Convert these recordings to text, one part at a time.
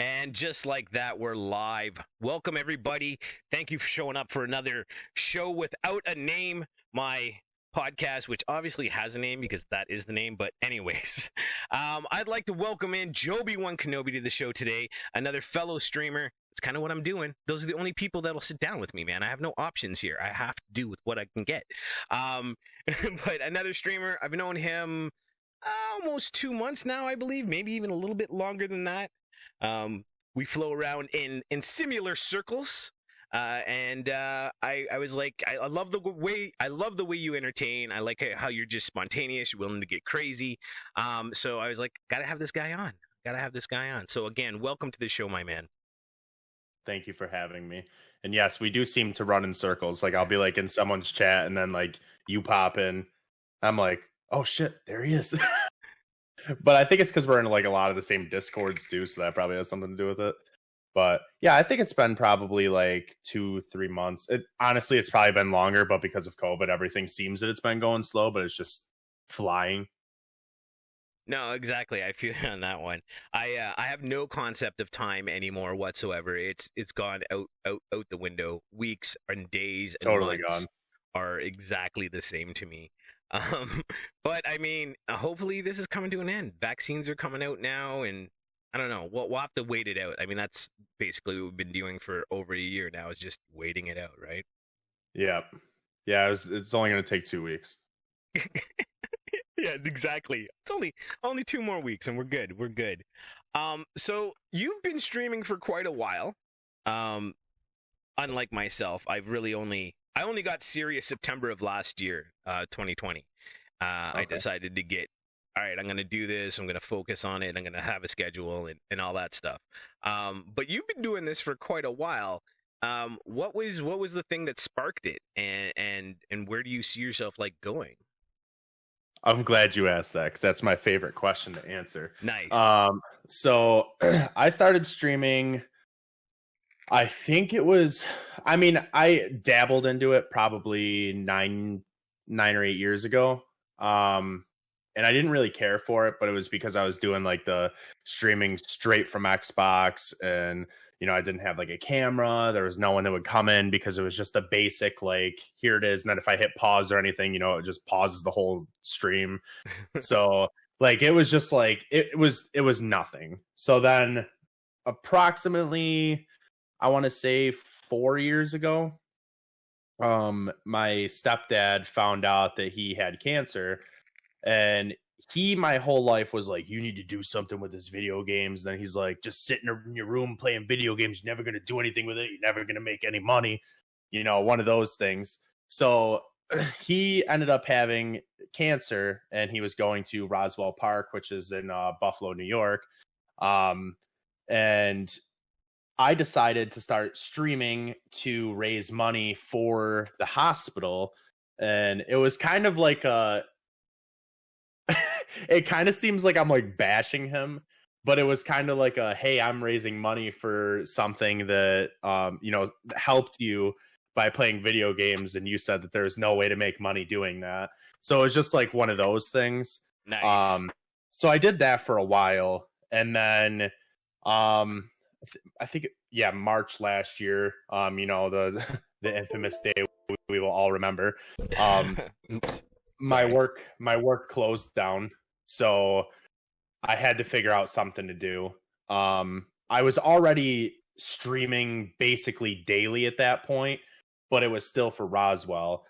And just like that, we're live. Welcome, everybody. Thank you for showing up for another show without a name. My podcast, which obviously has a name because that is the name. But anyways, I'd like to welcome in JoebeewanKenoB to the show today, another fellow streamer. It's kind of what I'm doing. Those are the only people that'll sit down with me, man. I have no options here. I have to do with what I can get. But another streamer, I've known him almost 2 months now, I believe, maybe even a little bit longer than that. We flow around in similar circles, and I was like, I love the way you entertain. I like how you're just spontaneous, you're willing to get crazy. So I was like, gotta have this guy on. So again, welcome to the show, my man. Thank you for having me. And yes, we do seem to run in circles. Like I'll be like in someone's chat, and then like you pop in. I'm like, oh shit, there he is. But I think it's because we're in like a lot of the same Discords too, so that probably has something to do with it. But yeah, I think it's been probably like 2-3 months. Honestly, it's probably been longer, but because of COVID, everything seems that it's been going slow, but it's just flying. No, exactly. I feel you on that one. I have no concept of time anymore whatsoever. It's gone out the window. Weeks and days and Totally months gone. are exactly the same to me. But I mean, hopefully this is coming to an end. Vaccines are coming out now, and I don't know. We'll have to wait it out. I mean, that's basically what we've been doing for over a year now, is just waiting it out, right? Yeah. Yeah, it's only going to take 2 weeks. Yeah, exactly. It's only 2 more weeks, and we're good. We're good. So you've been streaming for quite a while. Unlike myself, I only got serious September of last year, 2020. Okay. I decided to get, all right, I'm going to do this. I'm going to focus on it. I'm going to have a schedule and all that stuff. But you've been doing this for quite a while. What was the thing that sparked it, and where do you see yourself like going? I'm glad you asked that because that's my favorite question to answer. Nice. So I started streaming. I think it was. I mean, I dabbled into it probably 9 or 8 years ago. And I didn't really care for it, but it was because I was doing like the streaming straight from Xbox, and I didn't have like a camera. There was no one that would come in because it was just a basic like, here it is, and then if I hit pause or anything, it just pauses the whole stream. So like it was just like it was nothing. So then approximately, I want to say 4 years ago, my stepdad found out that he had cancer. And my whole life was like, you need to do something with his video games. And then he's like, just sitting in your room playing video games. You're never going to do anything with it. You're never going to make any money. One of those things. So he ended up having cancer, and he was going to Roswell Park, which is in Buffalo, New York. And I decided to start streaming to raise money for the hospital. And it was kind of like it kind of seems like I'm like bashing him, but it was kind of like hey, I'm raising money for something that helped you by playing video games, and you said that there's no way to make money doing that. So it was just like one of those things. Nice. So I did that for a while, and then I think March last year, the infamous day we will all remember. Oops. My work closed down, so I had to figure out something to do. I was already streaming basically daily at that point, but it was still for Roswell.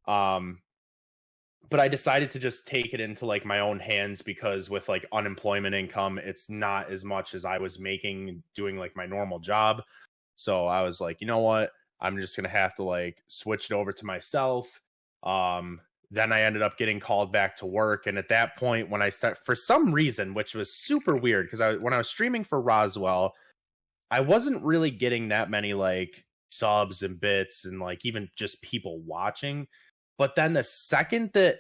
But I decided to just take it into like my own hands, because with like unemployment income, it's not as much as I was making doing like my normal job. So I was like, you know what? I'm just going to have to like switch it over to myself. Then I ended up getting called back to work. And at that point, when I started, for some reason, which was super weird, because when I was streaming for Roswell, I wasn't really getting that many like subs and bits and like even just people watching. But then the second that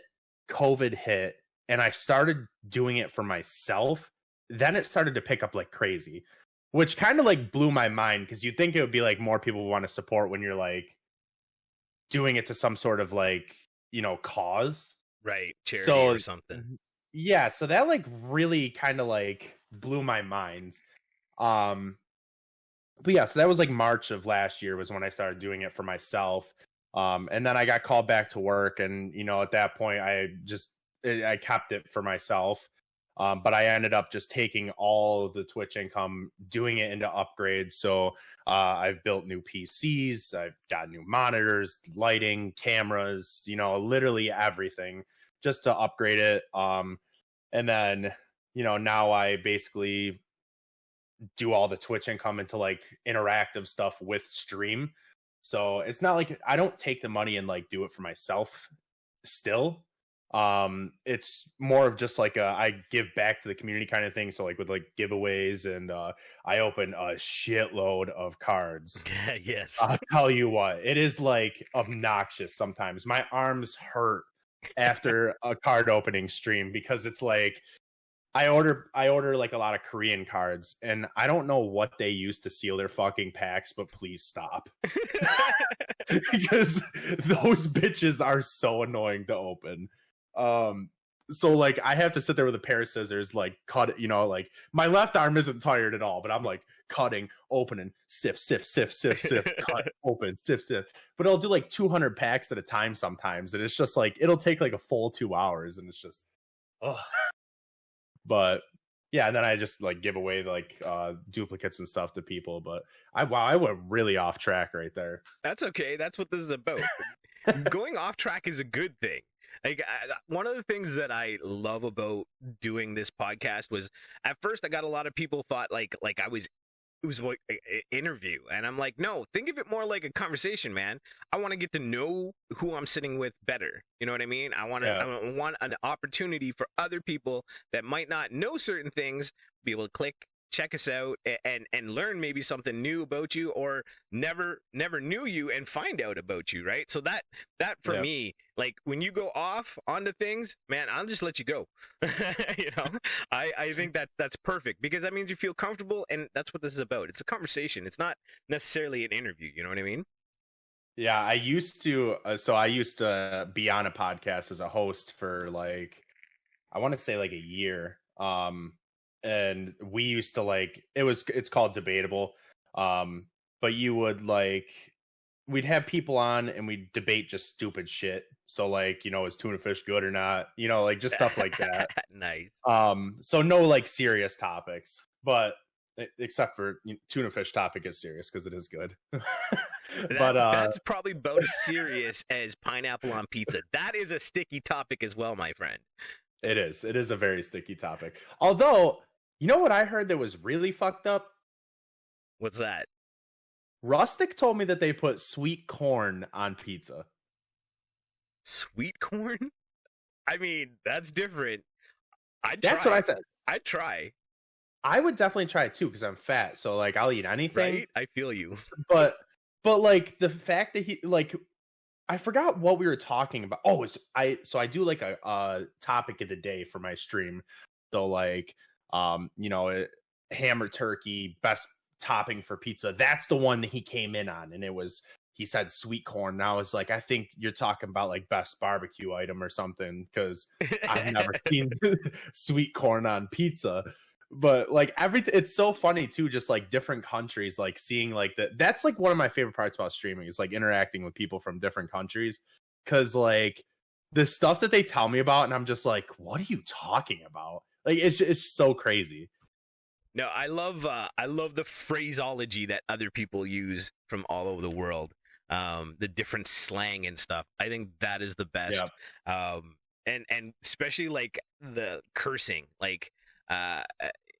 COVID hit and I started doing it for myself, then it started to pick up like crazy, which kind of like blew my mind, because you'd think it would be like more people want to support when you're like doing it to some sort of like, cause. Right. Charity So or something. yeah, so that like really kind of like blew my mind. but yeah, so that was like March of last year was when I started doing it for myself. And then I got called back to work, and at that point I kept it for myself. But I ended up just taking all of the Twitch income, doing it into upgrades. So I've built new PCs, I've got new monitors, lighting, cameras, literally everything just to upgrade it. And then, now I basically do all the Twitch income into like interactive stuff with stream. So it's not like I don't take the money and like do it for myself still. It's more of just like I give back to the community kind of thing. So like with like giveaways, and I open a shitload of cards. Yes. I'll tell you what, it is like obnoxious sometimes. My arms hurt after a card opening stream because it's like I order like a lot of Korean cards, and I don't know what they use to seal their fucking packs, but please stop. Because those bitches are so annoying to open. So like I have to sit there with a pair of scissors, like cut, like my left arm isn't tired at all, but I'm like cutting, opening, sift, cut, open, sift. But I'll do like 200 packs at a time sometimes, and it's just like it'll take like a full 2 hours, and it's just, ugh. But yeah, and then I just like give away like duplicates and stuff to people. But I went really off track right there. That's okay. That's what this is about. Going off track is a good thing. Like one of the things that I love about doing this podcast was at first I got a lot of people thought like it was like an interview, and I'm like, no, think of it more like a conversation, man. I want to get to know who I'm sitting with better. You know what I mean? I want an opportunity for other people that might not know certain things be able to click, check us out, and learn maybe something new about you, or never knew you and find out about you, right? So that for me, like when you go off onto things, man, I'll just let you go. I think that's perfect, because that means you feel comfortable, and that's what this is about. It's a conversation. It's not necessarily an interview. You know what I mean? Yeah, I used to be on a podcast as a host for like, I want to say like a year. And we used to like, it's called Debatable. But you would like, we'd have people on and we'd debate just stupid shit. So like, is tuna fish good or not? Like just stuff like that. Nice. So no like serious topics, but except for tuna fish topic is serious because it is good. That's probably about as serious as pineapple on pizza. That is a sticky topic as well, my friend. It is a very sticky topic. Although, you know what I heard that was really fucked up? What's that? Rustic told me that they put sweet corn on pizza. Sweet corn? I mean, that's different. That's what I said. I'd try. I would definitely try it too, because I'm fat. So like I'll eat anything. Right? I feel you. But like the fact that he like, I forgot what we were talking about. Oh, I do like a topic of the day for my stream. So like hammer turkey, best topping for pizza. That's the one that he came in on, and he said sweet corn. And I was like, I think you're talking about like best barbecue item or something, because I've never seen sweet corn on pizza. But like it's so funny too, just like different countries, like seeing like that's like one of my favorite parts about streaming is like interacting with people from different countries, because like the stuff that they tell me about, and I'm just like, what are you talking about? Like it's so crazy. No, I love the phraseology that other people use from all over the world. The different slang and stuff. I think that is the best. Yeah. And especially like the cursing. Like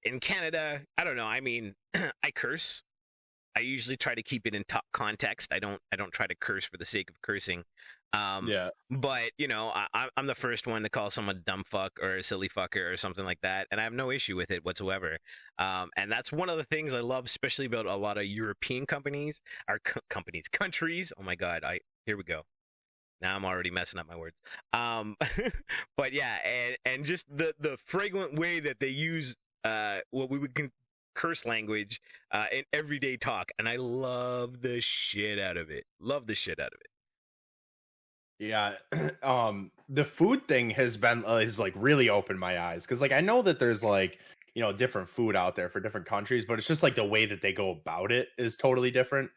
in Canada, I don't know. I mean, I curse. I usually try to keep it in top context. I don't try to curse for the sake of cursing. But I'm the first one to call someone a dumb fuck or a silly fucker or something like that, and I have no issue with it whatsoever. And that's one of the things I love, especially about a lot of European countries. Oh my god, here we go. Now I'm already messing up my words. But yeah, and just the fragrant way that they use what we would curse language in everyday talk, and I love the shit out of it. Yeah, the food thing has like really opened my eyes, because like I know that there's like different food out there for different countries, but it's just like the way that they go about it is totally different.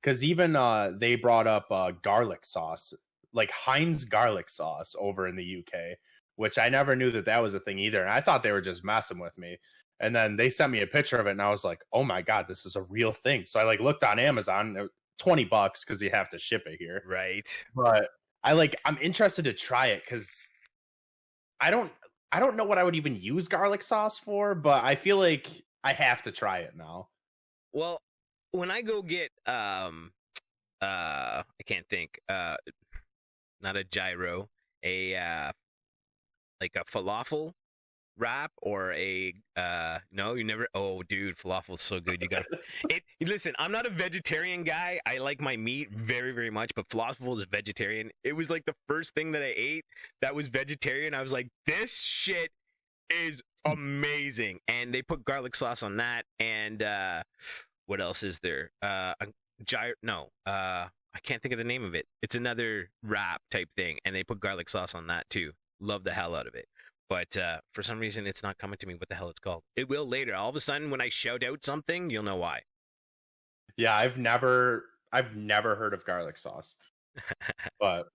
Because even they brought up garlic sauce, like Heinz garlic sauce over in the UK, which I never knew that was a thing either. And I thought they were just messing with me. And then they sent me a picture of it, and I was like, oh my God, this is a real thing. So I like looked on Amazon, $20 because you have to ship it here. Right. But I'm interested to try it because I don't know what I would even use garlic sauce for, but I feel like I have to try it now. Well, when I go get I can't think, not a gyro, like a falafel wrap or a no, you never. Oh dude, falafel's so good. You got it. Listen, I'm not a vegetarian guy. I like my meat very, very much, but falafel is vegetarian. It was like the first thing that I ate that was vegetarian. I was like, this shit is amazing. And they put garlic sauce on that. And what else is there? I can't think of the name of it. It's another wrap type thing, and they put garlic sauce on that too. Love the hell out of it. But for some reason, it's not coming to me what the hell it's called. It will later. All of a sudden, when I shout out something, you'll know why. Yeah, I've never heard of garlic sauce. But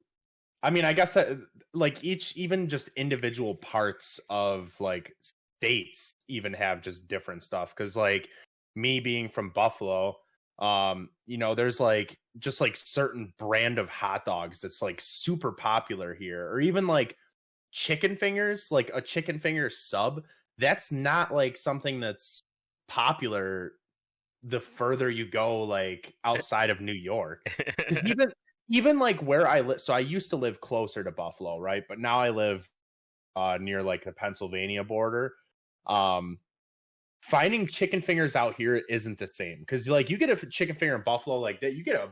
I mean, I guess that, like, even just individual parts of like states even have just different stuff. Because like me being from Buffalo, there's like just like certain brand of hot dogs that's like super popular here, or even like chicken fingers, like a chicken finger sub. That's not like something that's popular the further you go, like outside of New York. Because even like where I live, so I used to live closer to Buffalo, right? But now I live near like the Pennsylvania border. Finding chicken fingers out here isn't the same, because like you get a chicken finger in Buffalo like that, you get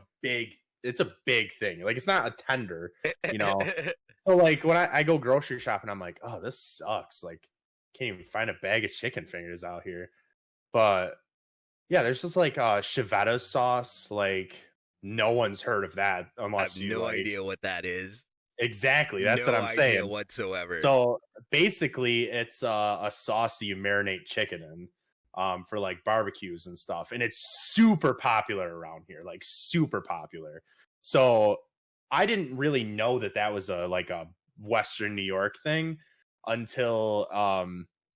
it's a big thing. Like it's not a tender, So like when I go grocery shopping, I'm like, oh, this sucks. Like can't even find a bag of chicken fingers out here. But yeah, there's just like Chivetta sauce. Like no one's heard of that unless I have no idea what that is. Exactly, that's what I'm saying. No idea whatsoever. So basically, it's a sauce that you marinate chicken in, for like barbecues and stuff, and it's super popular around here, like super popular. So I didn't really know that was a Western New York thing until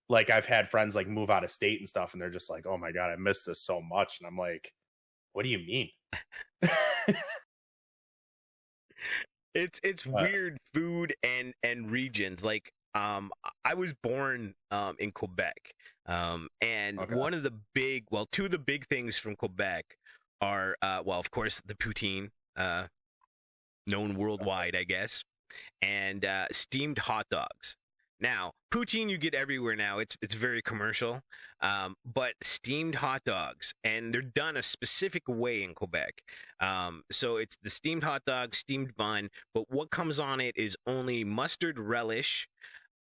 like I've had friends like move out of state and stuff, and they're just like, oh my God, I miss this so much. And I'm like, what do you mean? It's weird food and regions. Like I was born in Quebec, and Okay. one of the two of the big things from Quebec are of course the poutine, known worldwide, I guess, and steamed hot dogs. Now, poutine you get everywhere now. It's very commercial, but steamed hot dogs, and they're done a specific way in Quebec. So it's the steamed hot dog, steamed bun, but what comes on it is only mustard relish,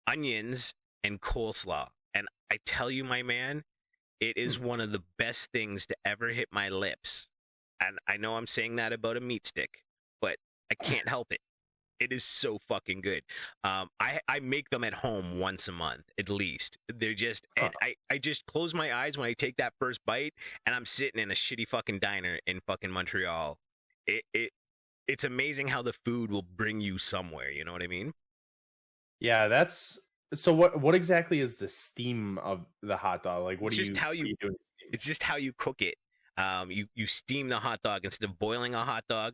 onions, and coleslaw. And I tell you, my man, it is one of the best things to ever hit my lips. And I know I'm saying that about a meat stick, but I can't help it. It is so fucking good. I make them at home once a month at least. They're just, and I just close my eyes when I take that first bite, and I'm sitting in a shitty fucking diner in fucking Montreal. It's amazing how the food will bring you somewhere. You know what I mean? Yeah, that's so. What exactly is the steam of the hot dog? Like, what It's do just how you do? It's just how you cook it. You steam the hot dog instead of boiling a hot dog.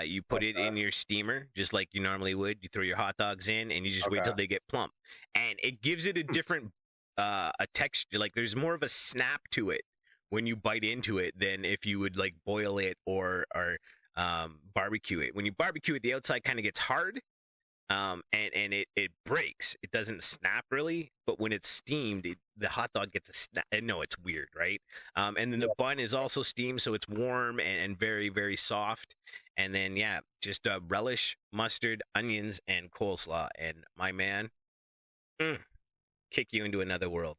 You put it in your steamer just like you normally would. You throw your hot dogs in, and you just wait till they get plump, and it gives it a different a texture. Like there's more of a snap to it when you bite into it than if you would like boil it or barbecue it. When you barbecue it, the outside kind of gets hard, and it breaks. It doesn't snap really, but when it's steamed, the hot dog gets a snap. No, it's weird, right? And then the bun is also steamed, so it's warm and very, very soft. And then just relish, mustard, onions, and coleslaw. And my man, kick you into another world.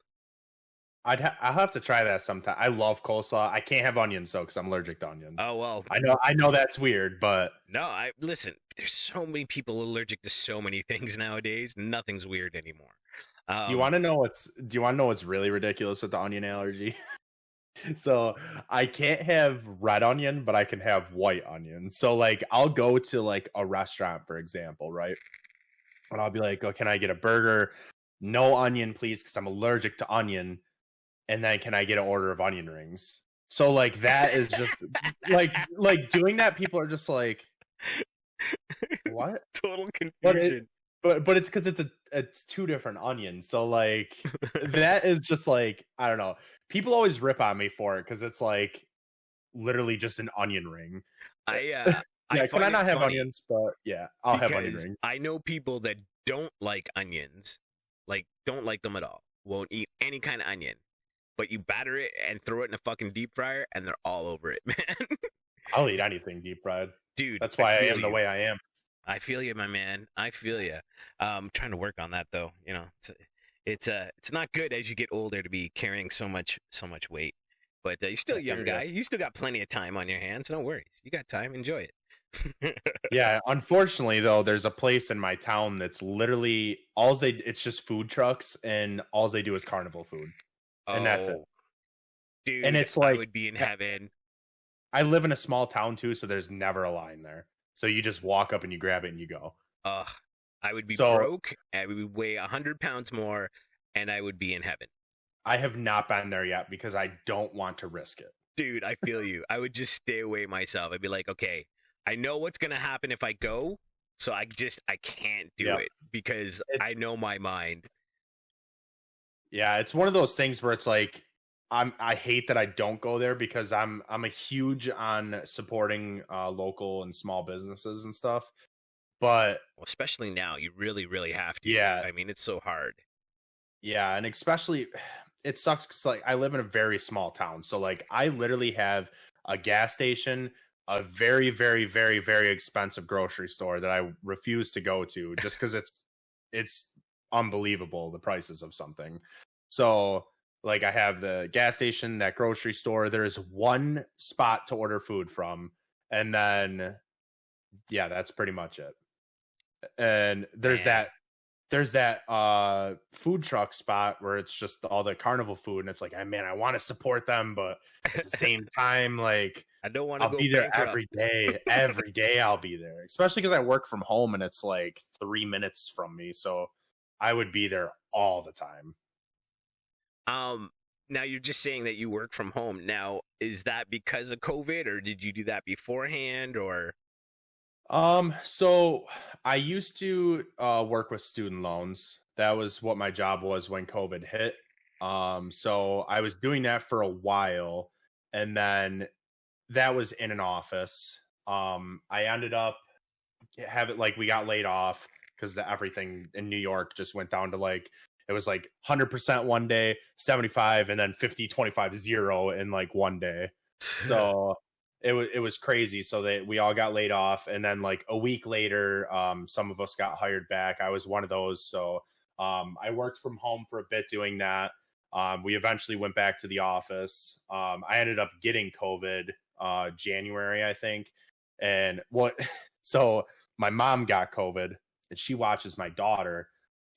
I'll have to try that sometime. I love coleslaw. I can't have onions though because I'm allergic to onions. Oh well, I know that's weird, but no. Listen. There's so many people allergic to so many things nowadays. Nothing's weird anymore. Do you want to know what's really ridiculous with the onion allergy? So I can't have red onion, but I can have white onion. So like I'll go to like a restaurant, for example, right? And I'll be like, "Oh, can I get a burger? No onion, please, because I'm allergic to onion." And then can I get an order of onion rings? So like that is just like doing that. People are just like, what? Total confusion. But it's because it's two different onions. So like that is just like, I don't know. People always rip on me for it because it's like literally just an onion ring. I Can I not have funny onions? But yeah, I'll have onion rings. I know people that don't like onions, like don't like them at all. Won't eat any kind of onion. But you batter it and throw it in a fucking deep fryer, and they're all over it, man. I'll eat anything deep fried, dude. That's why I am the way I am. I feel you, my man. I feel you. I'm trying to work on that though. You know, it's not good as you get older to be carrying so much weight. But you're still a young guy. You still got plenty of time on your hands. No worries. You got time. Enjoy it. Yeah. Unfortunately, though, there's a place in my town that's literally it's just food trucks, and all they do is carnival food. And that's it. Dude, and it's like I would be in heaven. I live in a small town too, so there's never a line there. So you just walk up and you grab it and you go. I would be broke. I would weigh 100 pounds more, and I would be in heaven. I have not been there yet because I don't want to risk it. Dude, I feel you. I would just stay away myself. I'd be like, okay, I know what's gonna happen if I go, so I can't do it because I know my mind. Yeah, it's one of those things where it's like I hate that I don't go there because I'm a huge on supporting local and small businesses and stuff. But especially now, you really, really have to. Yeah, I mean, it's so hard. Yeah, and especially it sucks because like I live in a very small town, so like I literally have a gas station, a very, very, very, very expensive grocery store that I refuse to go to just because it's unbelievable the prices of something. So like I have the gas station, that grocery store. There is one spot to order food from, and then that's pretty much it. And there's that food truck spot where it's just all the carnival food, and it's like, man, I want to support them, but at the same time, like I don't want to be there every day. Every day I'll be there, especially because I work from home and it's like 3 minutes from me, so I would be there all the time. Now you're just saying that you work from home. Now, is that because of COVID, or did you do that beforehand, or? So I used to work with student loans. That was what my job was when COVID hit. So I was doing that for a while, and then that was in an office. I ended up we got laid off because everything in New York just went down to like, it was like 100% one day, 75, and then 50, 25, 0 in like one day. So it was crazy. So we all got laid off, and then like a week later, some of us got hired back. I was one of those. So I worked from home for a bit doing that. We eventually went back to the office. I ended up getting COVID January, I think. And so my mom got COVID, and she watches my daughter.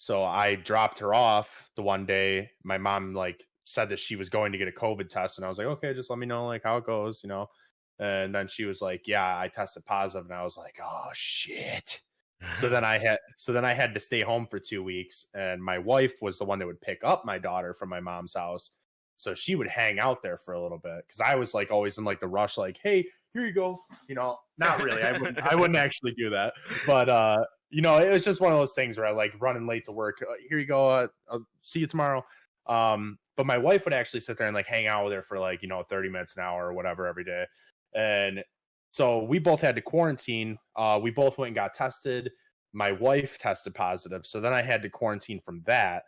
So I dropped her off the one day. My mom like said that she was going to get a COVID test, and I was like, okay, just let me know like how it goes, you know. And then she was like, yeah, I tested positive, and I was like, oh shit. So then I had to stay home for 2 weeks, and my wife was the one that would pick up my daughter from my mom's house. So she would hang out there for a little bit because I was like always in like the rush, like, hey, here you go. You know, not really. I wouldn't actually do that. But you know, it was just one of those things where I like running late to work. Here you go. I'll see you tomorrow. But my wife would actually sit there and like hang out with her for like, you know, 30 minutes, an hour or whatever every day. And so we both had to quarantine. We both went and got tested. My wife tested positive. So then I had to quarantine from that.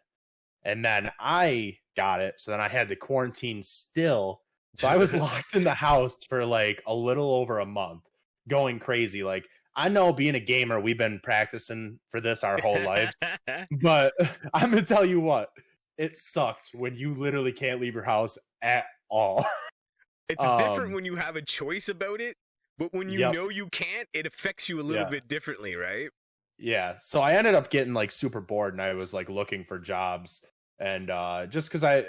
And then I got it. So then I had to quarantine still. So I was locked in the house for like a little over a month, going crazy. Like, I know being a gamer, we've been practicing for this our whole lives. But I'm going to tell you what, it sucked when you literally can't leave your house at all. It's different when you have a choice about it, but when you know you can't, it affects you a little bit differently, right? Yeah, so I ended up getting like super bored, and I was like looking for jobs, and just because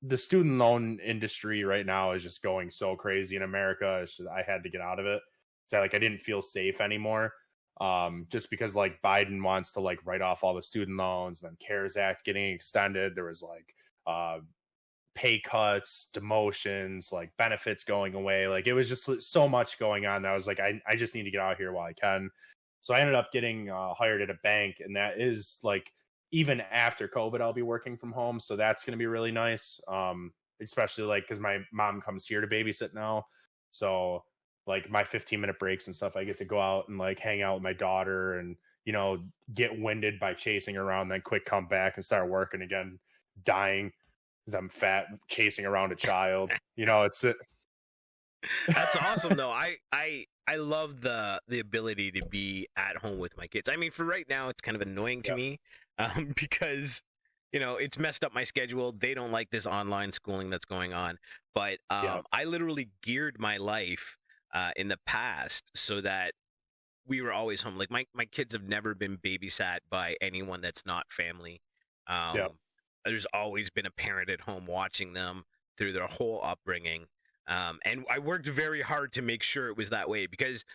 the student loan industry right now is just going so crazy in America. It's just, I had to get out of it. So like I didn't feel safe anymore. Just because like Biden wants to like write off all the student loans, and then CARES Act getting extended. There was like pay cuts, demotions, like benefits going away. Like it was just so much going on that I was like, I just need to get out of here while I can. So I ended up getting hired at a bank, and that is like even after COVID, I'll be working from home. So that's going to be really nice. Especially like because my mom comes here to babysit now. So like my 15-minute breaks and stuff, I get to go out and like hang out with my daughter and, you know, get winded by chasing her around, then quick come back and start working again, dying because I'm fat, chasing around a child. You know, it's That's awesome though. I love the ability to be at home with my kids. I mean, for right now, it's kind of annoying to me because you know it's messed up my schedule. They don't like this online schooling that's going on. But I literally geared my life in the past so that we were always home. Like my kids have never been babysat by anyone that's not family. There's always been a parent at home watching them through their whole upbringing. And I worked very hard to make sure it was that way because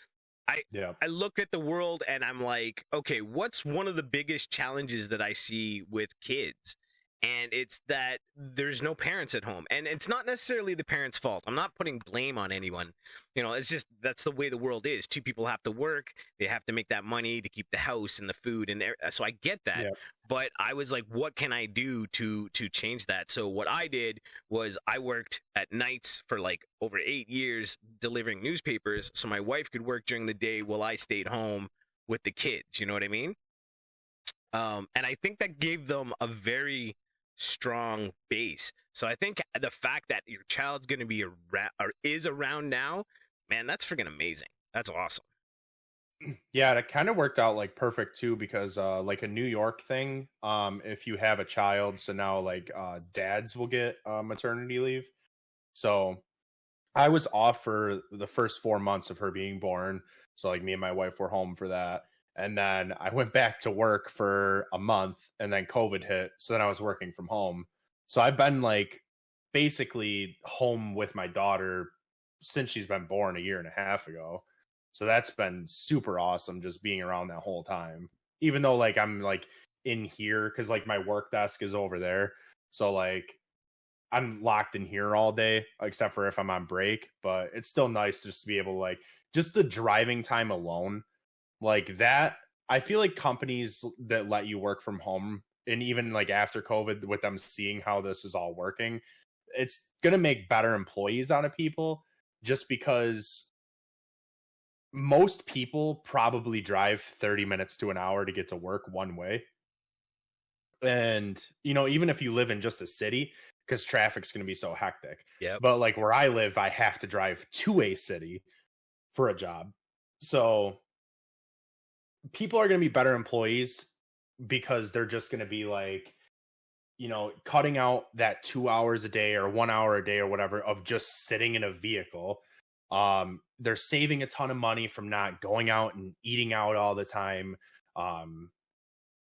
I look at the world and I'm like, okay, what's one of the biggest challenges that I see with kids? And it's that there's no parents at home. And it's not necessarily the parents' fault. I'm not putting blame on anyone. You know, it's just that's the way the world is. Two people have to work. They have to make that money to keep the house and the food. And so I get that. But I was like, what can I do to change that? So what I did was I worked at nights for like over 8 years delivering newspapers so my wife could work during the day while I stayed home with the kids. You know what I mean? And I think that gave them a very strong base. So I think the fact that your child's going to be around or is around now, man, that's freaking amazing. That's awesome. Yeah, it kind of worked out like perfect too because like a New York thing, if you have a child, so now like dads will get maternity leave. So I was off for the first 4 months of her being born. So like me and my wife were home for that. And then I went back to work for a month and then COVID hit. So then I was working from home. So I've been like basically home with my daughter since she's been born a year and a half ago. So that's been super awesome just being around that whole time. Even though like I'm like in here because like my work desk is over there. So like I'm locked in here all day, except for if I'm on break. But it's still nice just to be able to like just the driving time alone. Like that, I feel like companies that let you work from home, and even like after COVID, with them seeing how this is all working, it's going to make better employees out of people just because most people probably drive 30 minutes to an hour to get to work one way. And, you know, even if you live in just a city, because traffic's going to be so hectic. But like where I live, I have to drive to a city for a job. So people are going to be better employees because they're just going to be like, you know, cutting out that 2 hours a day or 1 hour a day or whatever of just sitting in a vehicle. They're saving a ton of money from not going out and eating out all the time.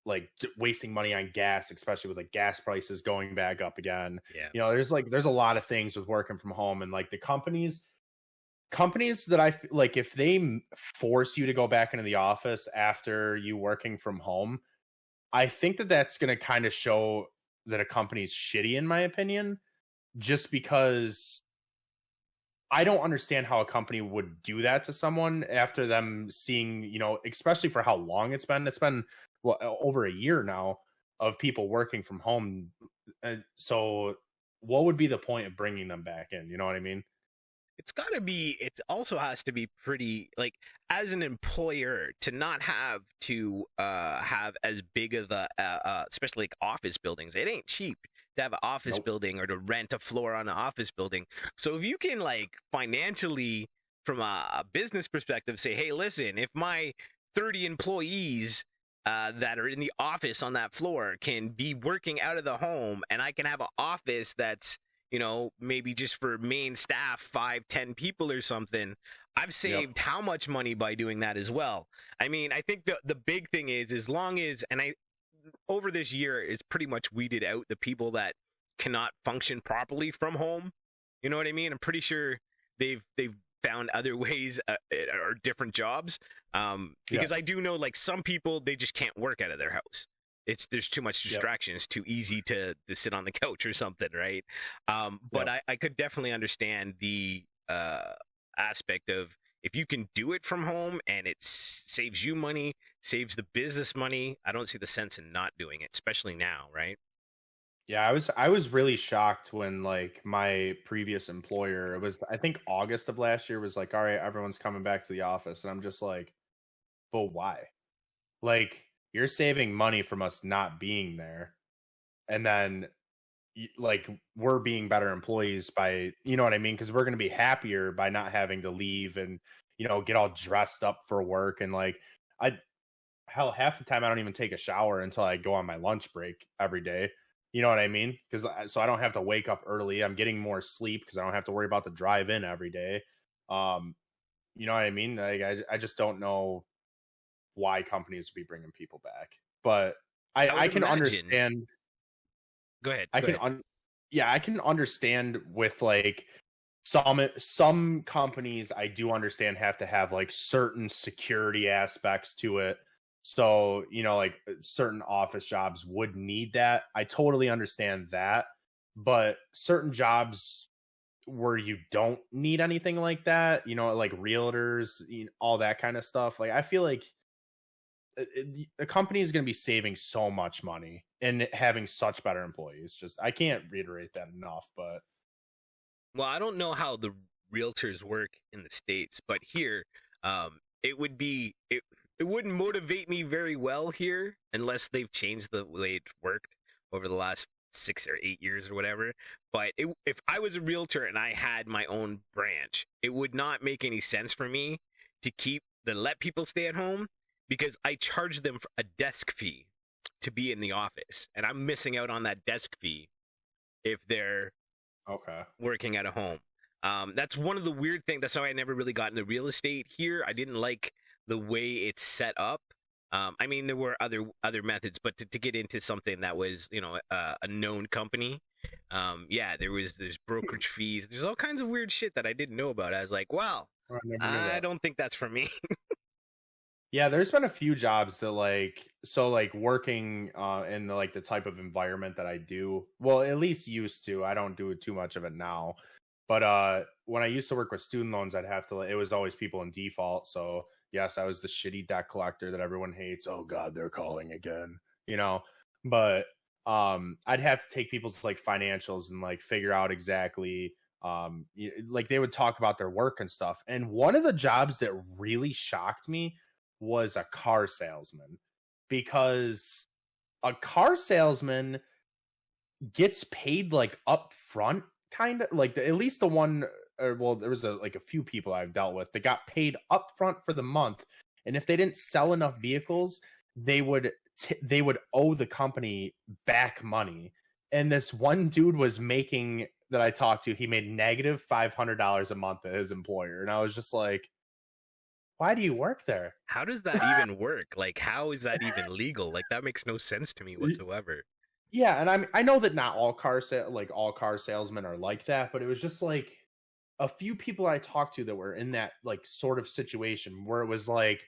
Like wasting money on gas, especially with like gas prices going back up again. You know, there's a lot of things with working from home, and like the companies that I like, if they force you to go back into the office after you working from home, I think that that's going to kind of show that a company's shitty, in my opinion, just because I don't understand how a company would do that to someone after them seeing, you know, especially for how long it's been. It's been over a year now of people working from home. So what would be the point of bringing them back in? You know what I mean? It's got to be, it also has to be pretty, like, as an employer, to not have to have as big of a, especially like office buildings. It ain't cheap to have an office building or to rent a floor on an office building. So if you can, like, financially, from a business perspective, say, hey, listen, if my 30 employees that are in the office on that floor can be working out of the home, and I can have an office that's, you know, maybe just for main staff, 5-10 people or something, I've saved how much money by doing that as well. I mean, I think the big thing is as long as, and I over this year is pretty much weeded out the people that cannot function properly from home. You know what I mean? I'm pretty sure they've found other ways or different jobs. Because I do know like some people they just can't work out of their house. There's too much distraction. It's too easy to sit on the couch or something, right? But I could definitely understand the aspect of if you can do it from home and it saves you money, saves the business money. I don't see the sense in not doing it, especially now, right? Yeah, I was really shocked when like my previous employer, it was I think August of last year, was like, all right, everyone's coming back to the office, and I'm just like, but why? Like, you're saving money from us not being there, and then like we're being better employees by, you know what I mean? Because we're going to be happier by not having to leave and, you know, get all dressed up for work. And like hell, half the time I don't even take a shower until I go on my lunch break every day. You know what I mean? Because so I don't have to wake up early. I'm getting more sleep because I don't have to worry about the drive in every day. You know what I mean? Like I just don't know why companies would be bringing people back, but I can understand. Go ahead. I can understand with like some companies I do understand have to have like certain security aspects to it. So, you know, like certain office jobs would need that. I totally understand that. But certain jobs where you don't need anything like that, you know, like realtors, you know, all that kind of stuff. Like I feel like a company is going to be saving so much money and having such better employees. Just I can't reiterate that enough. But well, I don't know how the realtors work in the States, but here, it would be it wouldn't motivate me very well here unless they've changed the way it worked over the last 6 or 8 years or whatever. But if I was a realtor and I had my own branch, it would not make any sense for me to let people stay at home because I charge them for a desk fee to be in the office, and I'm missing out on that desk fee if they're working at a home. That's one of the weird things. That's why I never really got into real estate here. I didn't like the way it's set up. I mean, there were other methods, but to get into something that was, you know, a known company, there's brokerage fees. There's all kinds of weird shit that I didn't know about. I was like, well, I don't think that's for me. Yeah, there's been a few jobs that like working in the type of environment that I do. Well, at least used to. I don't do too much of it now. But when I used to work with student loans, it was always people in default. So yes, I was the shitty debt collector that everyone hates. Oh God, they're calling again, you know. But I'd have to take people's like financials and like figure out exactly like they would talk about their work and stuff. And one of the jobs that really shocked me was a car salesman, because a car salesman gets paid like up front, kind of like at least the one, or well, there was a few people I've dealt with that got paid up front for the month, and if they didn't sell enough vehicles, they would owe the company back money. And this one dude was making, that I talked to, he made negative $500 a month at his employer, and I was just like, why do you work there? How does that even work? Like, how is that even legal? Like, that makes no sense to me whatsoever. Yeah, and I know that not all car salesmen are like that, but it was just like a few people I talked to that were in that like sort of situation where it was like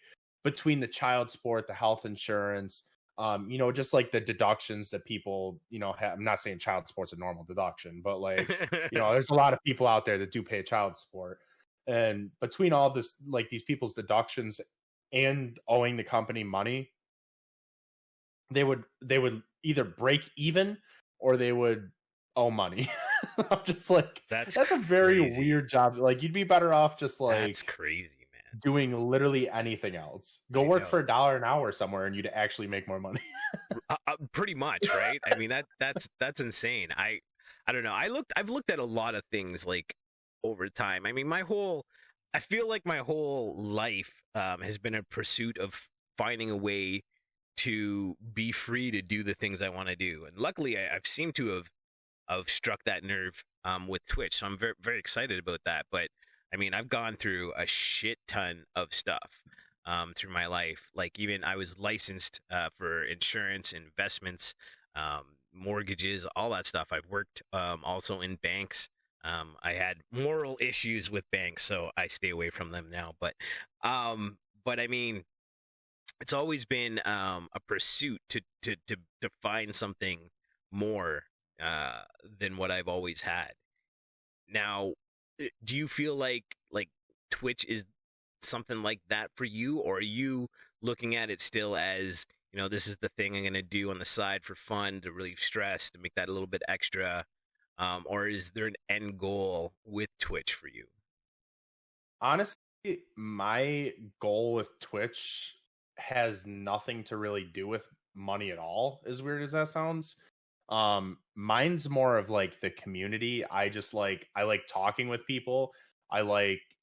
between the child support, the health insurance, you know, just like the deductions that people, you know, have. I'm not saying child support's a normal deduction, but like, you know, there's a lot of people out there that do pay child support. And between all this, like these people's deductions and owing the company money, they would either break even or they would owe money. I'm just like, that's a very weird job. Like, you'd be better off just like, that's crazy, man, doing literally anything else. Go work for $1 an hour somewhere and you'd actually make more money. Pretty much, right? I mean, that's insane. I don't know. I've looked at a lot of things like over time. I mean, I feel like my whole life has been a pursuit of finding a way to be free to do the things I want to do. And luckily, I've seemed to have struck that nerve with Twitch. So I'm very, very excited about that. But I mean, I've gone through a shit ton of stuff through my life. Like, even I was licensed for insurance, investments, mortgages, all that stuff. I've worked also in banks. I had moral issues with banks, so I stay away from them now. But I mean, it's always been a pursuit to find something more than what I've always had. Now, do you feel like Twitch is something like that for you, or are you looking at it still as, this is the thing I'm gonna do on the side for fun, to relieve stress, to make that a little bit extra, or is there an end goal with Twitch for you? Honestly, my goal with Twitch has nothing to really do with money at all, as weird as that sounds. Mine's more of like the community. I like talking with people.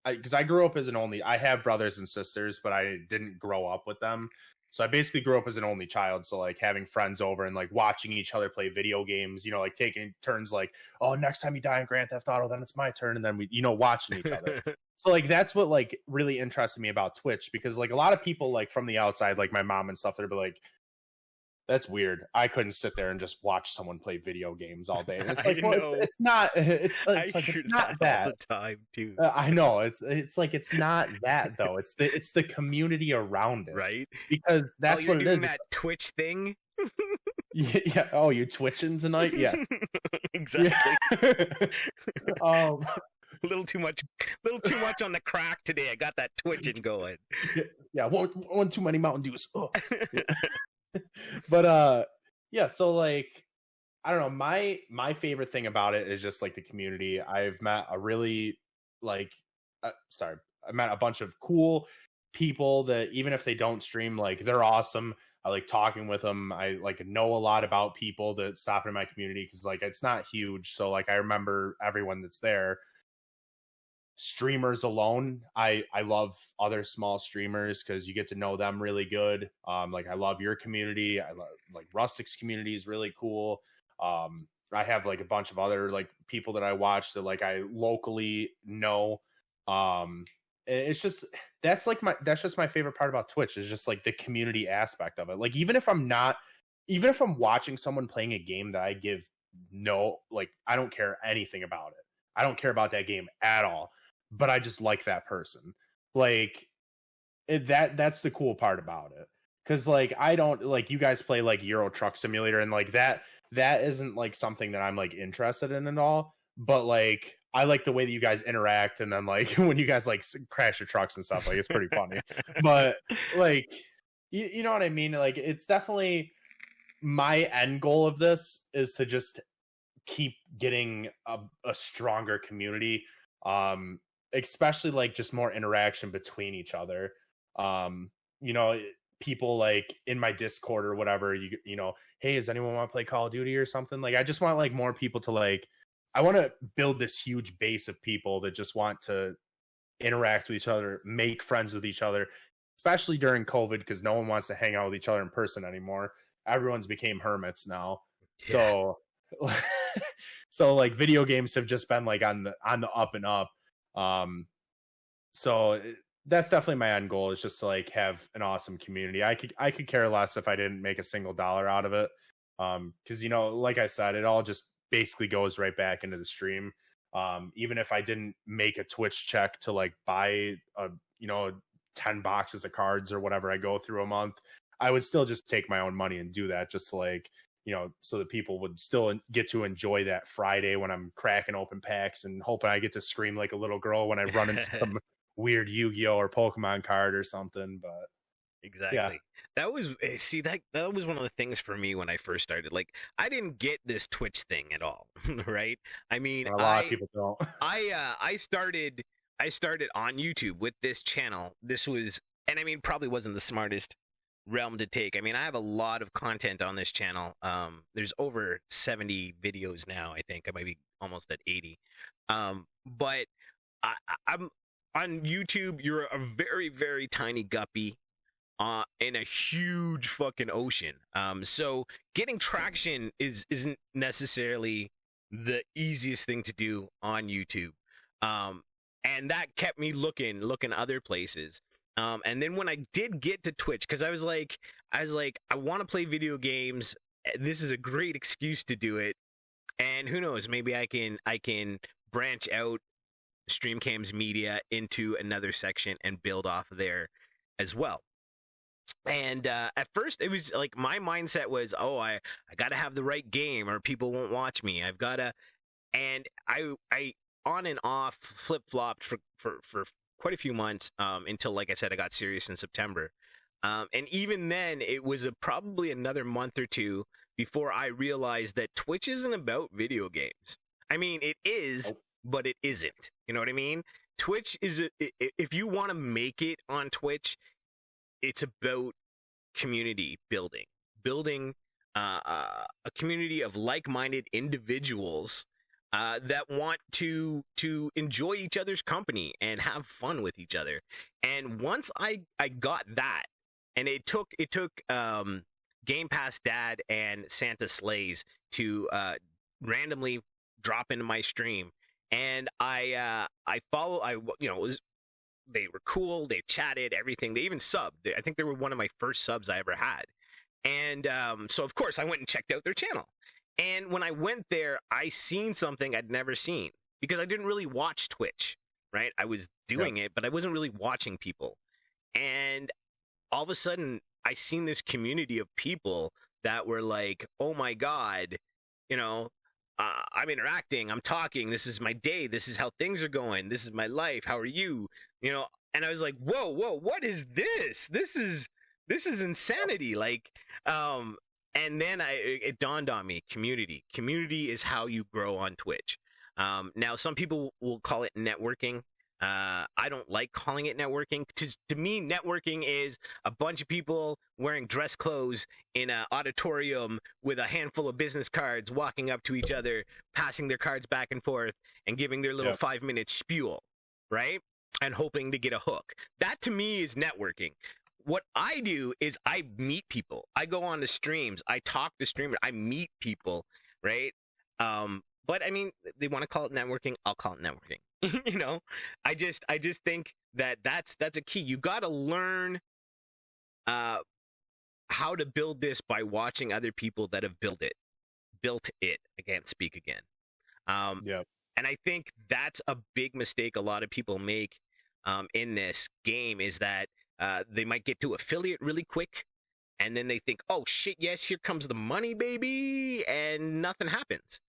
Because I grew up as an only, I have brothers and sisters, but I didn't grow up with them. So I basically grew up as an only child. So like having friends over and like watching each other play video games, like taking turns, like, oh, next time you die in Grand Theft Auto, then it's my turn. And then we, watching each other. So like that's what like really interested me about Twitch, because like a lot of people like from the outside, like my mom and stuff, they'd be like, that's weird. I couldn't sit there and just watch someone play video games all day. And it's like, well, it's not. It's like it's not that. All the time, too. I know. It's like it's not that though. It's the community around it, right? Because that's you're what it doing is. That Twitch thing. Yeah. Oh, you twitching tonight? Yeah. Exactly. Yeah. A little too much on the crack today. I got that twitching going. Yeah. One too many Mountain Dews. Oh. Yeah. But yeah, so like I don't know, my favorite thing about it is just like the community. I've met a really like I met a bunch of cool people that even if they don't stream, like they're awesome. I like talking with them. I like know a lot about people that stop in my community, because like it's not huge, so like I remember everyone that's there. Streamers alone, I love other small streamers because you get to know them really good. Like I love your community. I love like Rustic's community is really cool. I have like a bunch of other like people that I watch that like I locally know. It's just that's just my favorite part about Twitch, is just like the community aspect of it. Like even if I'm watching someone playing a game that I give no, like I don't care anything about it. I don't care about that game at all, but I just like that person. Like that's the cool part about it. Cause like I don't like, you guys play like Euro Truck Simulator, and like that isn't like something that I'm like interested in at all. But like I like the way that you guys interact, and then like when you guys like crash your trucks and stuff, like it's pretty funny. But like you know what I mean? Like it's definitely my end goal of this is to just keep getting a stronger community, especially like just more interaction between each other. People like in my Discord or whatever, hey, does anyone want to play Call of Duty or something? Like I just want like more people to like, I want to build this huge base of people that just want to interact with each other, make friends with each other, especially during COVID, because no one wants to hang out with each other in person anymore. Everyone's became hermits now. Yeah. So like video games have just been like on the up and up. So that's definitely my end goal, is just to like have an awesome community. I could care less if I didn't make a single dollar out of it. Because like I said, it all just basically goes right back into the stream. Even if I didn't make a Twitch check to like buy 10 boxes of cards or whatever I go through a month, I would still just take my own money and do that, just to like, so that people would still get to enjoy that Friday when I'm cracking open packs and hoping I get to scream like a little girl when I run into some weird Yu-Gi-Oh or Pokemon card or something. But exactly. Yeah. That was that was one of the things for me when I first started. Like I didn't get this Twitch thing at all, right? I mean, a lot of people don't. I started on YouTube with this channel. This was, and I mean, probably wasn't the smartest realm to take. I mean, I have a lot of content on this channel. There's over 70 videos now. I think I might be almost at 80. But I'm on YouTube. You're a very, very tiny guppy in a huge fucking ocean. So getting traction isn't necessarily the easiest thing to do on YouTube. and that kept me looking other places. And then when I did get to Twitch, because I was like, I want to play video games. This is a great excuse to do it. And who knows, maybe I can branch out Streamcam's media into another section and build off of there as well. And at first, it was like my mindset was, oh, I got to have the right game or people won't watch me. I've got to, and I on and off flip flopped for quite a few months until, like I said, I got serious in September. And even then, it was probably another month or two before I realized that Twitch isn't about video games. I mean, it is, but it isn't. You know what I mean? Twitch is, if you want to make it on Twitch, it's about community building a community of like-minded individuals that want to enjoy each other's company and have fun with each other. And once I got that, and it took Game Pass Dad and Santa Slays to randomly drop into my stream, and I they were cool, they chatted, everything. They even subbed. I think they were one of my first subs I ever had. And so of course I went and checked out their channel. And when I went there, I seen something I'd never seen, because I didn't really watch Twitch, right? I was doing it, but I wasn't really watching people. And all of a sudden, I seen this community of people that were like, oh my God, I'm interacting, I'm talking, this is my day, this is how things are going, this is my life, how are you? And I was like, whoa, what is this? This is insanity. Like, and then it dawned on me, community is how you grow on Twitch. Now some people will call it networking. I don't like calling it networking. To me, networking is a bunch of people wearing dress clothes in an auditorium with a handful of business cards, walking up to each other, passing their cards back and forth, and giving their little 5-minute spiel, right? And hoping to get a hook. That to me is networking. What I do is I meet people. I go on to streams. I talk to streamers. I meet people, right? But I mean, they want to call it networking. I'll call it networking. I just think that that's a key. You got to learn how to build this by watching other people that have built it. I can't speak again. And I think that's a big mistake a lot of people make in this game, is that they might get to affiliate really quick, and then they think, oh shit, yes, here comes the money, baby, and nothing happens.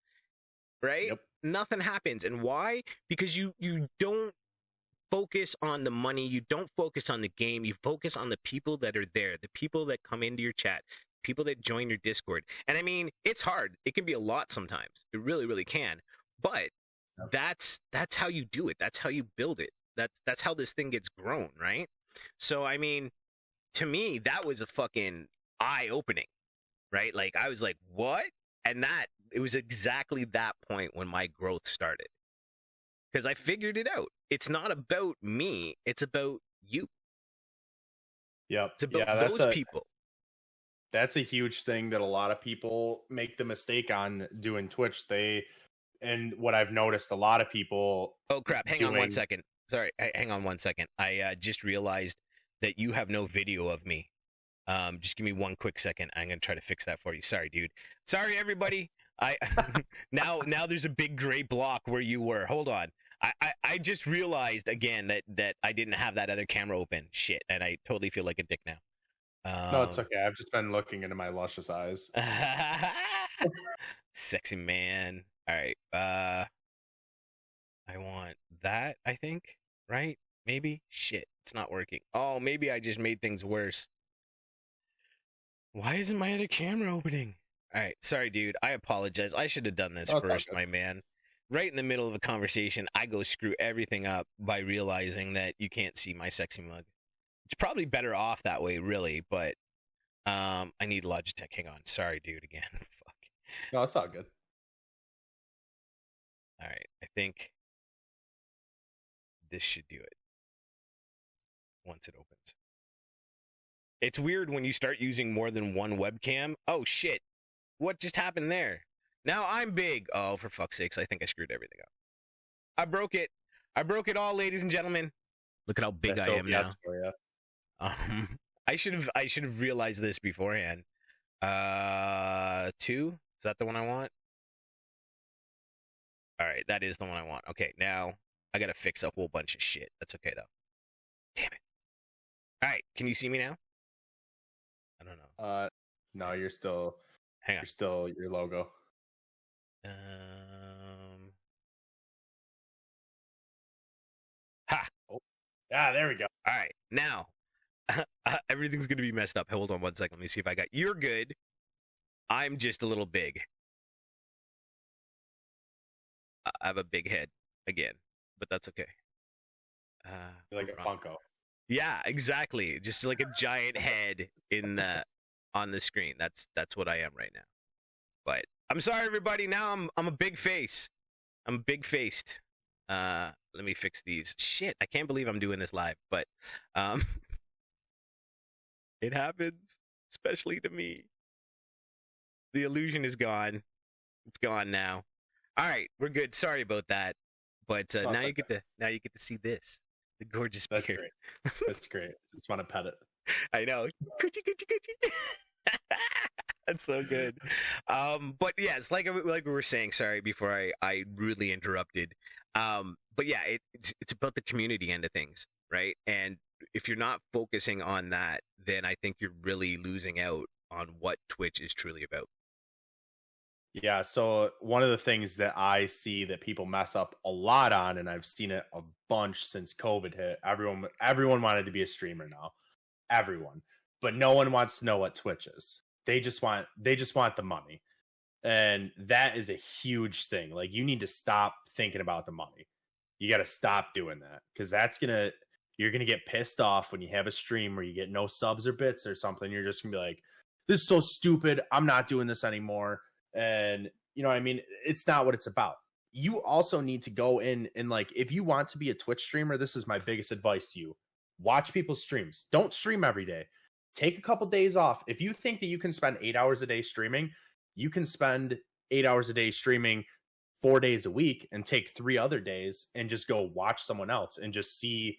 Right? Nothing happens. And why? Because you don't focus on the money, you don't focus on the game, you focus on the people that are there, the people that come into your chat, people that join your Discord. And I mean, it's hard. It can be a lot sometimes. It really, really can. But that's how you do it. That's how you build it. That's how this thing gets grown, right? So I mean, to me, that was a fucking eye-opening, right? Like, I was like, what? And it was exactly that point when my growth started. Because I figured it out. It's not about me. It's about you. Yep. It's about those people. That's a huge thing that a lot of people make the mistake on doing Twitch. And what I've noticed, a lot of people... Oh, crap. Hang on one second. Sorry. Hang on one second. I just realized that you have no video of me. Just give me one quick second. I'm going to try to fix that for you. Sorry, dude. Sorry, everybody. Now there's a big gray block where you were. Hold on. I just realized again that I didn't have that other camera open. Shit. And I totally feel like a dick now. No, it's okay. I've just been looking into my luscious eyes. Sexy man. All right. I want that, I think. Right? Maybe? Shit. It's not working. Oh, maybe I just made things worse. Why isn't my other camera opening? All right. Sorry, dude. I apologize. I should have done this first, my man. Right in the middle of a conversation, I go screw everything up by realizing that you can't see my sexy mug. It's probably better off that way, really, but I need Logitech. Hang on. Sorry, dude, again. Fuck. No, it's all good. All right. I think this should do it once it opens. It's weird when you start using more than one webcam. Oh, shit. What just happened there? Now I'm big. Oh, for fuck's sakes. I think I screwed everything up. I broke it. I broke it all, ladies and gentlemen. Look at how big I am now. For you. I should have realized this beforehand. 2? Is that the one I want? All right, that is the one I want. Okay, now I gotta fix a whole bunch of shit. That's okay though. Damn it. All right, can you see me now? I don't know. No, you're still. Hang on. You're still your logo. Ha. Oh. Ah, there we go. All right, now everything's gonna be messed up. Hold on 1 second. Let me see if I got. You're good. I'm just a little big. I have a big head again, but that's okay. You're like a Funko. Yeah, exactly. Just like a giant head on the screen. That's what I am right now. But I'm sorry, everybody. Now I'm a big face. I'm big faced. Let me fix these. Shit, I can't believe I'm doing this live, but it happens, especially to me. The illusion is gone. It's gone now. All right, we're good. Sorry about that, but now you get to see this, the gorgeous beard. That's great. That's great. Just want to pet it. I know. That's so good. But yeah, it's like we were saying. Sorry, before I rudely interrupted. But yeah, it's about the community end of things, right? And if you're not focusing on that, then I think you're really losing out on what Twitch is truly about. Yeah, so one of the things that I see that people mess up a lot on, and I've seen it a bunch since COVID hit, everyone wanted to be a streamer now. Everyone. But no one wants to know what Twitch is. They just want the money. And that is a huge thing. Like, you need to stop thinking about the money. You got to stop doing that, because you're going to get pissed off when you have a stream where you get no subs or bits or something. You're just going to be like, this is so stupid. I'm not doing this anymore. And, you know what I mean? It's not what it's about. You also need to go in and, like, if you want to be a Twitch streamer, this is my biggest advice to you. Watch people's streams. Don't stream every day. Take a couple days off. If you think that you can spend 8 hours a day streaming, you can spend 8 hours a day streaming 4 days a week and take 3 other days and just go watch someone else and just see,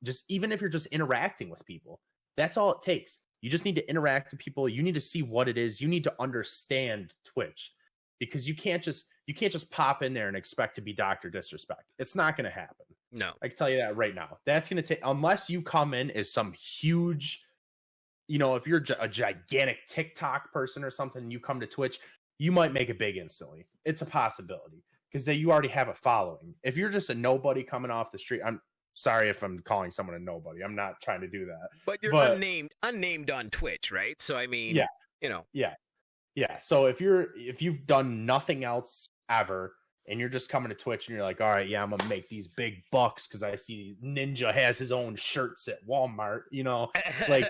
just even if you're just interacting with people, that's all it takes. You just need to interact with people. You need to see what it is. You need to understand Twitch, because you can't just pop in there and expect to be Dr. Disrespect. It's not going to happen. No. I can tell you that right now. That's going to take, unless you come in as some huge, if you're a gigantic TikTok person or something and you come to Twitch, you might make it big instantly. It's a possibility, because you already have a following. If you're just a nobody coming off the street, I'm sorry if I'm calling someone a nobody. I'm not trying to do that. But you're unnamed on Twitch, right? So I mean, yeah. So if you've done nothing else ever and you're just coming to Twitch and you're like, all right, yeah, I'm gonna make these big bucks because I see Ninja has his own shirts at Walmart, like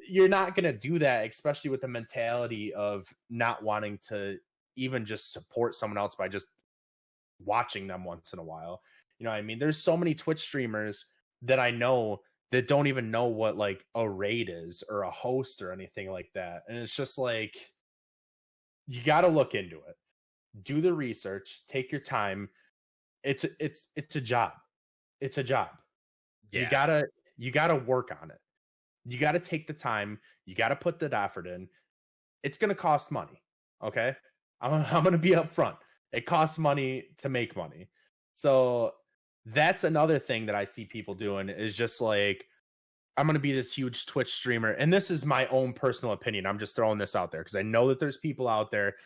you're not gonna do that, especially with the mentality of not wanting to even just support someone else by just watching them once in a while. You know what I mean? There's so many Twitch streamers that I know that don't even know what like a raid is or a host or anything like that. And it's just like, you got to look into it. Do the research, take your time. It's a job. It's a job. Yeah. You got to work on it. You got to take the time. You got to put that effort in. It's going to cost money. Okay? I'm going to be upfront. It costs money to make money. So that's another thing that I see people doing, is just like, I'm going to be this huge Twitch streamer. And this is my own personal opinion. I'm just throwing this out there because I know that there's people out there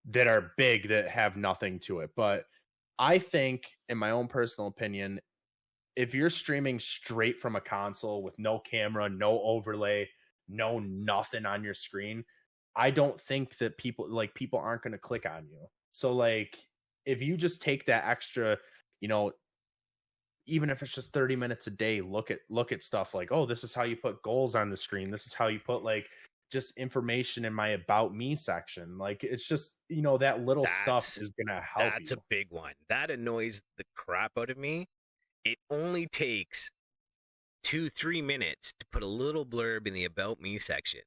that are big that have nothing to it. But I think, in my own personal opinion, if you're streaming straight from a console with no camera, no overlay, no nothing on your screen, I don't think that people aren't going to click on you. So like, if you just take that extra, even if it's just 30 minutes a day, look at stuff like, oh, this is how you put goals on the screen. This is how you put like just information in my about me section. Like, it's just, that little stuff is going to help. That's a big one. That annoys the crap out of me. It only takes 2-3 minutes to put a little blurb in the about me section.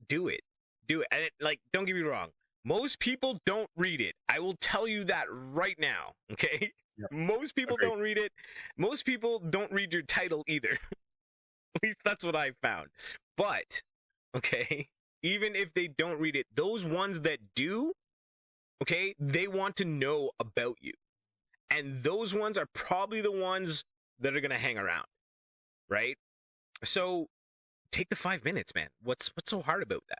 Do it. And don't get me wrong. Most people don't read it. I will tell you that right now. Okay. Yep. Most people Agreed. don't read it. Most people don't read your title either. At least that's what I found. But, okay, even if they don't read it, those ones that do, okay, they want to know about you. And those ones are probably the ones that are going to hang around, right? So take the 5 minutes, man. What's so hard about that?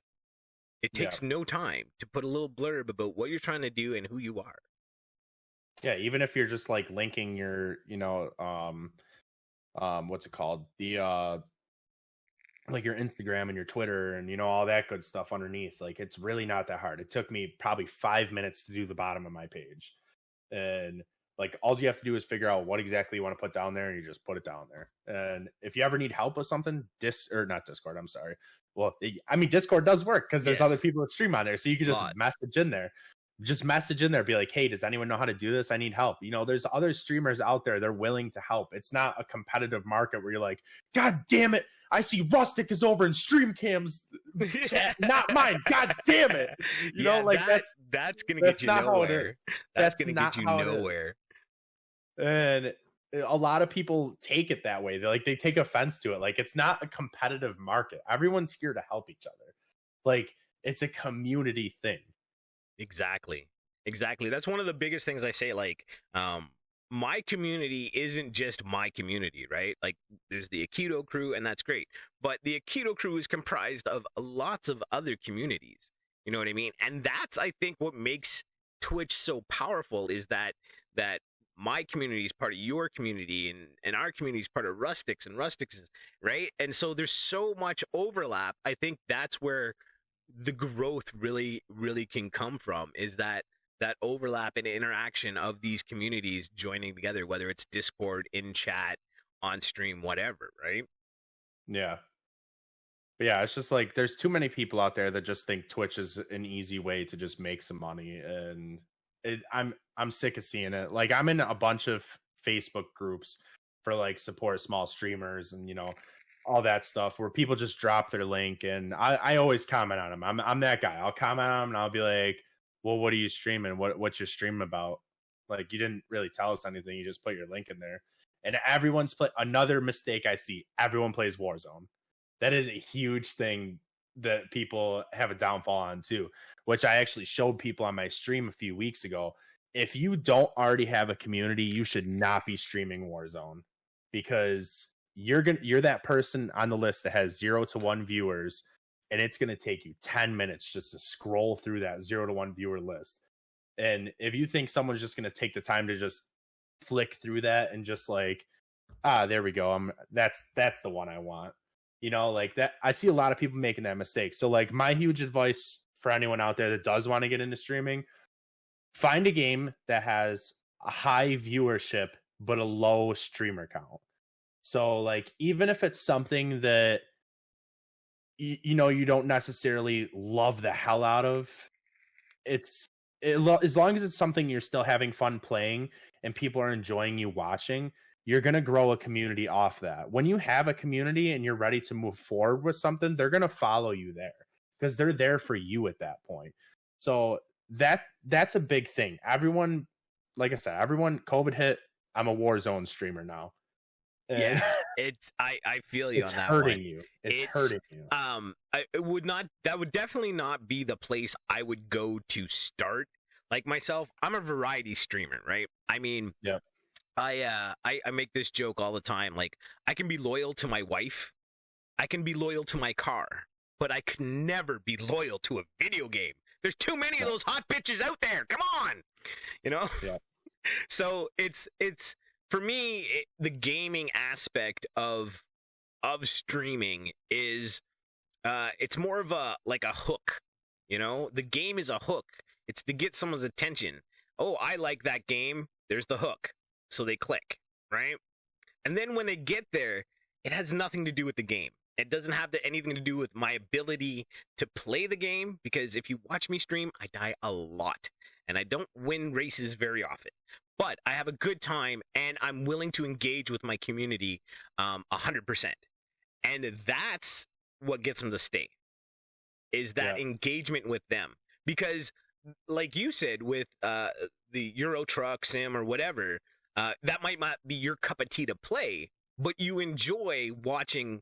It takes no time to put a little blurb about what you're trying to do and who you are. Yeah, even if you're just like linking your, what's it called? The like your Instagram and your Twitter and all that good stuff underneath. Like it's really not that hard. It took me probably 5 minutes to do the bottom of my page. And like all you have to do is figure out what exactly you want to put down there and you just put it down there. And if you ever need help with something, not Discord, I'm sorry. Well, I mean Discord does work because there's other people that stream on there. So you can just message in there. Just message in there, be like, hey, does anyone know how to do this? I need help. There's other streamers out there. They're willing to help. It's not a competitive market where you're like, God damn it. I see Rustic is over in stream cams. Not mine. God damn it. That's going to get you nowhere. That's going to get you nowhere. And a lot of people take it that way. They take offense to it. Like, it's not a competitive market. Everyone's here to help each other. Like, it's a community thing. Exactly. That's one of the biggest things I say. Like, my community isn't just my community, right? Like, there's the Aikido crew, and that's great. But the Aikido crew is comprised of lots of other communities. You know what I mean? And that's, I think, what makes Twitch so powerful is that my community is part of your community, and our community is part of Rustic's, and Rustic's is, right? And so there's so much overlap. I think that's where the growth really can come from, is that overlap and interaction of these communities joining together, whether it's Discord, in chat, on stream, whatever, right? Yeah. But yeah, it's just like there's too many people out there that just think Twitch is an easy way to just make some money, and I'm sick of seeing it. Like, I'm in a bunch of Facebook groups for like support small streamers and all that stuff where people just drop their link, and I always comment on them. I'm that guy. I'll comment on them and I'll be like, well, what are you streaming? What's your stream about? Like, you didn't really tell us anything. You just put your link in there. And everyone's another mistake I see. Everyone plays Warzone. That is a huge thing that people have a downfall on too, which I actually showed people on my stream a few weeks ago. If you don't already have a community, you should not be streaming Warzone, because you're that person on the list that has 0 to 1 viewers, and it's going to take you 10 minutes just to scroll through that 0 to 1 viewer list. And if you think someone's just going to take the time to just flick through that and just like, there we go, that's the one I want, like that. I see a lot of people making that mistake. So like, my huge advice for anyone out there that does want to get into streaming, find a game that has a high viewership but a low streamer count. So like, even if it's something that you don't necessarily love the hell out of, as long as it's something you're still having fun playing and people are enjoying you watching, you're going to grow a community off that. When you have a community and you're ready to move forward with something, they're going to follow you there because they're there for you at that point. So that's a big thing. Everyone, like I said, COVID hit. I'm a Warzone streamer now. Yeah, I feel you on that one. It's hurting you. That would definitely not be the place I would go to start. Like myself, I'm a variety streamer, right? I mean, yeah. I make this joke all the time. Like, I can be loyal to my wife, I can be loyal to my car, but I can never be loyal to a video game. There's too many of those hot bitches out there. Come on, Yeah. So it's for me, the gaming aspect of streaming is it's more of a hook. The game is a hook. It's to get someone's attention. Oh, I like that game. There's the hook. So they click, right? And then when they get there, it has nothing to do with the game. It doesn't have anything to do with my ability to play the game, because if you watch me stream, I die a lot and I don't win races very often. But I have a good time, and I'm willing to engage with my community 100%. And that's what gets them to stay, is that engagement with them. Because, like you said, with the Euro Truck Sim or whatever, That might not be your cup of tea to play, but you enjoy watching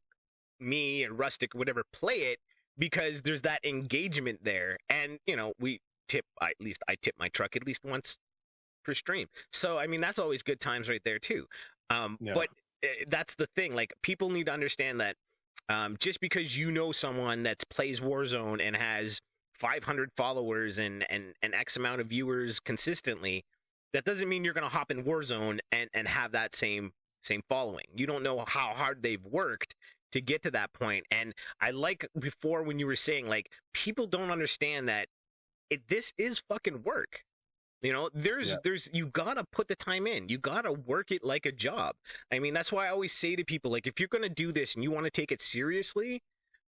me and Rustic, whatever, play it because there's that engagement there. And, you know, at least I tip my truck at least once per stream. So, I mean, that's always good times right there, too. Yeah. But that's the thing. Like, people need to understand that just because you know someone that plays Warzone and has 500 followers and X amount of viewers consistently, that doesn't mean you're going to hop in Warzone and have that same following. You don't know how hard they've worked to get to that point. And I like before when you were saying, like, people don't understand that this is fucking work. You know, there's you gotta put the time in. You gotta work it like a job. I mean, that's why I always say to people, like, if you're gonna do this and you want to take it seriously,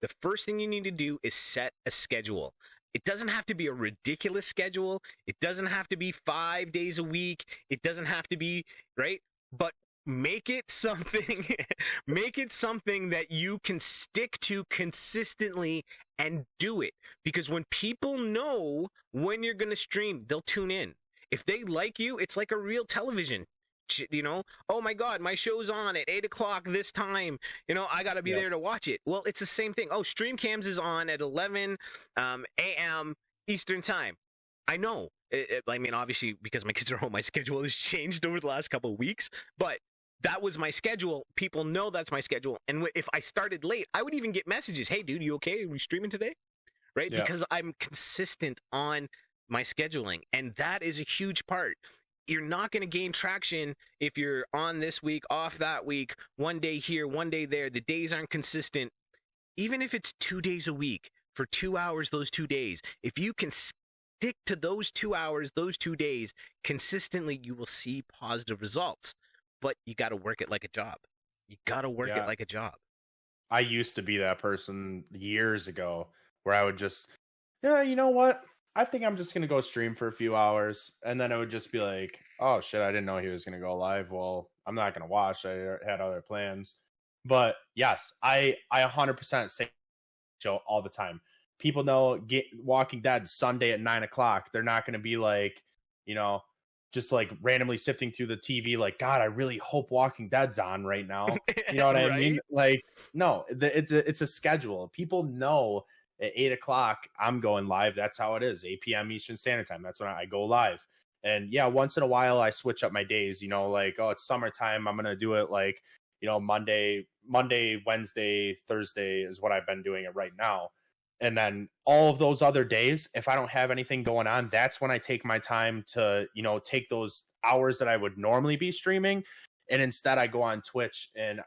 the first thing you need to do is set a schedule. It doesn't have to be a ridiculous schedule. It doesn't have to be 5 days a week. It doesn't have to be, right? But make it something make it something that you can stick to consistently and do it. Because when people know when you're going to stream, they'll tune in. If they like you, it's like a real television. You know, oh my God, my show's on at 8 o'clock this time. You know, I got to be there to watch it. Well, it's the same thing. Oh, Stream Cams is on at 11 a.m. Eastern time. I know. I mean, obviously, because my kids are home, my schedule has changed over the last couple of weeks. But that was my schedule. People know that's my schedule. And if I started late, I would even get messages. Hey, dude, you okay? Are we streaming today? Right? Yeah. Because I'm consistent on my scheduling. And that is a huge part. You're not going to gain traction if you're on this week, off that week, one day here, one day there. The days aren't consistent. Even if it's 2 days a week for 2 hours, those 2 days, if you can stick to those 2 hours, those 2 days consistently, you will see positive results. But you got to work it like a job. You got to work it like a job. I used to be that person years ago where I would just, you know what? I think I'm just going to go stream for a few hours. And then it would just be like, oh shit, I didn't know he was going to go live. Well, I'm not going to watch. I had other plans. But yes, I 100% say Joe all the time. People know Walking Dead Sunday at 9 o'clock. They're not going to be like, you know, just like randomly sifting through the TV like, God, I really hope Walking Dead's on right now. You know what I mean? Like, no, it's a schedule. People know at 8 o'clock, I'm going live. That's how it is. 8 p.m. Eastern Standard Time. That's when I go live. And yeah, once in a while, I switch up my days, you know, like, oh, it's summertime. I'm going to do it like, you know, Monday, Wednesday, Thursday is what I've been doing it right now. And then all of those other days, if I don't have anything going on, that's when I take my time to, you know, take those hours that I would normally be streaming. And instead I go on Twitch and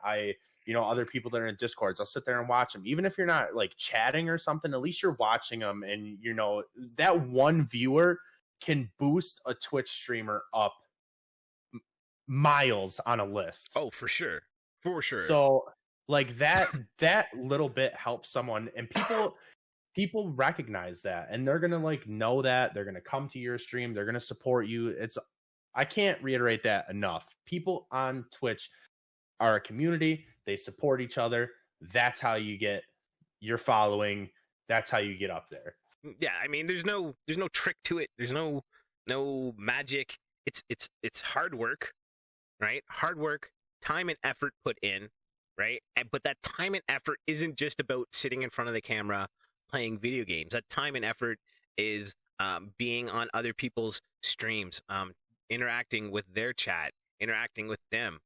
you know, other people that are in Discords, I'll sit there and watch them. Even if you're not like chatting or something, at least you're watching them. And, you know, that one viewer can boost a Twitch streamer up miles on a list. Oh, for sure. For sure. So like that little bit helps someone, and people recognize that, and they're going to like know that they're going to come to your stream. They're going to support you. I can't reiterate that enough. People on Twitch are a community. They support each other. That's how you get your following. That's how you get up there. Yeah. I mean, there's no trick to it. There's no magic. It's hard work, right? Hard work, time and effort put in, right? But that time and effort isn't just about sitting in front of the camera playing video games. That time and effort is being on other people's streams, interacting with their chat, interacting with them,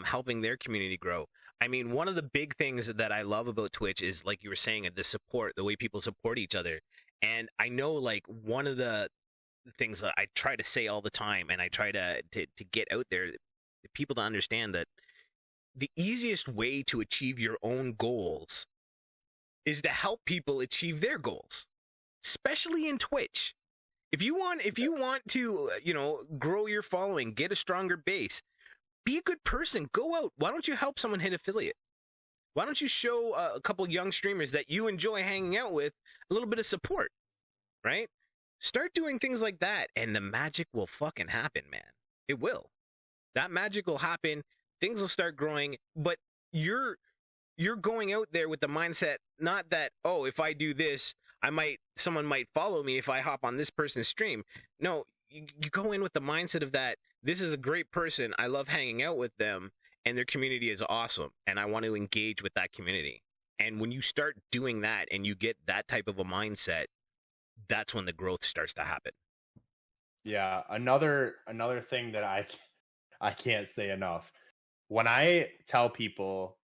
helping their community grow. I mean, one of the big things that I love about Twitch is, like you were saying, the support, the way people support each other. And I know, like, one of the things that I try to say all the time, and I try to get out there, the people to understand that the easiest way to achieve your own goals is to help people achieve their goals, especially in Twitch. If you want to, you know, grow your following, get a stronger base, be a good person, go out. Why don't you help someone hit affiliate? Why don't you show a couple young streamers that you enjoy hanging out with a little bit of support, right? Start doing things like that, and the magic will fucking happen, man. It will. That magic will happen. Things will start growing, but you're going out there with the mindset, not that, oh, if I do this, someone might follow me if I hop on this person's stream. No, you go in with the mindset of that this is a great person, I love hanging out with them, and their community is awesome, and I want to engage with that community. And when you start doing that and you get that type of a mindset, that's when the growth starts to happen. Yeah, another thing that I can't say enough. When I tell people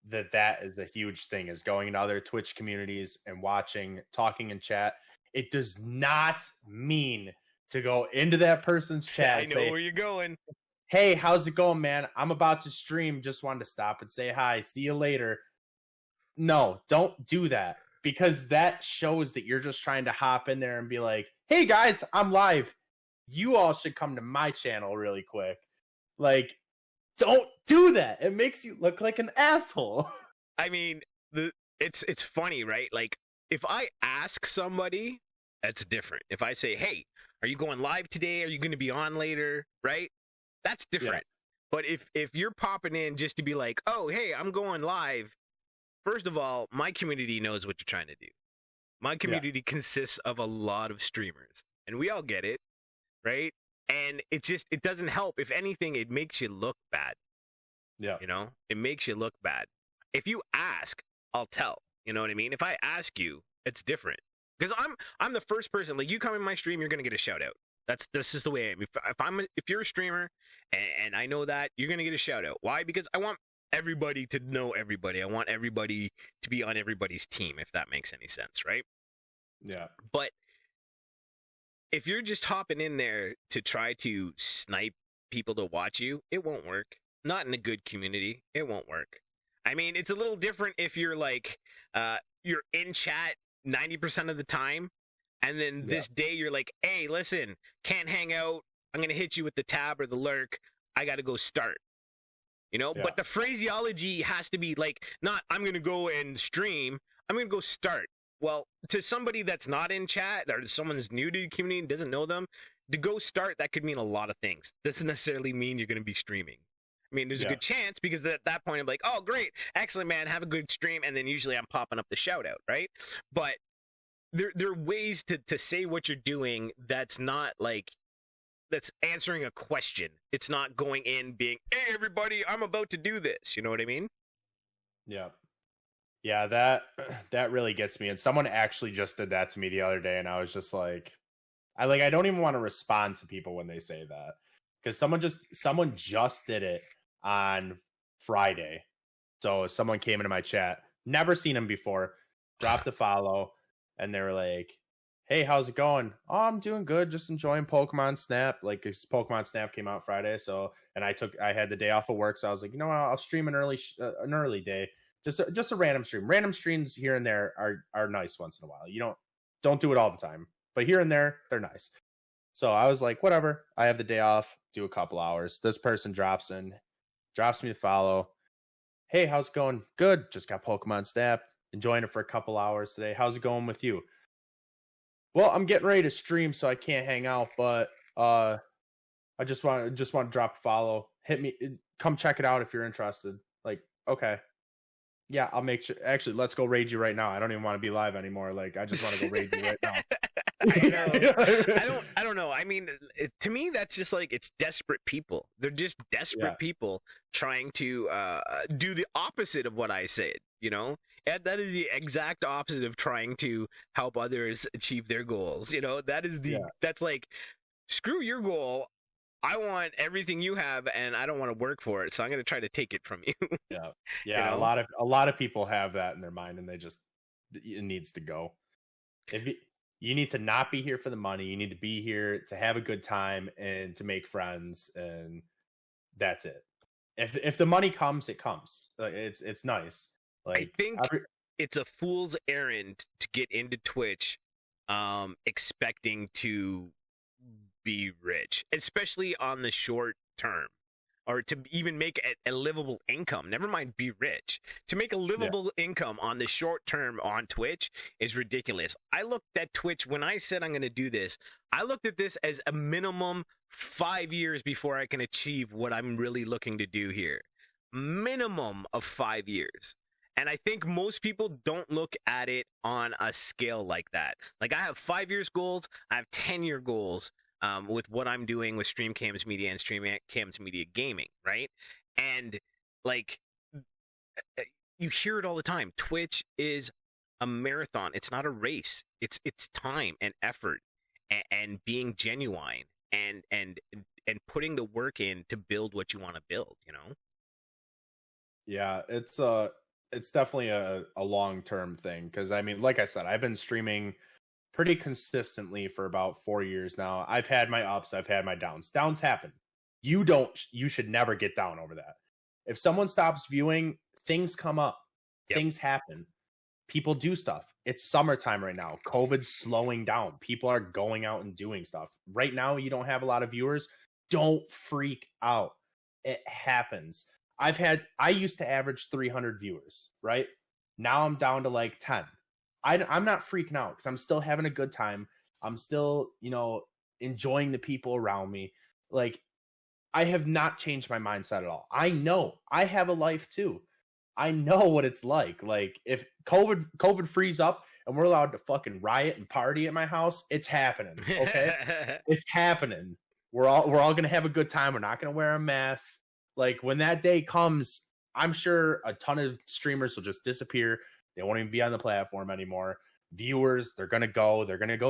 that is a huge thing, is going into other Twitch communities and watching, talking in chat, it does not mean to go into that person's chat I and know say, where you're going. hey, how's it going, man? I'm about to stream. Just wanted to stop and say hi. See you later. No, don't do that, because that shows that you're just trying to hop in there and be like, hey guys, I'm live. You all should come to my channel really quick. Like, don't do that. It makes you look like an asshole. I mean, it's funny, right? Like, if I ask somebody, that's different. If I say, hey, are you going live today? Are you going to be on later? Right? That's different. Yeah. But if you're popping in just to be like, oh, hey, I'm going live, first of all, my community knows what you're trying to do. My community consists of a lot of streamers, and we all get it, right? And it doesn't help. If anything, it makes you look bad. Yeah. You know, it makes you look bad. If you ask, I'll tell. You know what I mean? If I ask you, it's different. Because I'm the first person, like, you come in my stream, you're gonna get a shout out. This is the way I am. If you're a streamer and I know that, you're gonna get a shout out. Why? Because I want everybody to know everybody. I want everybody to be on everybody's team, if that makes any sense, right? Yeah. But if you're just hopping in there to try to snipe people to watch you, it won't work. Not in a good community. It won't work. I mean, it's a little different if you're like, you're in chat 90% of the time, and then this day you're like, hey, listen, can't hang out. I'm going to hit you with the tab or the lurk. I got to go start. You know, but the phraseology has to be like, not I'm going to go and stream. I'm going to go start. Well, to somebody that's not in chat, or someone's new to the community and doesn't know them, to go start, that could mean a lot of things. Doesn't necessarily mean you're going to be streaming. I mean, there's a good chance, because at that point I'm like, oh, great, excellent, man, have a good stream, and then usually I'm popping up the shout out, right? But there are ways to say what you're doing that's not like, that's answering a question. It's not going in being, hey, everybody, I'm about to do this. You know what I mean? Yeah. Yeah, that really gets me. And someone actually just did that to me the other day, and I was just like, I don't even want to respond to people when they say that, because someone just did it on Friday. So someone came into my chat, never seen him before, dropped a follow, and they were like, hey, how's it going? Oh, I'm doing good. Just enjoying Pokemon Snap. Like, Pokemon Snap came out Friday. So, and I had the day off of work. So I was like, you know what? I'll stream an early day. Just a random stream. Random streams here and there are nice once in a while. You don't do it all the time, but here and there, they're nice. So I was like, whatever. I have the day off. Do a couple hours. This person drops me to follow. Hey, how's it going? Good. Just got Pokemon Snap. Enjoying it for a couple hours today. How's it going with you? Well, I'm getting ready to stream, so I can't hang out, but I just want to drop a follow. Hit me, come check it out if you're interested. Like, okay. Yeah, I'll make sure. Actually, let's go raid you right now. I don't even want to be live anymore. Like, I just want to go raid you right now. I know. I don't know. I mean, to me, that's just like, it's desperate people. They're just desperate people trying to do the opposite of what I said, you know? And that is the exact opposite of trying to help others achieve their goals. You know, that's like, screw your goal. I want everything you have, and I don't want to work for it, so I'm going to try to take it from you. Yeah. You know? A lot of people have that in their mind, and it needs to go. You need to not be here for the money. You need to be here to have a good time and to make friends, and that's it. If the money comes, it comes. It's nice. Like, I think it's a fool's errand to get into Twitch, expecting to be rich, especially on the short term, or to even make a livable income. Never mind be rich. To make a livable income on the short term on Twitch is ridiculous. I looked at Twitch when I said I'm going to do this. I looked at this as a minimum 5 years before I can achieve what I'm really looking to do here. Minimum of 5 years. And I think most people don't look at it on a scale like that. Like, I have 5 years goals, I have 10-year goals. with what I'm doing with Stream Cams Media and Stream Cams Media Gaming, right? And like you hear it all the time. Twitch is a marathon. It's not a race. It's time and effort and being genuine and putting the work in to build what you want to build, you know? Yeah, it's definitely a long-term thing, because I mean, like I said, I've been streaming pretty consistently for about 4 years now. I've had my ups, I've had my downs. Downs happen. You should never get down over that. If someone stops viewing, things come up. Yep. Things happen. People do stuff. It's summertime right now. COVID's slowing down. People are going out and doing stuff. Right now, you don't have a lot of viewers. Don't freak out. It happens. I used to average 300 viewers, right? Now I'm down to like 10. I'm not freaking out because I'm still having a good time. I'm still, enjoying the people around me. Like, I have not changed my mindset at all. I know I have a life too. I know what it's like. Like, if COVID frees up and we're allowed to fucking riot and party at my house, it's happening. Okay, it's happening. We're all gonna have a good time. We're not gonna wear a mask. Like, when that day comes, I'm sure a ton of streamers will just disappear. They won't even be on the platform anymore. Viewers, they're gonna go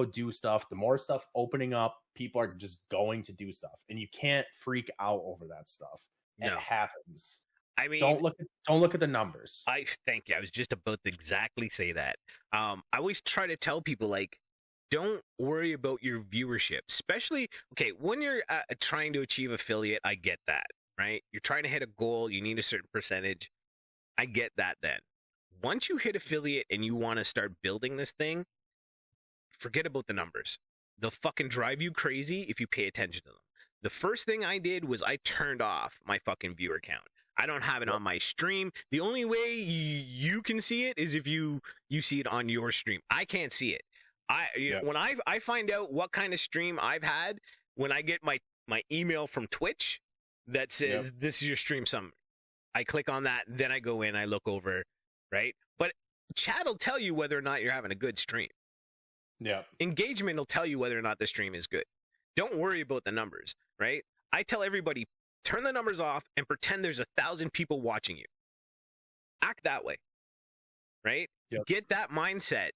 do stuff. The more stuff opening up, people are just going to do stuff, and you can't freak out over that stuff. It happens. I mean, don't look at the numbers. I thank you. I was just about to exactly say that. I always try to tell people, like, don't worry about your viewership, especially when you're trying to achieve affiliate. I get that, right? You're trying to hit a goal. You need a certain percentage. I get that. Then once you hit affiliate and you want to start building this thing, forget about the numbers. They'll fucking drive you crazy if you pay attention to them. The first thing I did was I turned off my fucking viewer count. I don't have it on my stream. The only way you can see it is if you see it on your stream. I can't see it. When I find out what kind of stream I've had, when I get my email from Twitch that says this is your stream summary, I click on that, then I go in, I look over, right? But chat will tell you whether or not you're having a good stream. Yeah. Engagement will tell you whether or not the stream is good. Don't worry about the numbers, right? I tell everybody, turn the numbers off and pretend there's 1,000 people watching you. Act that way, right? Yep. Get that mindset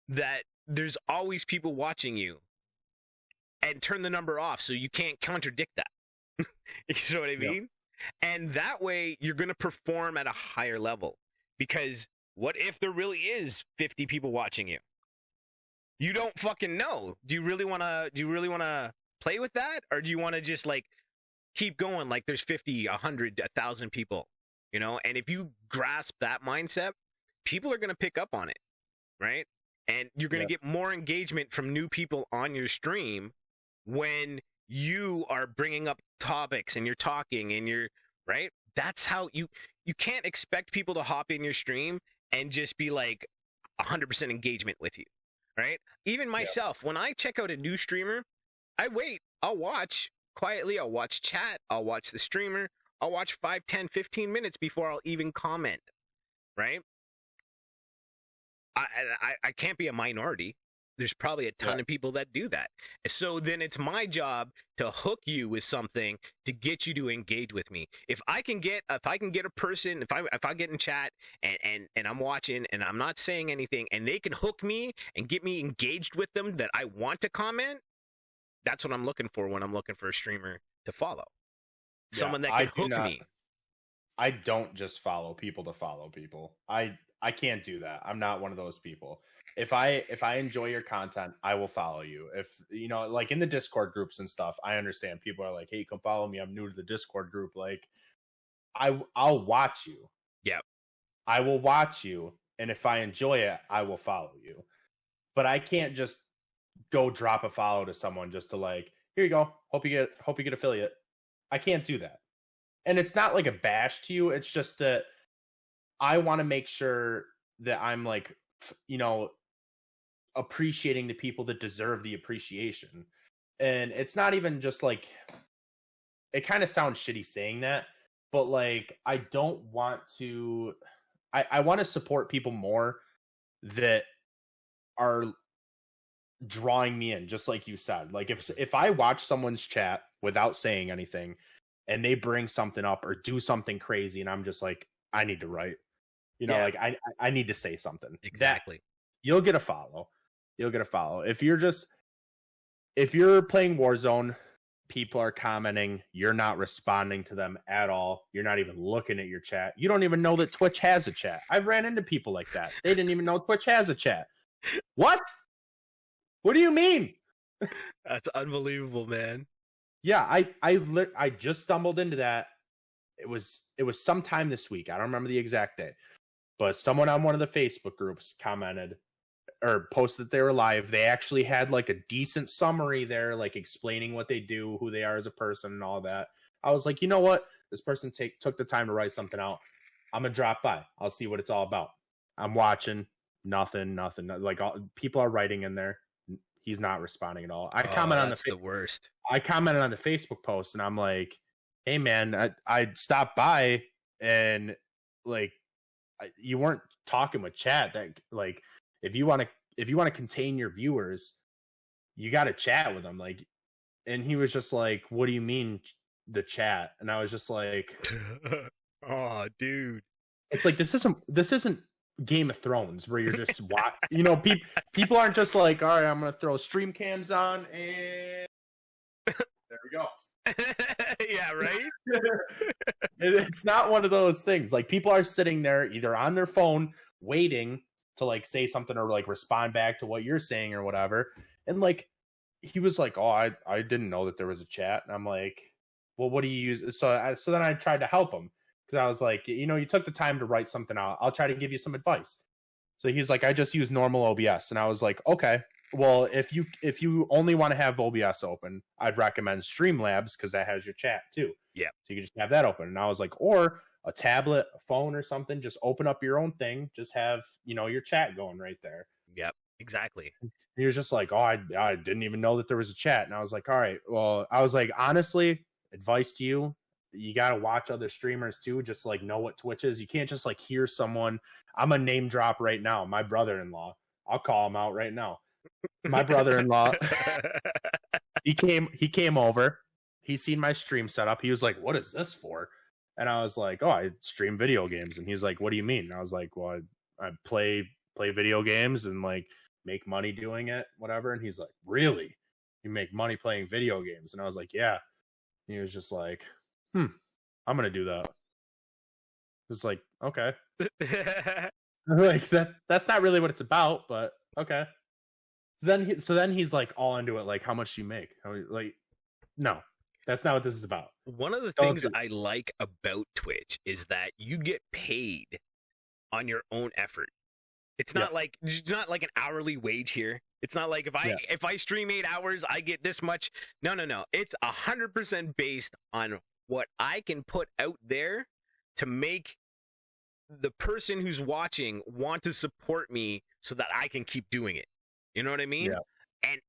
that there's always people watching you, and turn the number off so you can't contradict that. You know what I mean? Yep. And that way you're going to perform at a higher level, because what if there really is 50 people watching you? You don't fucking know. Do you really want to play with that, or do you want to just like keep going like there's 50, 100, 1,000 people, And if you grasp that mindset, people are going to pick up on it, right? And you're going to get more engagement from new people on your stream when you are bringing up topics and you're talking and you're, right? That's how you can't expect people to hop in your stream and just be like 100% engagement with you, right? Even myself, when I check out a new streamer, I wait, I'll watch quietly, I'll watch chat, I'll watch the streamer, I'll watch 5, 10, 15 minutes before I'll even comment, right? I can't be a minority. There's probably a ton of people that do that. So then it's my job to hook you with something to get you to engage with me. If I can get a person, if I get in chat and I'm watching and I'm not saying anything, and they can hook me and get me engaged with them that I want to comment, that's what I'm looking for when I'm looking for a streamer to follow. Someone that can hook me. I don't just follow people to follow people. I can't do that. I'm not one of those people. If I enjoy your content, I will follow you. If like in the Discord groups and stuff, I understand people are like, "Hey, come follow me. I'm new to the Discord group." Like, I'll watch you. Yeah. I will watch you, and if I enjoy it, I will follow you. But I can't just go drop a follow to someone just to like, "Here you go. Hope you get affiliate." I can't do that. And it's not like a bash to you. It's just that I want to make sure that I'm like, appreciating the people that deserve the appreciation. And it's not even just like, it kind of sounds shitty saying that, but like, I don't want to, I want to support people more that are drawing me in, just like you said. Like if I watch someone's chat without saying anything and they bring something up or do something crazy and I'm just like, I need to write. You know, like I need to say something. Exactly. You'll get a follow. You'll get a follow. If you're playing Warzone, people are commenting, you're not responding to them at all. You're not even looking at your chat. You don't even know that Twitch has a chat. I've ran into people like that. They didn't even know Twitch has a chat. What? What do you mean? That's unbelievable, man. Yeah, I just stumbled into that. It was sometime this week. I don't remember the exact day. But someone on one of the Facebook groups commented or posted that they were live. They actually had like a decent summary there, like explaining what they do, who they are as a person, and all that. I was like, you know what? This person took the time to write something out. I'm gonna drop by. I'll see what it's all about. I'm watching. Nothing. Like people are writing in there. He's not responding at all. I comment on the worst. I commented on the Facebook post, and I'm like, hey man, I stopped by and like. You weren't talking with chat. That like if you want to contain your viewers, you got to chat with them. Like, and he was just like, "What do you mean the chat?" And I was just like, "Oh, dude, it's like this isn't Game of Thrones where you're just you know, people aren't just like, all right, I'm gonna throw stream cams on and there we go." Yeah, right. It's not one of those things. Like people are sitting there either on their phone waiting to like say something or like respond back to what you're saying or whatever. And like he was like, "Oh, I didn't know that there was a chat." And I'm like, "Well, what do you use?" So then I tried to help him because I was like, "You know, you took the time to write something out. I'll try to give you some advice." So he's like, "I just use normal OBS," and I was like, "Okay. Well, if you only want to have OBS open, I'd recommend Streamlabs because that has your chat too. Yeah. So you can just have that open." And I was like, or a tablet, a phone or something, just open up your own thing. Just have, you know, your chat going right there. Yep, exactly. He was just like, "Oh, I didn't even know that there was a chat." And I was like, all right, well, I was like, honestly, advice to you, you got to watch other streamers too. Just like know what Twitch is. You can't just like hear someone. I'm a name drop right now. My brother-in-law, I'll call him out right now. My brother-in-law, he came over. He seen my stream setup. He was like, "What is this for?" And I was like, "Oh, I stream video games." And he's like, "What do you mean?" And I was like, "Well, I play video games and like make money doing it, whatever." And he's like, "Really? You make money playing video games?" And I was like, "Yeah." And he was just like, I'm gonna do that. It's like, okay. Like that's not really what it's about, but okay. So then he's like all into it, like, how much do you make? Like, no, that's not what this is about. One of the things I like about Twitch is that you get paid on your own effort. It's not like an hourly wage here. It's not like if I stream 8 hours, I get this much. No. It's 100% based on what I can put out there to make the person who's watching want to support me so that I can keep doing it. You know what I mean? Yeah.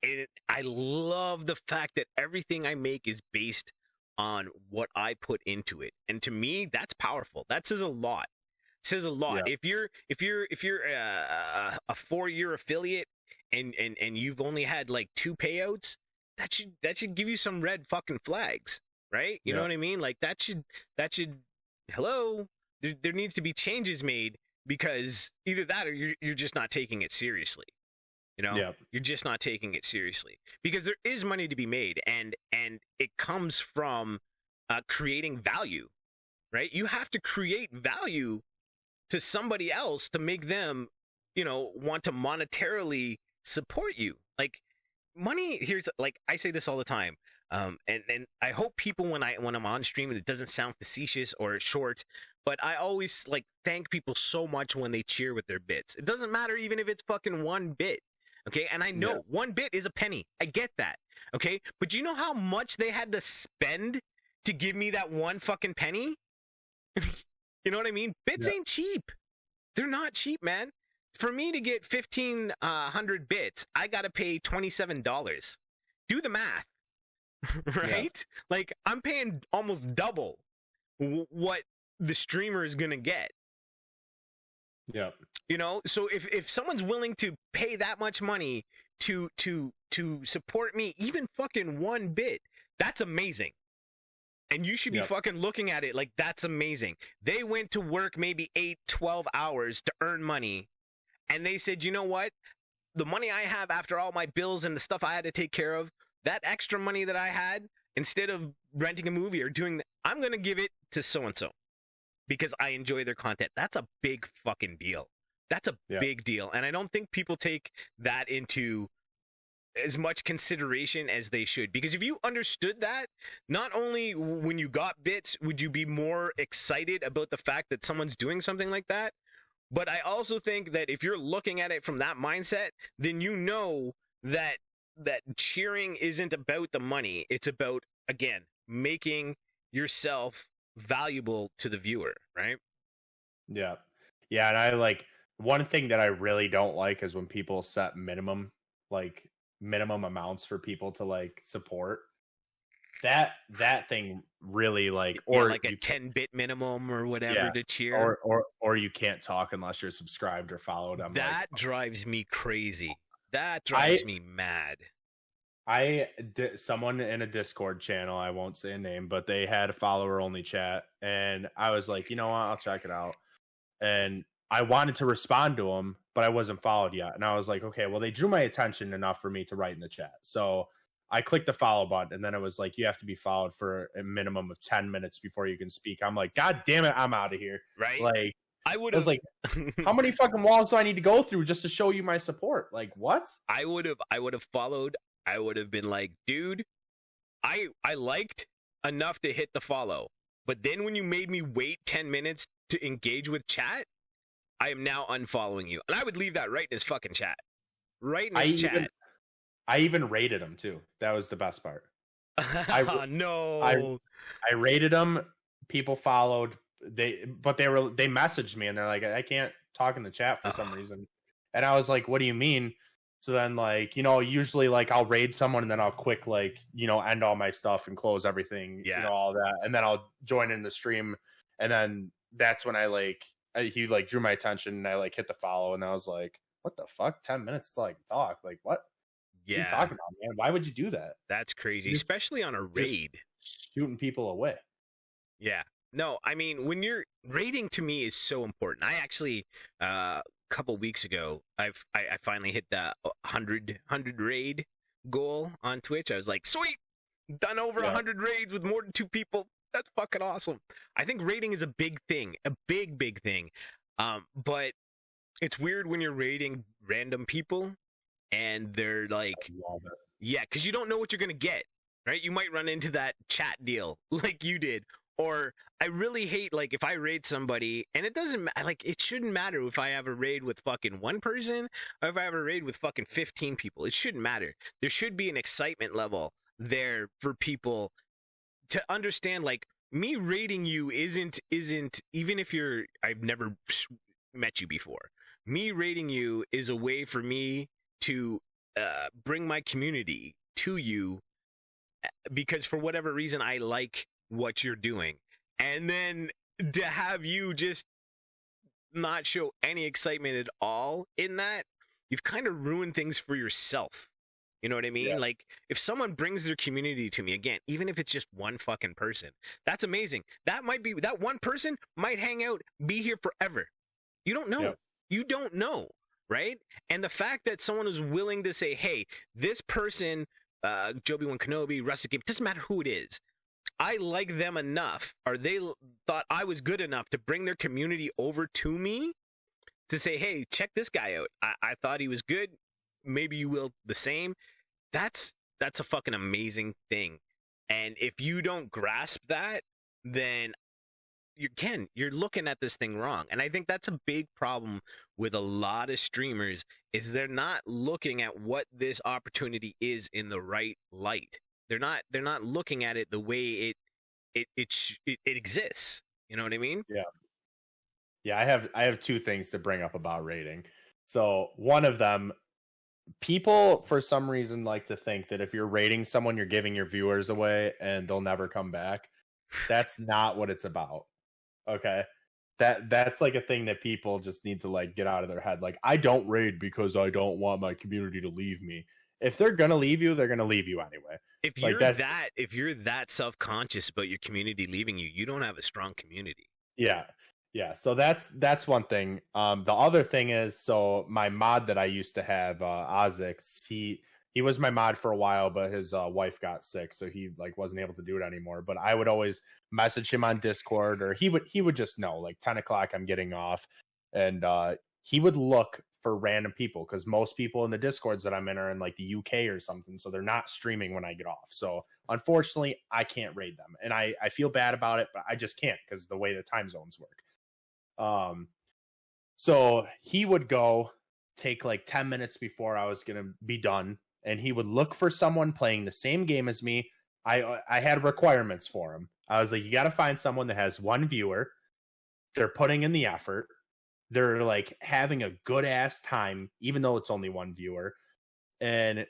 And I love the fact that everything I make is based on what I put into it. And to me, that's powerful. That says a lot. It says a lot. Yeah. If you're a 4-year affiliate and you've only had like 2 payouts, that should give you some red fucking flags, right? You know what I mean? Like that should hello. There needs to be changes made because either that or you're just not taking it seriously. You know, you're just not taking it seriously because there is money to be made, and it comes from creating value, right? You have to create value to somebody else to make them, you know, want to monetarily support you. Like money, here's like I say this all the time, and I hope people when I'm on stream it doesn't sound facetious or short, but I always like thank people so much when they cheer with their bits. It doesn't matter even if it's fucking 1 bit. Okay, and I know 1 bit is a penny. I get that. Okay, but do you know how much they had to spend to give me that 1 fucking penny? You know what I mean? Bits ain't cheap. They're not cheap, man. For me to get 1,500 bits, I gotta pay $27. Do the math, right? Yeah. Like I'm paying almost double what the streamer is gonna get. Yeah. You know, so if someone's willing to pay that much money to support me even fucking one bit, that's amazing. And you should be fucking looking at it like that's amazing. They went to work maybe 8, 12 hours to earn money. And they said, you know what? The money I have after all my bills and the stuff I had to take care of, that extra money that I had, instead of renting a movie or doing I'm going to give it to so-and-so because I enjoy their content. That's a big fucking deal. That's a big deal. And I don't think people take that into as much consideration as they should, because if you understood that, not only when you got bits would you be more excited about the fact that someone's doing something like that, but I also think that if you're looking at it from that mindset, then you know that cheering isn't about the money. It's about, again, making yourself valuable to the viewer, right? Yeah. And I like, one thing that I really don't like is when people set minimum amounts for people to like support. That thing really like, or like a 10-bit minimum or whatever to cheer, or you can't talk unless you're subscribed or followed. That drives me crazy. That drives me mad. Someone in a Discord channel, I won't say a name, but they had a follower only chat, and I was like, you know what, I'll check it out. And I wanted to respond to them, but I wasn't followed yet. And I was like, okay, well, they drew my attention enough for me to write in the chat. So I clicked the follow button, and then it was like, you have to be followed for a minimum of 10 minutes before you can speak. I'm like, God damn it, I'm out of here. Right? Like, I was like, how many fucking walls do I need to go through just to show you my support? Like, what? I would have followed. I would have been like, dude, I liked enough to hit the follow. But then when you made me wait 10 minutes to engage with chat, I am now unfollowing you. And I would leave that right in his fucking chat. Right in his chat. I even rated him too. That was the best part. No. I rated him. People followed. They messaged me and they're like, I can't talk in the chat for some reason. And I was like, what do you mean? So then, like, you know, usually like I'll raid someone and then I'll quick, like, you know, end all my stuff and close everything, you know, all that. And then I'll join in the stream. And then that's when he like drew my attention and I like hit the follow, and I was like, what the fuck? 10 minutes to like talk? Like, what? Yeah. What are you talking about, man? Why would you do that? That's crazy, especially on a raid. Shooting people away. Yeah. No, I mean, when you're raiding, to me is so important. I actually a couple weeks ago, I finally hit the 100 raid goal on Twitch. I was like, sweet, done over 100 raids with more than 2 people. That's fucking awesome. I think raiding is a big thing, a big thing. But it's weird when you're raiding random people and they're like, yeah, because you don't know what you're gonna get, right? You might run into that chat deal like you did. Or I really hate, like, if I raid somebody, and it doesn't, like, it shouldn't matter if I have a raid with fucking 1 person or if I have a raid with fucking 15 people. It shouldn't matter. There should be an excitement level there for people to understand, like, me raiding you isn't, even if I've never met you before. Me raiding you is a way for me to bring my community to you because for whatever reason I like what you're doing, and then to have you just not show any excitement at all in that, you've kind of ruined things for yourself. You know what I mean? Yeah. Like, if someone brings their community to me, again, even if it's just 1 fucking person, that's amazing. That 1 person might hang out, be here forever. You don't know. You don't know, right? And the fact that someone is willing to say, hey, this person, JoebeewanKenoB, Rustic Game, doesn't matter who it is, I like them enough, or they thought I was good enough to bring their community over to me to say, hey, check this guy out. I thought he was good. Maybe you will the same. That's a fucking amazing thing. And if you don't grasp that, then you're looking at this thing wrong. And I think that's a big problem with a lot of streamers, is they're not looking at what this opportunity is in the right light. They're not looking at it the way it exists. You know what I mean? Yeah. I have 2 things to bring up about rating. So one of them, people for some reason like to think that if you're rating someone, you're giving your viewers away and they'll never come back. That's not what it's about. Okay. that's like a thing that people just need to like get out of their head. Like, I don't raid because I don't want my community to leave me. If they're gonna leave you, they're gonna leave you anyway. If Like, you're that self-conscious about your community leaving you, you don't have a strong community. Yeah. So that's one thing. The other thing is, so my mod that I used to have, Ozix, he was my mod for a while, but his wife got sick, so he like wasn't able to do it anymore. But I would always message him on Discord, or he would just know, like 10 o'clock I'm getting off, and he would look for random people, because most people in the Discords that I'm in are in like the UK or something, so they're not streaming when I get off. So unfortunately, I can't raid them, and I feel bad about it, but I just can't because the way the time zones work. So he would go take like 10 minutes before I was gonna be done, and he would look for someone playing the same game as me. I had requirements for him. I was like, you got to find someone that has one viewer. They're putting in the effort. They're like having a good ass time, even though it's only one viewer. And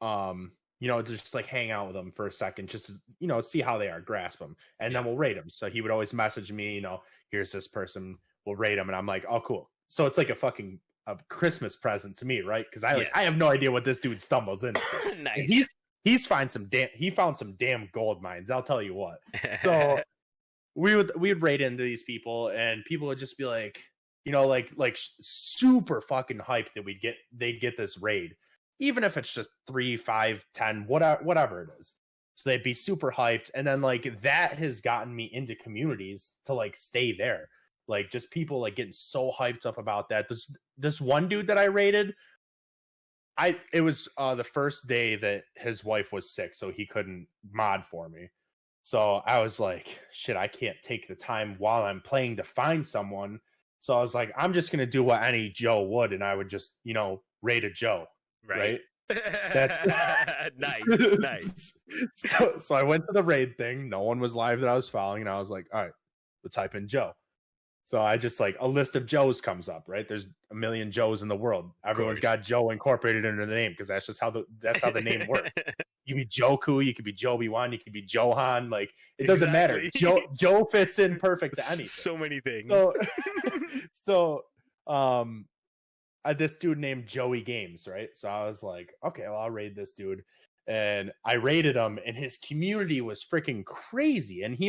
just like hang out with them for a second, just to, see how they are, grasp them, and then we'll rate them. So he would always message me, here's this person, we'll rate them, and I'm like, oh, cool. So it's like a Christmas present to me, right? Because I have no idea what this dude stumbles into. Nice. He found some damn gold mines, I'll tell you what. So we'd rate into these people, and people would just be like, like super fucking hyped that they'd get this raid, even if it's just 3, 5, 10, whatever it is. So they'd be super hyped, and then like that has gotten me into communities to like stay there. Like, just people like getting so hyped up about that. This one dude that I raided, it was the first day that his wife was sick, so he couldn't mod for me. So I was like, shit, I can't take the time while I'm playing to find someone. So I was like, I'm just gonna do what any Joe would, and I would just, raid a Joe, right? Nice. So I went to the raid thing. No one was live that I was following, and I was like, all right, we'll type in Joe. So I just like a list of Joes comes up, right? There's a million Joes in the world. Everyone's got Joe incorporated into the name, because that's just how the name works. You could be Joku, you could be Joebeewan, you could be Johan. Like, it doesn't matter. Joe fits in perfect to anything. So many things. So this dude named Joey Games, right? So I was like, okay, well, I'll raid this dude. And I raided him, and his community was freaking crazy. And he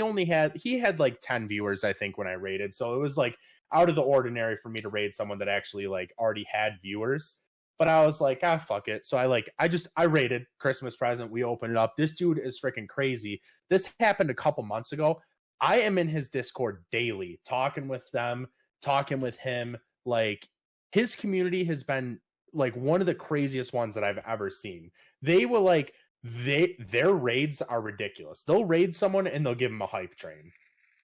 had like 10 viewers, I think, when I raided. So it was like out of the ordinary for me to raid someone that actually like already had viewers. But I was like, fuck it. So I raided. Christmas present. We opened it up. This dude is freaking crazy. This happened a couple months ago. I am in his Discord daily, talking with them, talking with him. Like, his community has been like one of the craziest ones that I've ever seen. They will like, their raids are ridiculous. They'll raid someone and they'll give them a hype train.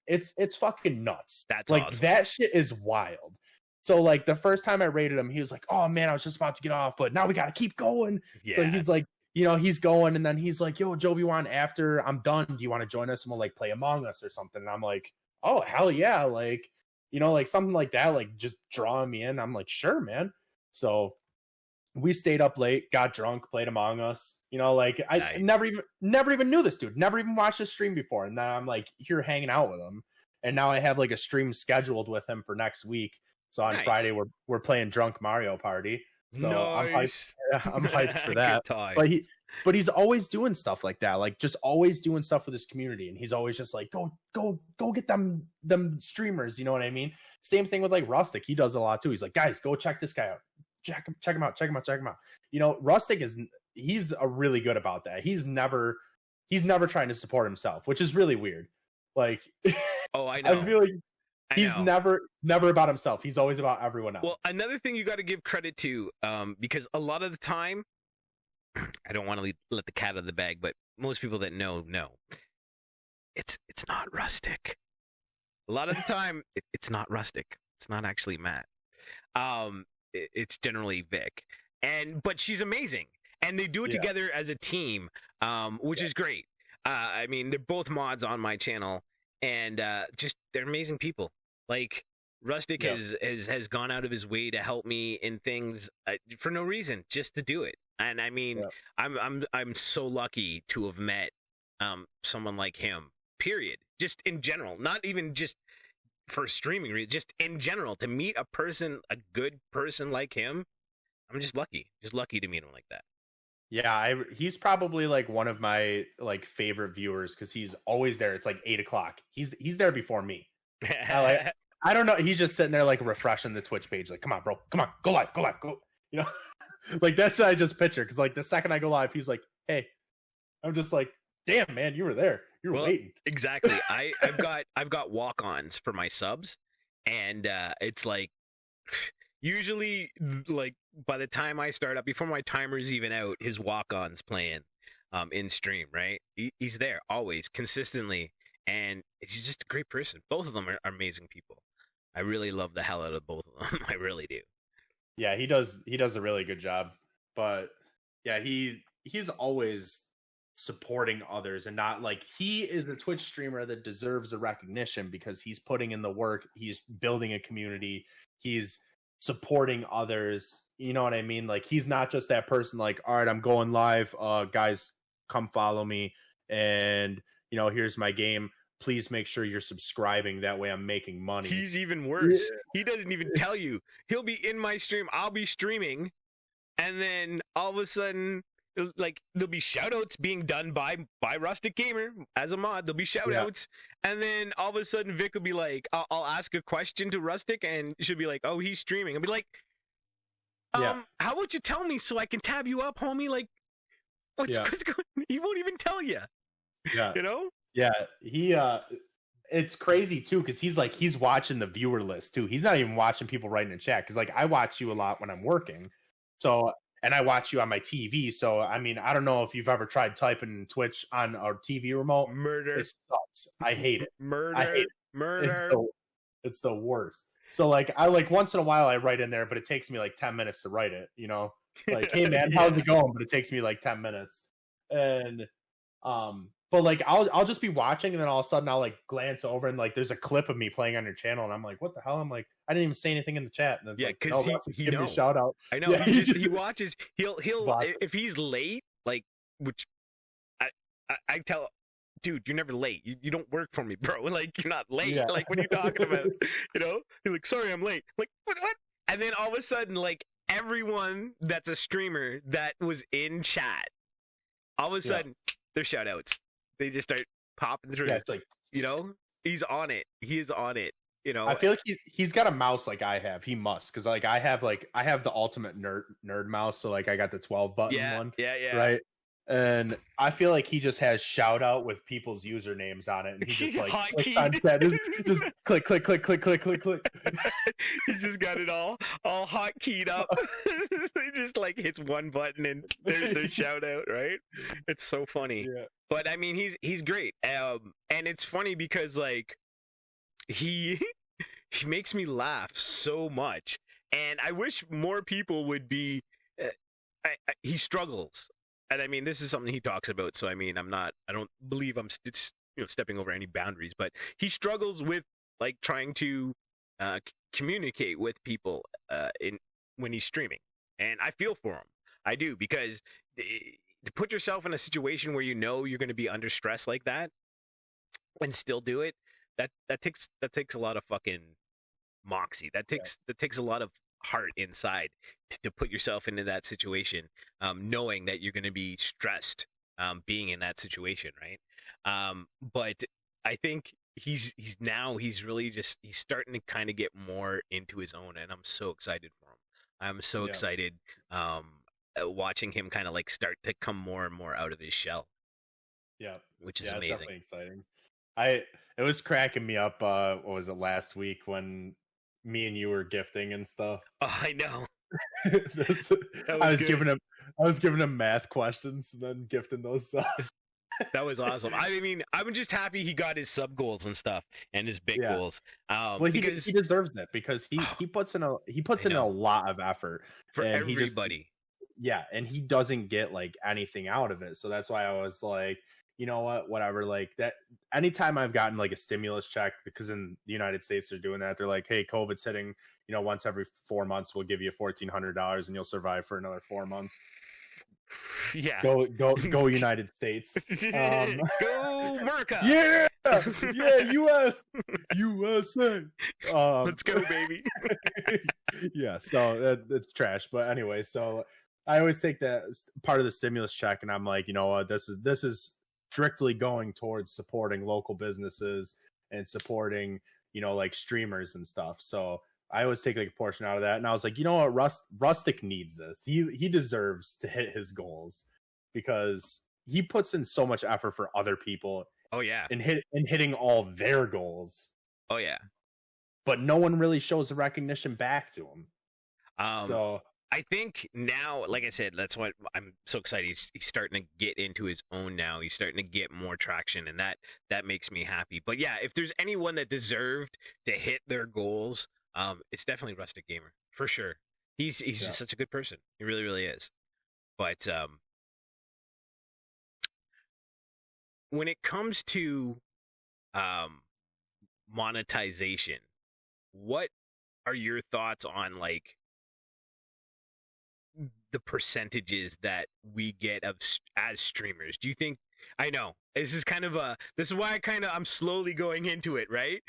It's fucking nuts. That's like awesome. That shit is wild. So like the first time I raided him, he was like, oh man, I was just about to get off, but now we got to keep going. Yeah. So he's like, he's going, and then he's like, yo, Joebeewan, after I'm done, do you want to join us and we'll like play Among Us or something? And I'm like, oh, hell yeah. Like, like something like that, like just drawing me in. I'm like, sure, man. So we stayed up late, got drunk, played Among Us. Like, I never even knew this dude, never even watched his stream before. And then I'm like here hanging out with him. And now I have like a stream scheduled with him for next week. So on Friday, we're playing Drunk Mario Party. So nice. I'm hyped for that. But he's always doing stuff like that, like just always doing stuff with his community. And he's always just like, go get them streamers. You know what I mean? Same thing with like Rustic. He does a lot too. He's like, guys, go check this guy out. Check him out. Rustic he's a really good about that. He's never trying to support himself, which is really weird. Like, oh, I know. I feel like he's never about himself. He's always about everyone else. Well, another thing you got to give credit to, because a lot of the time, I don't want to let the cat out of the bag, but most people that know, it's not Rustic. A lot of the time, it's not Rustic. It's not actually Matt. It's generally Vic, but she's amazing, and they do it together as a team, which is great. I mean, they're both mods on my channel, and just they're amazing people. Like, Rustic has gone out of his way to help me in things for no reason, just to do it. And I mean, I'm so lucky to have met someone like him. Period. Just in general, not even just for streaming, just in general, to meet a good person like him. I'm just lucky to meet him like that. Yeah, he's probably like one of my like favorite viewers because he's always there. It's like 8:00. He's there before me. I don't know. He's just sitting there like refreshing the Twitch page. Like, come on, bro, come on, go live, go. You know, like that's what I just picture. Because like the second I go live, he's like, hey, I'm just like, damn, man, you were there. You were waiting. Exactly. I've got walk-ons for my subs, and it's like usually like by the time I start up, before my timer's even out, his walk-on's playing in stream, right? He's there always, consistently, and he's just a great person. Both of them are amazing people. I really love the hell out of both of them. I really do. Yeah, he does a really good job. But yeah, he's always supporting others, and not like, he is a Twitch streamer that deserves the recognition because he's putting in the work, he's building a community, he's supporting others, you know what I mean? Like, he's not just that person like, all right, I'm going live, guys, come follow me, and you know, here's my game, please make sure you're subscribing, that way I'm making money. He's even worse. He doesn't even tell you. He'll be in my stream, I'll be streaming, and then all of a sudden, like, there'll be shoutouts being done by Rustic Gamer as a mod. There'll be shoutouts, and then all of a sudden Vic will be like, I'll ask a question to Rustic, and she'll be like, "Oh, he's streaming." I'll be like, how about you tell me so I can tab you up, homie? Like, what's going? He won't even tell you. Yeah, you know. Yeah, he it's crazy too because he's watching the viewer list too. He's not even watching people writing in chat because like I watch you a lot when I'm working, so. And I watch you on my TV, so I mean, I don't know if you've ever tried typing Twitch on our TV remote. Murder. It sucks. I hate it. Murder. I hate it. Murder. It's the worst. So like, I like once in a while I write in there, but it takes me like 10 minutes to write it. You know, like, hey man, how's it going? But it takes me like 10 minutes. And but like I'll just be watching, and then all of a sudden I'll like glance over, and like there's a clip of me playing on your channel, and I'm like, what the hell? I'm like, I didn't even say anything in the chat. And yeah, because like, he give me a shout out. I know. Yeah, he watches. He'll if he's late, like, which I tell, dude, you're never late. You don't work for me, bro. Like, you're not late. Yeah. Like, what are you talking about? You know? He's like, sorry, I'm late. I'm like, what? And then all of a sudden, like, everyone that's a streamer that was in chat, all of a sudden, their shout outs. They just start popping through. Yeah, it's like, you know, he's on it. He is on it. You know, I feel like he's got a mouse like I have. He must, because like I have the ultimate nerd mouse. So like I got the 12 button one. Yeah. Right. And I feel like he just has shout out with people's usernames on it, and he just like just click. He's just got it all hot keyed up. He just like hits one button and there's their shout out, right? It's so funny. Yeah. But I mean, he's great. And it's funny because like he makes me laugh so much, and I wish more people would be. He struggles. And I mean, this is something he talks about. So I mean, I don't believe I'm stepping over any boundaries, but he struggles with like trying to communicate with people when he's streaming, and I feel for him. I do, because to put yourself in a situation where you know you're going to be under stress like that and still do it, that takes a lot of fucking moxie. That takes a lot of heart inside to put yourself into that situation, knowing that you're going to be stressed being in that situation, right? But I think he's starting to kind of get more into his own, and I'm so excited for him. I'm so excited watching him kind of like start to come more and more out of his shell. Yeah, which is amazing. It's definitely exciting. It was cracking me up. What was it, last week when me and you were gifting and stuff? Oh, I know. I was giving him math questions and then gifting those subs. That was awesome. I mean, I'm just happy he got his sub goals and stuff and his big goals. Well, because he deserves it, because he puts in a lot of effort for everybody. And he doesn't get like anything out of it. So that's why I was like, you know what, whatever, like that. Anytime I've gotten like a stimulus check, because in the United States they're doing that, they're like, hey, COVID's hitting, once every 4 months we'll give you $1,400 and you'll survive for another 4 months. Yeah. Go United States. Go America. Yeah, US, USA. Let's go, baby. Yeah, so that's trash. But anyway, so I always take that part of the stimulus check, and I'm like, you know what, this is strictly going towards supporting local businesses and supporting, like streamers and stuff. So I always take like a portion out of that, and I was like, you know what, Rustic needs this. He deserves to hit his goals because he puts in so much effort for other people. Oh yeah. And hitting all their goals. Oh yeah. But no one really shows the recognition back to him. So I think now, like I said, that's what I'm so excited. He's starting to get into his own now. He's starting to get more traction, and that makes me happy. But yeah, if there's anyone that deserved to hit their goals, it's definitely Rustic Gamer for sure. He's just such a good person. He really, really is. But when it comes to monetization, what are your thoughts on like the percentages that we get of as streamers? Do you think, I know this is why I'm slowly going into it, right?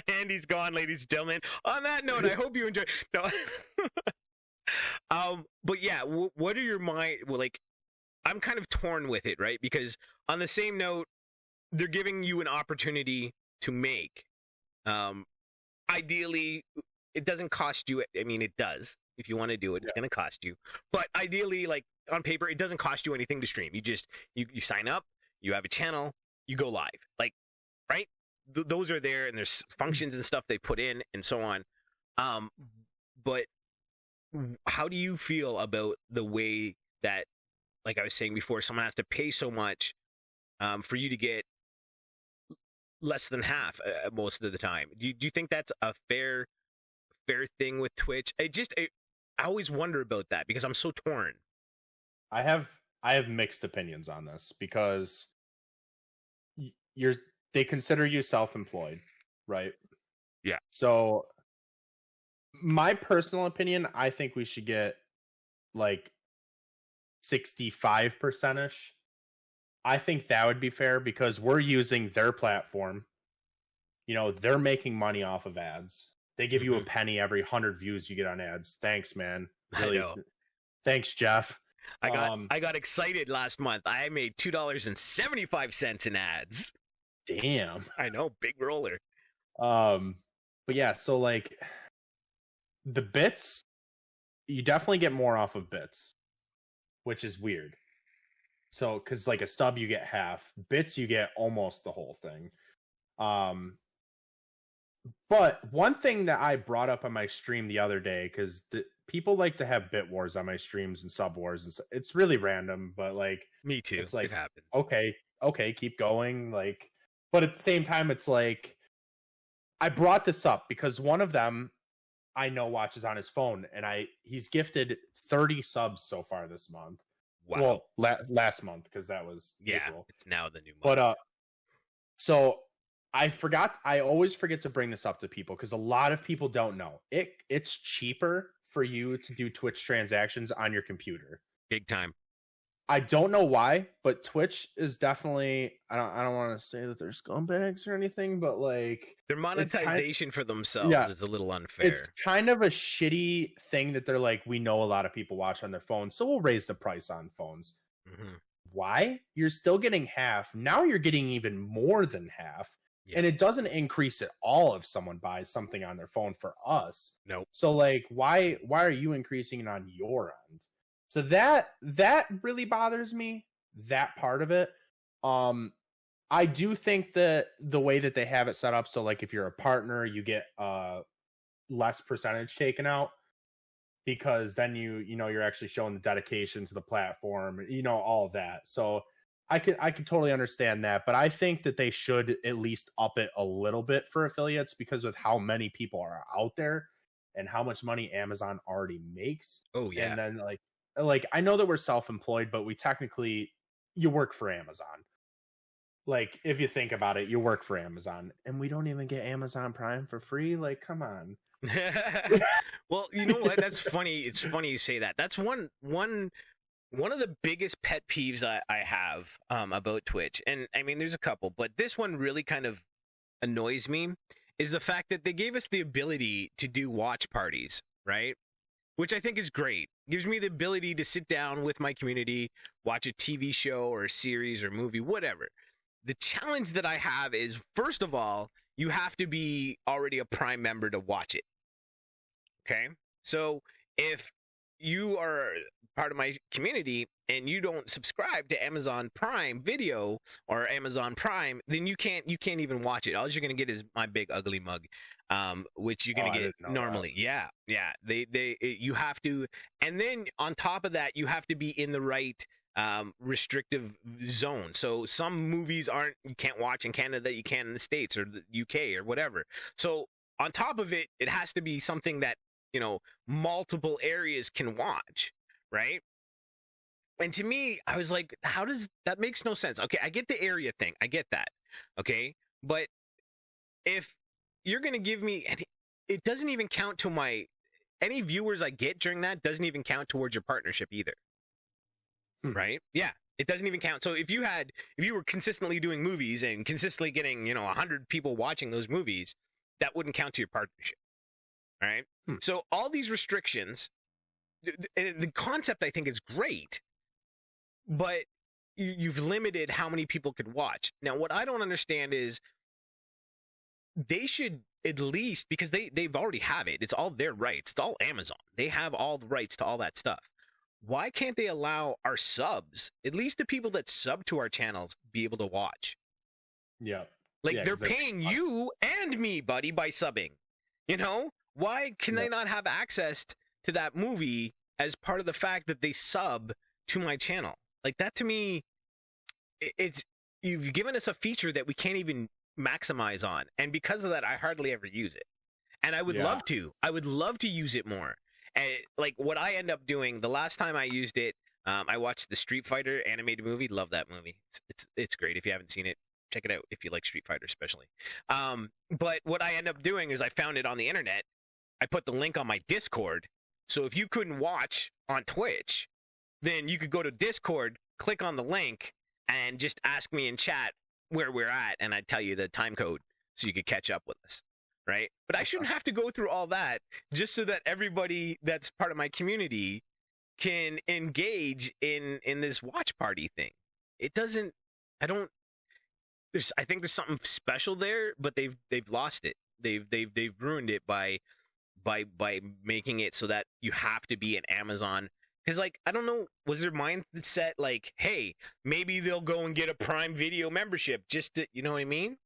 Andy's gone, ladies and gentlemen. On that note, I hope you enjoy. No. But yeah, what are your mind? Well, like, I'm kind of torn with it, right? Because on the same note, they're giving you an opportunity to make. Ideally, it doesn't cost you. I mean, it does. If you want to do it, it's going to cost you. But ideally, like on paper, it doesn't cost you anything to stream. You just you sign up, you have a channel, you go live. Like, right? Those are there, and there's functions and stuff they put in, and so on. But how do you feel about the way that, like I was saying before, someone has to pay so much for you to get less than half most of the time? Do you think that's a fair thing with Twitch? I always wonder about that because I'm so torn. I have mixed opinions on this because they consider you self-employed, right? Yeah. So my personal opinion, I think we should get like 65%ish. I think that would be fair because we're using their platform. They're making money off of ads. They give you a penny every 100 views you get on ads. Thanks, man. Really, I know. Thanks, Jeff. I got excited last month. I made $2.75 in ads. Damn. I know, big roller. But yeah, so like the bits, you definitely get more off of bits, which is weird. So, because like a stub, you get half. Bits, you get almost the whole thing. But one thing that I brought up on my stream the other day, because people like to have bit wars on my streams and sub wars, and it's really random. But like, me too. It's like, it happens. Okay, keep going. Like, but at the same time, it's like I brought this up because one of them I know watches on his phone, and he's gifted 30 subs so far this month. Wow. Well, last month because that was April. It's now the new month. But so I always forget to bring this up to people because a lot of people don't know. It's cheaper for you to do Twitch transactions on your computer. Big time. I don't know why, but Twitch is definitely, I don't want to say that they're scumbags or anything, but like their monetization for themselves is a little unfair. It's kind of a shitty thing that they're like, we know a lot of people watch on their phones, so we'll raise the price on phones. Mm-hmm. Why? You're still getting half. Now you're getting even more than half. Yeah. And it doesn't increase at all if someone buys something on their phone for us. Nope. So like, why are you increasing it on your end? So that really bothers me, that part of it. I do think that the way that they have it set up, so like if you're a partner, you get less percentage taken out because then you're actually showing the dedication to the platform, all of that. So I could totally understand that, but I think that they should at least up it a little bit for affiliates because with how many people are out there and how much money Amazon already makes. Oh yeah. And then like I know that we're self-employed, but you work for Amazon. Like if you think about it, you work for Amazon and we don't even get Amazon Prime for free. Like, come on. Well, you know what? That's funny. It's funny you say that. That's one of the biggest pet peeves I have about Twitch. And I mean, there's a couple, but this one really kind of annoys me, is the fact that they gave us the ability to do watch parties, right? Which I think is great. Gives me the ability to sit down with my community, watch a TV show or a series or movie, whatever. The challenge that I have is, first of all, you have to be already a Prime member to watch it. Okay? So if you are part of my community and you don't subscribe to Amazon Prime Video or Amazon Prime, then you can't even watch it. All you're going to get is my big ugly mug, which you're going to get normally. That. Yeah. You have to, and then on top of that, you have to be in the right restrictive zone. So some movies you can't watch in Canada that you can in the States or the UK or whatever. So on top of it, it has to be something that, multiple areas can watch, right? And to me, I was like, that makes no sense. Okay, I get the area thing. I get that. Okay, but if you're going to give me, it doesn't even count to any viewers I get during that doesn't even count towards your partnership either. Right? Yeah, it doesn't even count. So if you were consistently doing movies and consistently getting, 100 people watching those movies, that wouldn't count to your partnership. Right? So all these restrictions, the concept I think is great, but you've limited how many people could watch. Now, what I don't understand is they should at least, because they've already have it. It's all their rights. It's all Amazon. They have all the rights to all that stuff. Why can't they allow our subs, at least the people that sub to our channels, be able to watch? Yeah. They're paying you and me, buddy, by subbing. Why can they not have access to that movie as part of the fact that they sub to my channel? Like, that to me, you've given us a feature that we can't even maximize on. And because of that, I hardly ever use it. And I would love to. I would love to use it more. And like what I end up doing, the last time I used it, I watched the Street Fighter animated movie. Love that movie. It's great. If you haven't seen it, check it out if you like Street Fighter especially. But what I end up doing is I found it on the internet. I put the link on my Discord. So if you couldn't watch on Twitch, then you could go to Discord, click on the link, and just ask me in chat where we're at, and I'd tell you the time code so you could catch up with us, right? But I shouldn't have to go through all that just so that everybody that's part of my community can engage in this watch party thing. It doesn't. I think there's something special there, but they've lost it. They've ruined it by making it so that you have to be an Amazon. Because, like, I don't know, was their mindset like, hey, maybe they'll go and get a Prime Video membership just to, you know what I mean?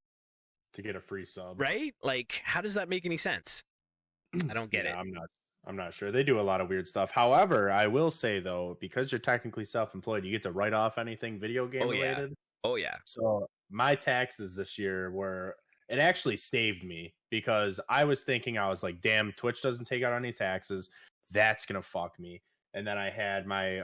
To get a free sub. Right? Like, how does that make any sense? I don't get it. I'm not sure. They do a lot of weird stuff. However, I will say, though, because you're technically self-employed, you get to write off anything video game related. Oh, yeah. So my taxes this year it actually saved me, because I was like, damn, Twitch doesn't take out any taxes. That's going to fuck me. And then I had my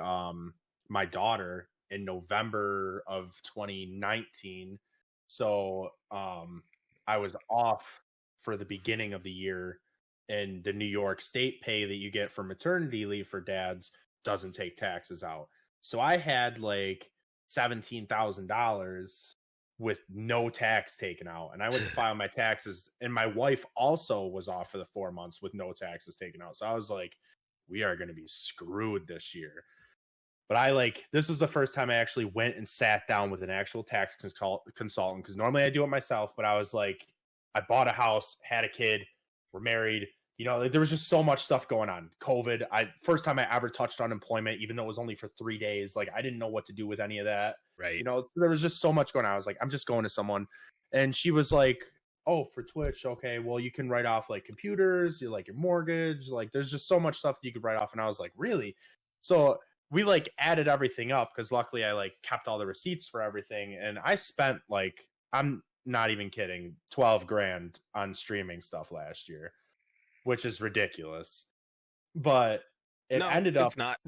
daughter in November of 2019. So I was off for the beginning of the year, and the New York state pay that you get for maternity leave for dads doesn't take taxes out. So I had like $17,000 with no tax taken out. And I went to file my taxes, and my wife also was off for the 4 months with no taxes taken out. So I was like, we are going to be screwed this year. But this was the first time I actually went and sat down with an actual tax consultant, because normally I do it myself. But I was like, I bought a house, had a kid, we're married. There was just so much stuff going on. COVID, first time I ever touched unemployment, even though it was only for 3 days. Like, I didn't know what to do with any of that. Right. There was just so much going on. I was like, I'm just going to someone. And she was like, oh, for Twitch, okay, well, you can write off like computers, your mortgage. Like, there's just so much stuff that you could write off. And I was like, really? So we added everything up, because luckily I kept all the receipts for everything. And I spent I'm not even kidding, 12 grand on streaming stuff last year, which is ridiculous. But it No, ended up, it's not.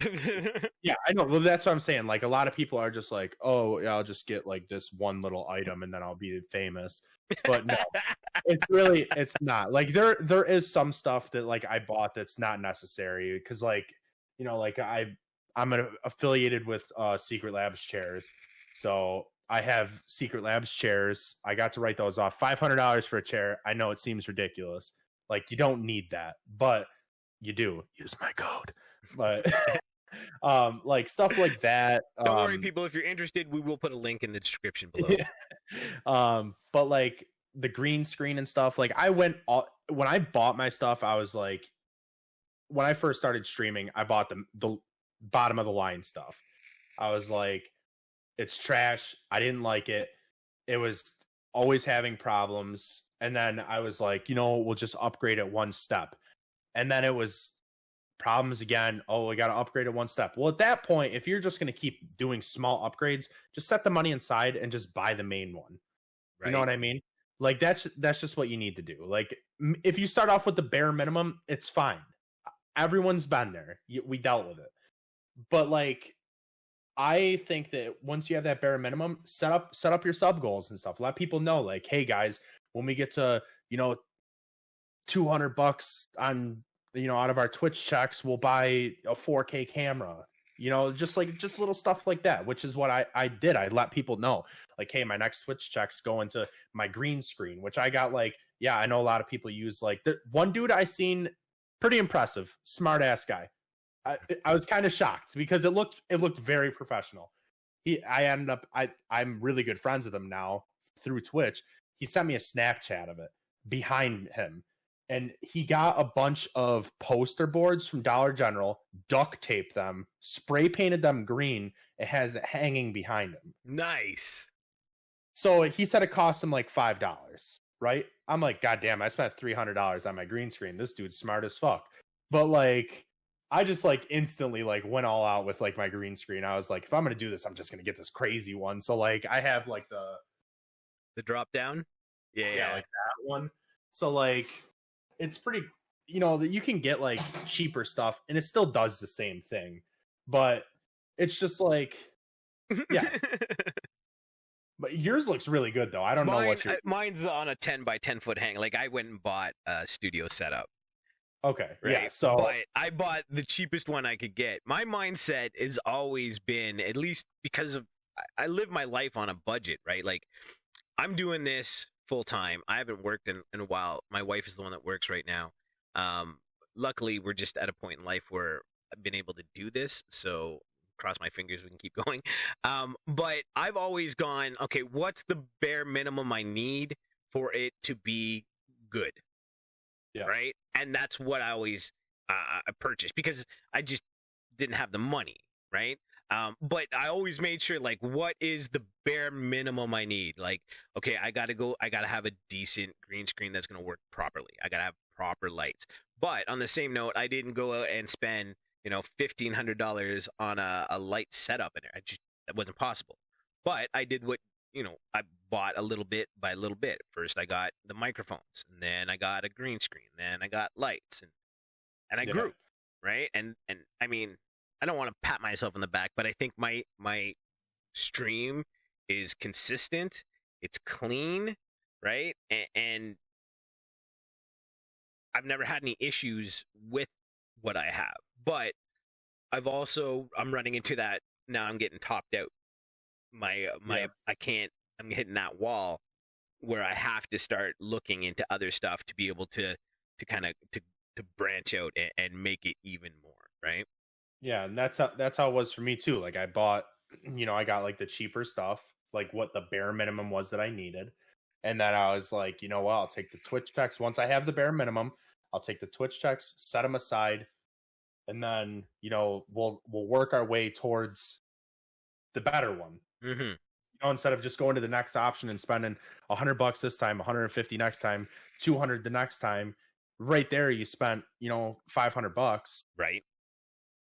yeah, I know. Well, that's what I'm saying. Like a lot of people are just like, oh, yeah, I'll just get like this one little item and then I'll be famous. But no, it's not. Like there is some stuff that like I bought that's not necessary because like like I'm affiliated with Secret Labs chairs, so I have Secret Labs chairs. I got to write those off. $500 for a chair. I know it seems ridiculous. Like you don't need that, but you do. Use my code. But like stuff like that. Don't worry, people. If you're interested, we will put a link in the description below. But like the green screen and stuff, like when I bought my stuff, I was like, when I first started streaming, I bought the bottom of the line stuff. I was like, it's trash. I didn't like it. It was always having problems. And then I was like, we'll just upgrade it one step. And then it was problems again. Oh, we got to upgrade it one step. Well, at that point, if you're just going to keep doing small upgrades, just set the money aside and just buy the main one. Right. You know what I mean? Like that's just what you need to do. Like if you start off with the bare minimum, it's fine. Everyone's been there. We dealt with it. But like, I think that once you have that bare minimum, set up your sub goals and stuff. Let people know, like, hey guys, when we get to $200 on out of our Twitch checks, we'll buy a 4K camera. Just little stuff like that, which is what I did. I let people know, like, hey, my next Twitch checks go into my green screen, which I got like, yeah, I know a lot of people use like one dude I seen, pretty impressive, smart ass guy. I was kind of shocked because it looked very professional. I'm really good friends with him now through Twitch. He sent me a Snapchat of it behind him. And he got a bunch of poster boards from Dollar General, duct taped them, spray painted them green. It has it hanging behind him. Nice. So he said it cost him like $5, right? I'm like, God damn, I spent $300 on my green screen. This dude's smart as fuck. But like, I just like instantly like went all out with like my green screen. I was like, if I'm going to do this, I'm just going to get this crazy one. So like I have like the drop down. Yeah, like that one. So like, it's pretty, that you can get like cheaper stuff and it still does the same thing, but it's just like, yeah. But yours looks really good though. I don't know what mine's on a 10 by 10 foot hang. Like I went and bought a studio setup. Okay. Right? Yeah. So but I bought the cheapest one I could get. My mindset has always been, at least because of, I live my life on a budget, right? Like I'm doing this full time. I haven't worked in a while. My wife is the one that works right now. Luckily, we're just at a point in life where I've been able to do this. So cross my fingers, we can keep going. But I've always gone, okay, what's the bare minimum I need for it to be good? Yeah. Right. And that's what I always purchased because I just didn't have the money. Right. But I always made sure, like, what is the bare minimum I need? Like, okay, I gotta have a decent green screen that's gonna work properly. I gotta have proper lights. But on the same note, I didn't go out and spend, $1,500 on a light setup in there. That wasn't possible. But I did what, I bought a little bit by a little bit. First, I got the microphones, and then I got a green screen, then I got lights, and I grew, right? And I mean, I don't want to pat myself on the back, but I think my stream is consistent. It's clean, right? And I've never had any issues with what I have. But I'm running into that now. I'm getting topped out. I'm hitting that wall where I have to start looking into other stuff to be able to kind of to branch out and make it even more, right? Yeah, and that's how it was for me too. Like I bought, I got like the cheaper stuff, like what the bare minimum was that I needed. And then I was like, you know what, I'll take the Twitch checks. Once I have the bare minimum, I'll take the Twitch checks, set them aside, and then, we'll work our way towards the better one. Mm-hmm. Instead of just going to the next option and spending $100 this time, 150 next time, 200 the next time, right there you spent, $500. Right.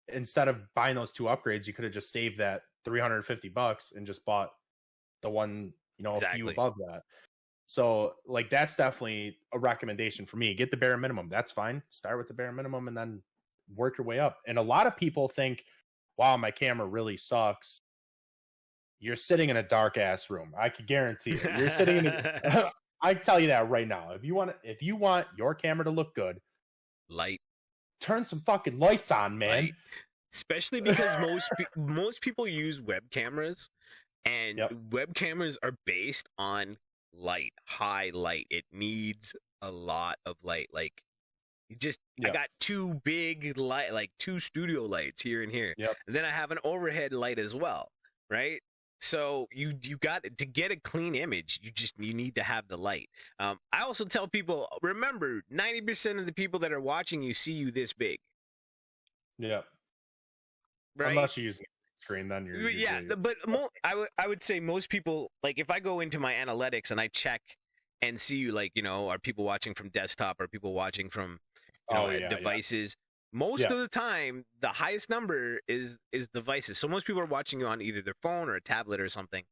Instead of buying those two upgrades, you could have just saved that $350 and just bought the one, exactly. A few above that. So like, that's definitely a recommendation for me. Get the bare minimum. That's fine. Start with the bare minimum and then work your way up. And a lot of people think, wow, my camera really sucks. You're sitting in a dark ass room. I can guarantee it. You're sitting in a I tell you that right now. If you want your camera to look good, light. Turn some fucking lights on, man. Light. Especially because most people use web cameras, and web cameras are based on light, high light. It needs a lot of light. Like, I got two big light, like 2 studio lights here and here. And then I have an overhead light as well, right? So you got to get a clean image. You need to have the light. I also tell people, remember, 90% of the people that are watching you see you this big. Yeah. Right? Unless you're using a screen, then you're but I would say most people, like, if I go into my analytics and I check and see you, like, are people watching from desktop, or people watching from devices? Most of the time, the highest number is devices. So most people are watching you on either their phone or a tablet or something.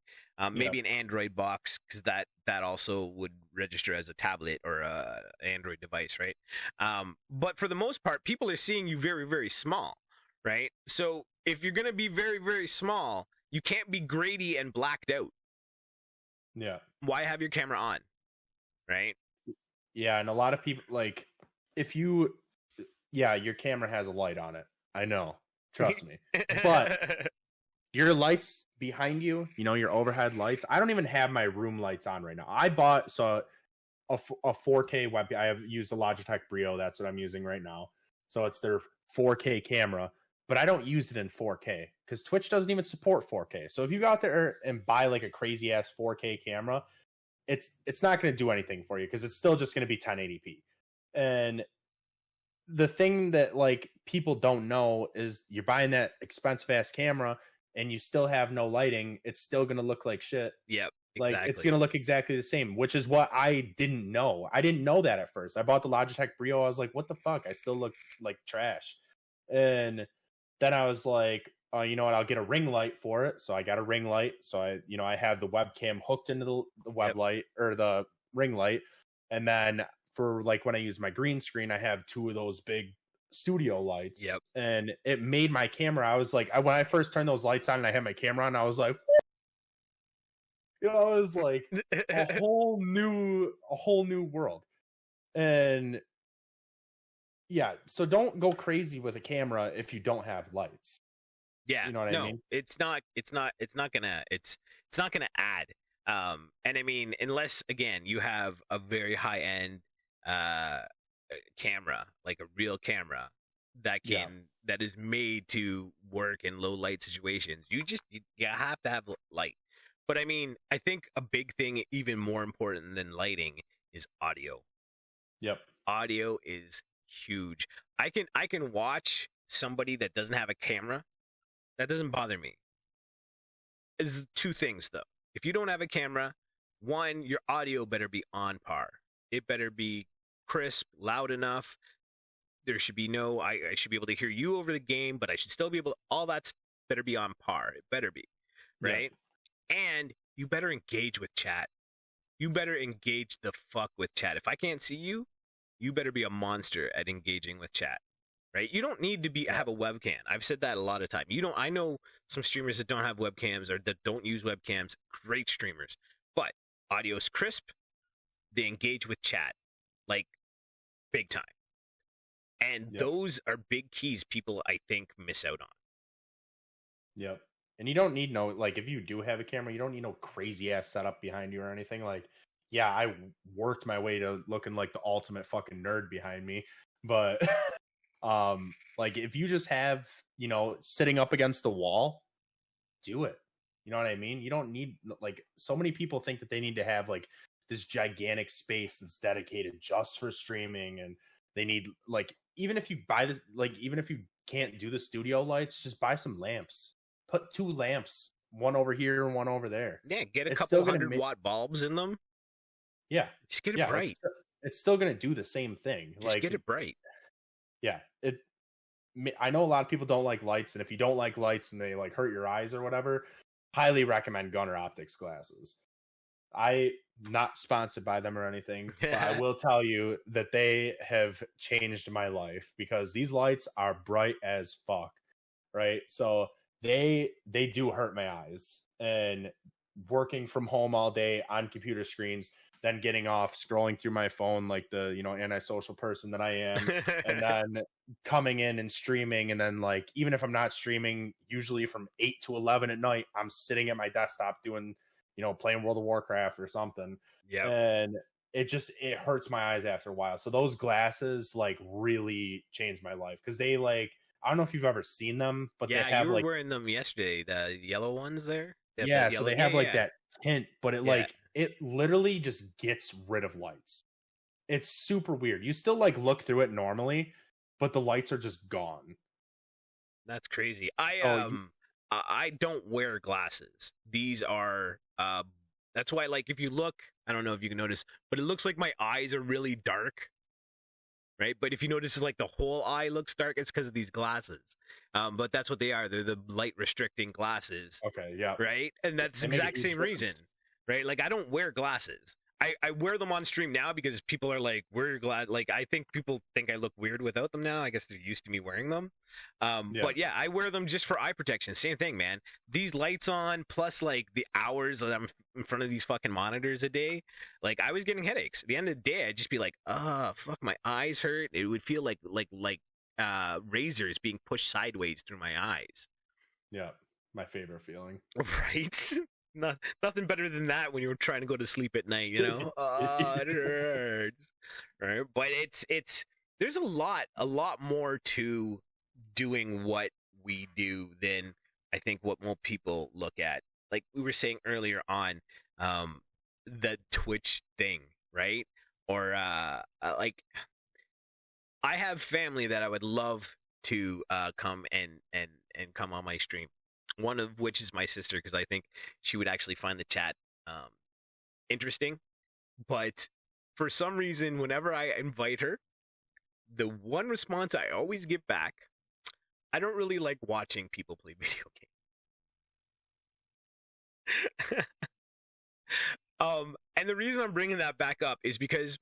Maybe an Android box, because that also would register as a tablet or a Android device, right? But for the most part, people are seeing you very, very small, right? So if you're going to be very, very small, you can't be grady and blacked out. Yeah. Why have your camera on, right? Yeah, and a lot of people, like, if you... Yeah, your camera has a light on it. I know. Trust me. But your lights behind you, your overhead lights, I don't even have my room lights on right now. I bought a 4K web. I have used the Logitech Brio. That's what I'm using right now. So it's their 4K camera, but I don't use it in 4K because Twitch doesn't even support 4K. So if you go out there and buy like a crazy ass 4K camera, it's not going to do anything for you because it's still just going to be 1080p. And the thing that, like, people don't know is you're buying that expensive ass camera and you still have no lighting. It's still going to look like shit. Yep. Like, it's going to look exactly the same, which is what I didn't know. I didn't know that at first. I bought the Logitech Brio. I was like, what the fuck? I still look like trash. And then I was like, oh, you know what? I'll get a ring light for it. So I got a ring light. So I have the webcam hooked into the web light, or the ring light. And then for, like, when I use my green screen, I have 2 of those big studio lights. Yep. And it made my camera, I was like, when I first turned those lights on and I had my camera on, I was like, it was like a whole new world. And yeah, so don't go crazy with a camera if you don't have lights. Yeah, you know what I mean? It's not gonna add. And I mean, unless, again, you have a very high end camera, like a real camera that is made to work in low light situations, you have to have light. But I mean, I think a big thing, even more important than lighting, is audio. Yep. Audio is huge. I can watch somebody that doesn't have a camera. That doesn't bother me. There's 2 things, though. If you don't have a camera, 1, your audio better be on par. It better be crisp, loud enough. There should be I should be able to hear you over the game, but I should still be able to, all that's better be on par. It better be, right? Yeah. And you better engage with chat. You better engage the fuck with chat. If I can't see you, you better be a monster at engaging with chat. Right? You don't need to have a webcam. I've said that a lot of time. I know some streamers that don't have webcams or that don't use webcams. Great streamers. But audio's crisp. They engage with chat. Like, big time. And those are big keys people, I think, miss out on. Yep. And you don't need if you do have a camera, you don't need no crazy ass setup behind you or anything. Like, yeah, I worked my way to looking like the ultimate fucking nerd behind me. But like, if you just have, sitting up against the wall, do it. You know what I mean? You don't need, like, so many people think that they need to have, like, this gigantic space that's dedicated just for streaming, and they need, like, even if you can't do the studio lights, just buy some lamps. Put 2 lamps, one over here and one over there. Yeah, get a couple 100-watt bulbs in them. Yeah. Just get it bright. It's still going to do the same thing. Just get it bright. Yeah. I know a lot of people don't like lights, and if you don't like lights and they, like, hurt your eyes or whatever, highly recommend Gunner Optics glasses. I not sponsored by them or anything, but I will tell you that they have changed my life because these lights are bright as fuck, right? So they do hurt my eyes, and working from home all day on computer screens, then getting off, scrolling through my phone like the antisocial person that I am, and then coming in and streaming, and then like even if I'm not streaming, usually from 8 to 11 at night, I'm sitting at my desktop doing playing World of Warcraft or something. Yeah. And it hurts my eyes after a while. So those glasses like really changed my life because they like, I don't know if you've ever seen them, but they have you were like wearing them yesterday, the yellow ones there. so they have like that tint, but it like it literally just gets rid of lights. It's super weird. You still like look through it normally, but the lights are just gone. That's crazy. I don't wear glasses. These are that's why, like, if you look, I don't know if you can notice, but it looks like my eyes are really dark, right? But if you notice, like the whole eye looks dark, it's because of these glasses. But that's what they are. They're the light restricting glasses. Okay, yeah. Right? And that's the exact same reason, right? Like, I don't wear glasses. I wear them on stream now because people are like, we're glad. Like, I think people think I look weird without them now. I guess they're used to me wearing them. But yeah, I wear them just for eye protection. Same thing, man. These lights on, plus like the hours that I'm in front of these fucking monitors a day, like I was getting headaches. At the end of the day, I'd just be like, fuck, my eyes hurt. It would feel like razors being pushed sideways through my eyes. Yeah, my favorite feeling. Right? Nothing better than that when you're trying to go to sleep at night, it hurts. Right? But it's there's a lot more to doing what we do than I think what most people look at. Like we were saying earlier on, the Twitch thing, right? Or like I have family that I would love to come and come on my stream. One of which is my sister, because I think she would actually find the chat interesting. But for some reason, whenever I invite her, the one response I always get back, I don't really like watching people play video games. And the reason I'm bringing that back up is because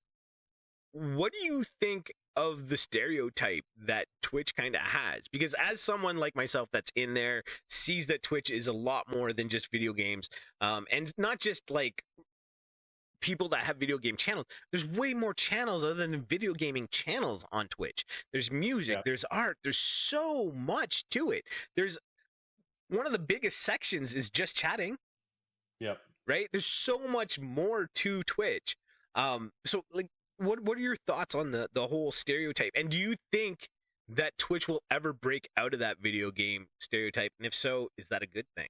what do you think of the stereotype that Twitch kind of has? Because as someone like myself that's in there, sees that Twitch is a lot more than just video games, and not just like people that have video game channels. There's way more channels other than video gaming channels on Twitch. There's music, there's art, there's so much to it. There's one of the biggest sections is just chatting. Yep. Right? There's so much more to Twitch. So like, what are your thoughts on the whole stereotype? And do you think that Twitch will ever break out of that video game stereotype? And if so, is that a good thing?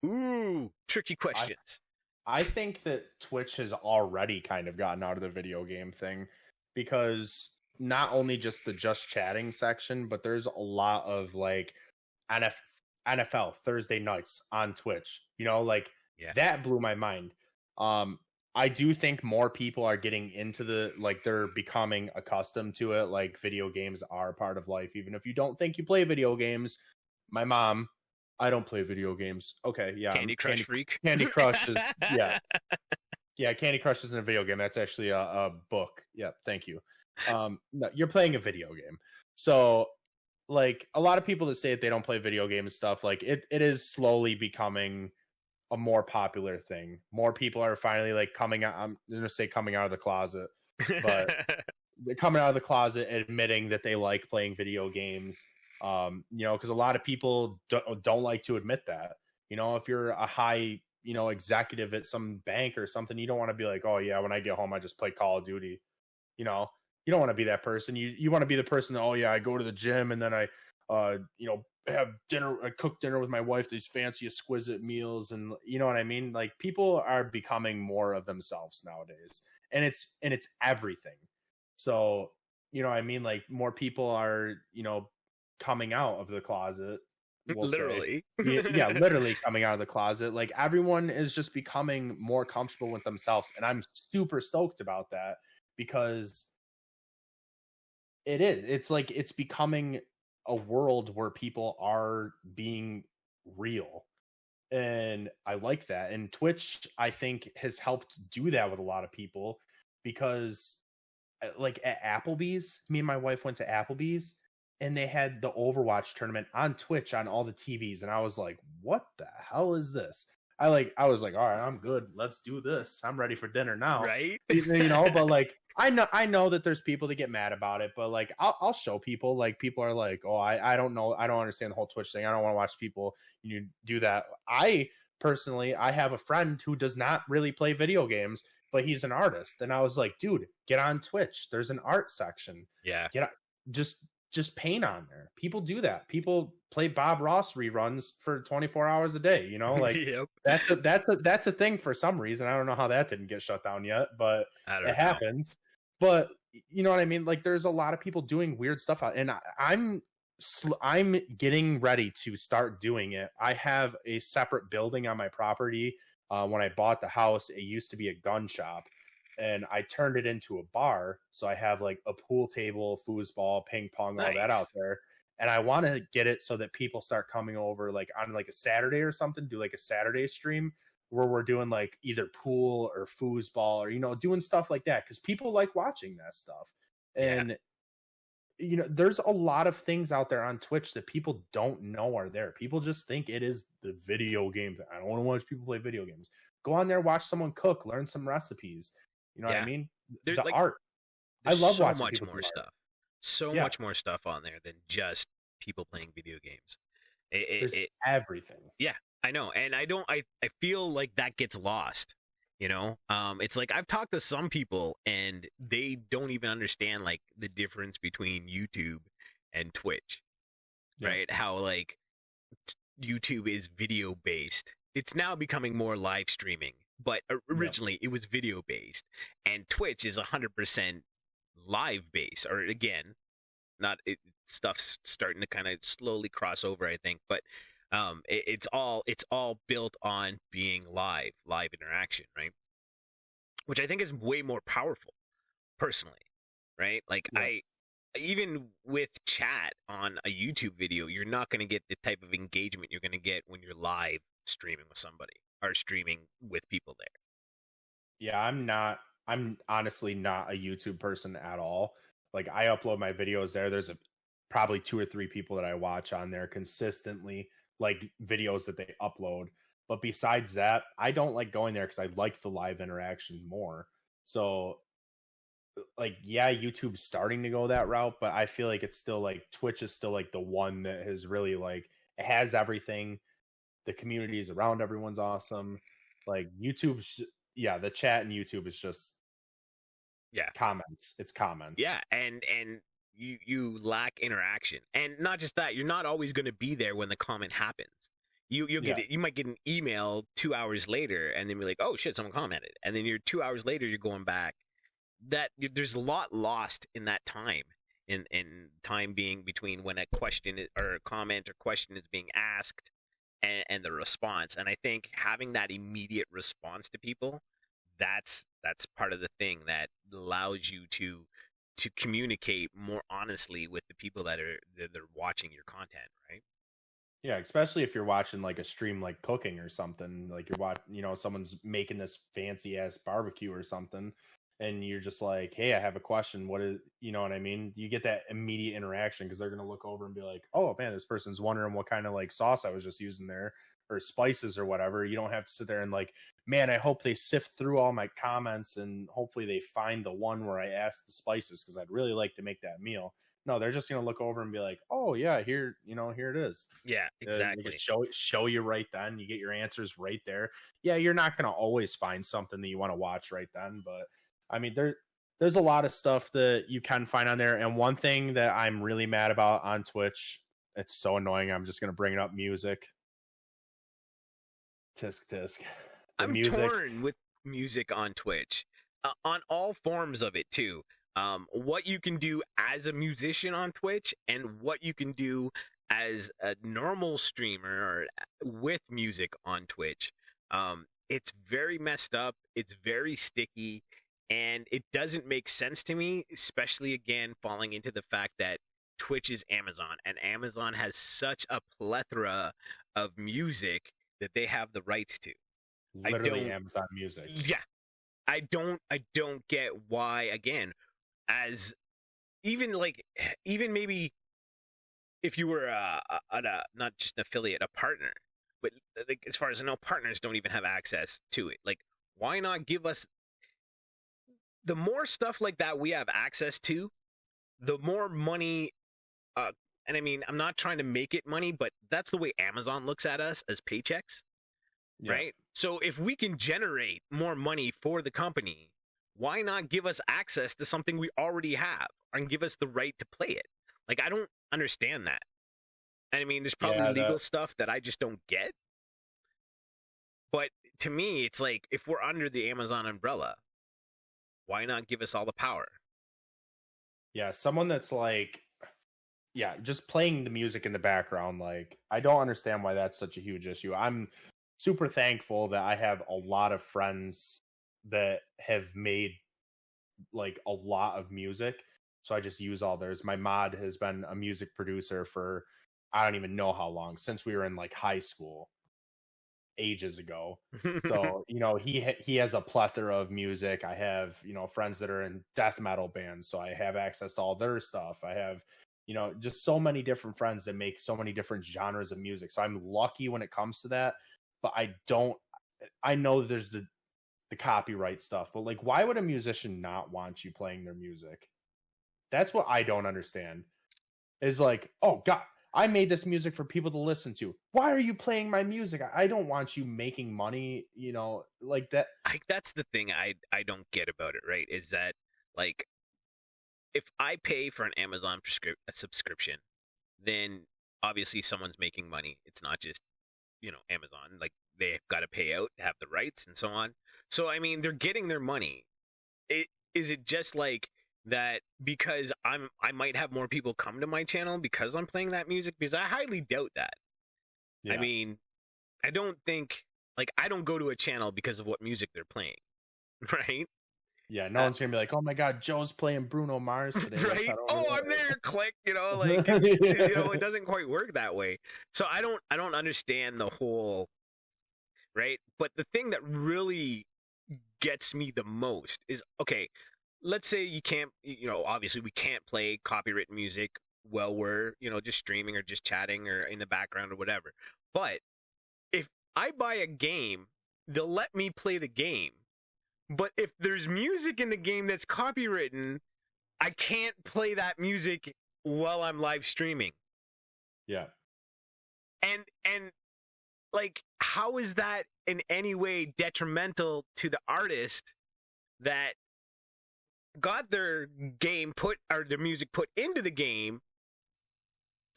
Ooh, tricky questions. I think that Twitch has already kind of gotten out of the video game thing, because not only just the just chatting section, but there's a lot of like NFL Thursday nights on Twitch. That blew my mind. I do think more people are getting into they're becoming accustomed to it. Like, video games are a part of life. Even if you don't think you play video games, my mom, I don't play video games. Okay, yeah. Candy Crush freak. Candy Crush is, yeah. Yeah, Candy Crush isn't a video game. That's actually a book. Yeah, thank you. No, you're playing a video game. So, like, a lot of people that say that they don't play video games stuff, like, it is slowly becoming a more popular thing. More people are finally like coming out. I'm gonna say coming out of the closet, but they're coming out of the closet, admitting that they like playing video games. Because a lot of people don't like to admit that. If you're a high, executive at some bank or something, you don't want to be like, oh yeah, when I get home, I just play Call of Duty. You don't want to be that person. You want to be the person that, oh yeah, I go to the gym and then I, have dinner. I cook dinner with my wife, these fancy, exquisite meals, and you know what I mean. Like, people are becoming more of themselves nowadays, and it's everything. So I mean, like, more people are coming out of the closet. Literally, yeah, literally coming out of the closet. Like, everyone is just becoming more comfortable with themselves, and I'm super stoked about that, because it's like it's becoming a world where people are being real. And I like that. And Twitch, I think, has helped do that with a lot of people because, like at Applebee's, me and my wife went to Applebee's and they had the Overwatch tournament on Twitch on all the TVs. And I was like, what the hell is this? I was like, all right, I'm good. Let's do this. I'm ready for dinner now. Right? But like, I know that there's people that get mad about it, but like, I'll show people. Like, people are like, oh, I don't know, I don't understand the whole Twitch thing. I don't want to watch people do that. I personally, I have a friend who does not really play video games, but he's an artist, and I was like, dude, get on Twitch. There's an art section. Yeah. Get on, just paint on there. People do that. People play Bob Ross reruns for 24 hours a day. Like Yep. that's a thing for some reason. I don't know how that didn't get shut down yet, but it happens. But you know what I mean? Like, there's a lot of people doing weird stuff out, and I'm getting ready to start doing it. I have a separate building on my property. When I bought the house, it used to be a gun shop, and I turned it into a bar. So I have like a pool table, foosball, ping pong, all that out there. And I want to get it so that people start coming over like on like a Saturday or something, do like a Saturday stream where we're doing like either pool or foosball or, doing stuff like that. Cause people like watching that stuff. And, there's a lot of things out there on Twitch that people don't know are there. People just think it is the video game. I don't want to watch people play video games. Go on there, watch someone cook, learn some recipes. You know what I mean? There's the art. I love so watching much people more do stuff. So much more stuff on there than just people playing video games. There's everything. Yeah, I know. And I feel like that gets lost. It's like I've talked to some people and they don't even understand like the difference between YouTube and Twitch. Right? How like YouTube is video based. It's now becoming more live streaming, but originally it was video based, and Twitch is 100% live based. Or again, stuff's starting to kind of slowly cross over, I think, but it's all built on being live interaction, right? Which I think is way more powerful, personally, right? Like even with chat on a YouTube video, you're not going to get the type of engagement you're going to get when you're live streaming with somebody or streaming with people there. Yeah, I'm honestly not a YouTube person at all. Like, I upload my videos there. There's probably 2 or 3 people that I watch on there consistently, like videos that they upload. But besides that, I don't like going there because I like the live interaction more. So, like, yeah, YouTube's starting to go that route, but I feel like it's still like Twitch is still like the one that has really like, it has everything. The communities around everyone's awesome. Like, YouTube's, the chat in YouTube is just comments. It's comments. Yeah, and you lack interaction, and not just that, you're not always going to be there when the comment happens. You might get an email 2 hours later, and then be like, oh shit, someone commented, and then you're 2 hours later, you're going back. There's a lot lost in that time, in time being between when a question or a comment or question is being asked and the response. And I think having that immediate response to people, that's part of the thing that allows you to communicate more honestly with the people that are watching your content, right? Yeah, especially if you're watching like a stream like cooking or something, like you're watching, someone's making this fancy ass barbecue or something, and you're just like, hey, I have a question. What is, you know what I mean? You get that immediate interaction because they're going to look over and be like, oh man, this person's wondering what kind of like sauce I was just using there or spices or whatever. You don't have to sit there and like, man, I hope they sift through all my comments and hopefully they find the one where I asked the spices because I'd really like to make that meal. No, they're just going to look over and be like, oh yeah, here it is. Yeah, exactly. They just show you right then. You get your answers right there. Yeah, you're not going to always find something that you want to watch right then, but I mean, there's a lot of stuff that you can find on there. And one thing that I'm really mad about on Twitch, it's so annoying. I'm just going to bring it up. Music. Tisk tisk. I'm torn with music on Twitch, on all forms of it too. What you can do as a musician on Twitch and what you can do as a normal streamer or with music on Twitch. It's very messed up. It's very sticky. And it doesn't make sense to me, especially, again, falling into the fact that Twitch is Amazon, and Amazon has such a plethora of music that they have the rights to. Literally Amazon Music. Yeah. I don't get why, again, as even maybe if you were not just an affiliate, a partner, but like, as far as I know, partners don't even have access to it. Like, why not give us the more stuff like that we have access to, the more money, and I mean, I'm not trying to make it money, but that's the way Amazon looks at us, as paychecks, right? So if we can generate more money for the company, why not give us access to something we already have and give us the right to play it? Like, I don't understand that. And I mean, there's probably legal stuff that I just don't get. But to me, it's like, if we're under the Amazon umbrella, why not give us all the power? Yeah, someone that's like, yeah, just playing the music in the background. Like, I don't understand why that's such a huge issue. I'm super thankful that I have a lot of friends that have made like a lot of music. So I just use all theirs. My mod has been a music producer for, I don't even know how long, since we were in like high school, ages ago. So, you know, he has a plethora of music. I have, you know, friends that are in death metal bands, so I have access to all their stuff. I have, you know, just so many different friends that make so many different genres of music. So I'm lucky when it comes to that, but I know there's the copyright stuff, but like, why would a musician not want you playing their music? That's what I don't understand. Is like, oh God, I made this music for people to listen to. Why are you playing my music? I don't want you making money, you know, like that. That's the thing I don't get about it, right? Is that, like, if I pay for an Amazon subscription, then obviously someone's making money. It's not just, you know, Amazon. Like, they've got to pay out to have the rights and so on. So, I mean, they're getting their money. Is it just like that because I might have more people come to my channel because I'm playing that music? Because I highly doubt that. Yeah. I mean, I don't think, like, I don't go to a channel because of what music they're playing, right? Yeah, no one's gonna be like, oh my God, Joe's playing Bruno Mars today. Right? Oh, I'm there, click, you know, like, you know, it doesn't quite work that way. So I don't understand the whole, right? But the thing that really gets me the most is, okay, let's say you can't, you know, obviously we can't play copyrighted music while we're, you know, just streaming or just chatting or in the background or whatever. But if I buy a game, they'll let me play the game. But if there's music in the game that's copywritten, I can't play that music while I'm live streaming. Yeah. And like, how is that in any way detrimental to the artist that got their game their music put into the game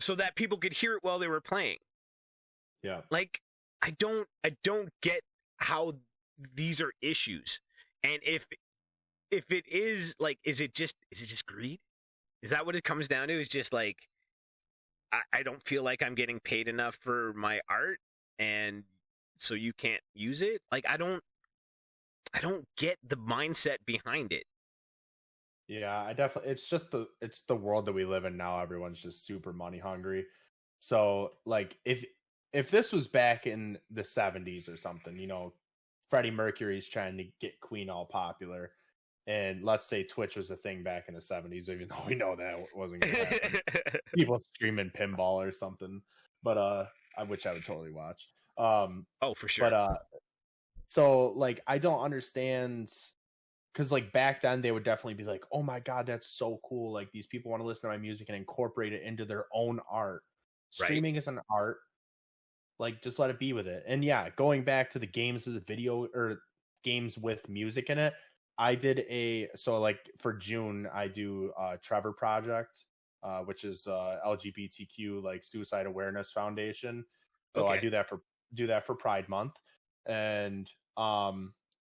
so that people could hear it while they were playing? Yeah. Like, I don't get how these are issues. And if it is, like, is it just greed? Is that what it comes down to? Is just like, I don't feel like I'm getting paid enough for my art, and so you can't use it? Like, I don't get the mindset behind it. Yeah, I definitely, it's the world that we live in now. Everyone's just super money hungry. So like, if this was back in the 70s or something, you know, Freddie Mercury's trying to get Queen all popular, and let's say Twitch was a thing back in the 70s, even though we know that wasn't going to happen. People streaming pinball or something, but which I would totally watch. Oh, for sure. But so like, I don't understand, because like back then they would definitely be like, oh my God, that's so cool. Like, these people want to listen to my music and incorporate it into their own art. Streaming is an art. Like, just let it be with it. And yeah, going back to the games of the video, or games with music in it, I did so like for June, I do Trevor Project, which is LGBTQ, like, Suicide Awareness Foundation. So I do that for Pride Month. And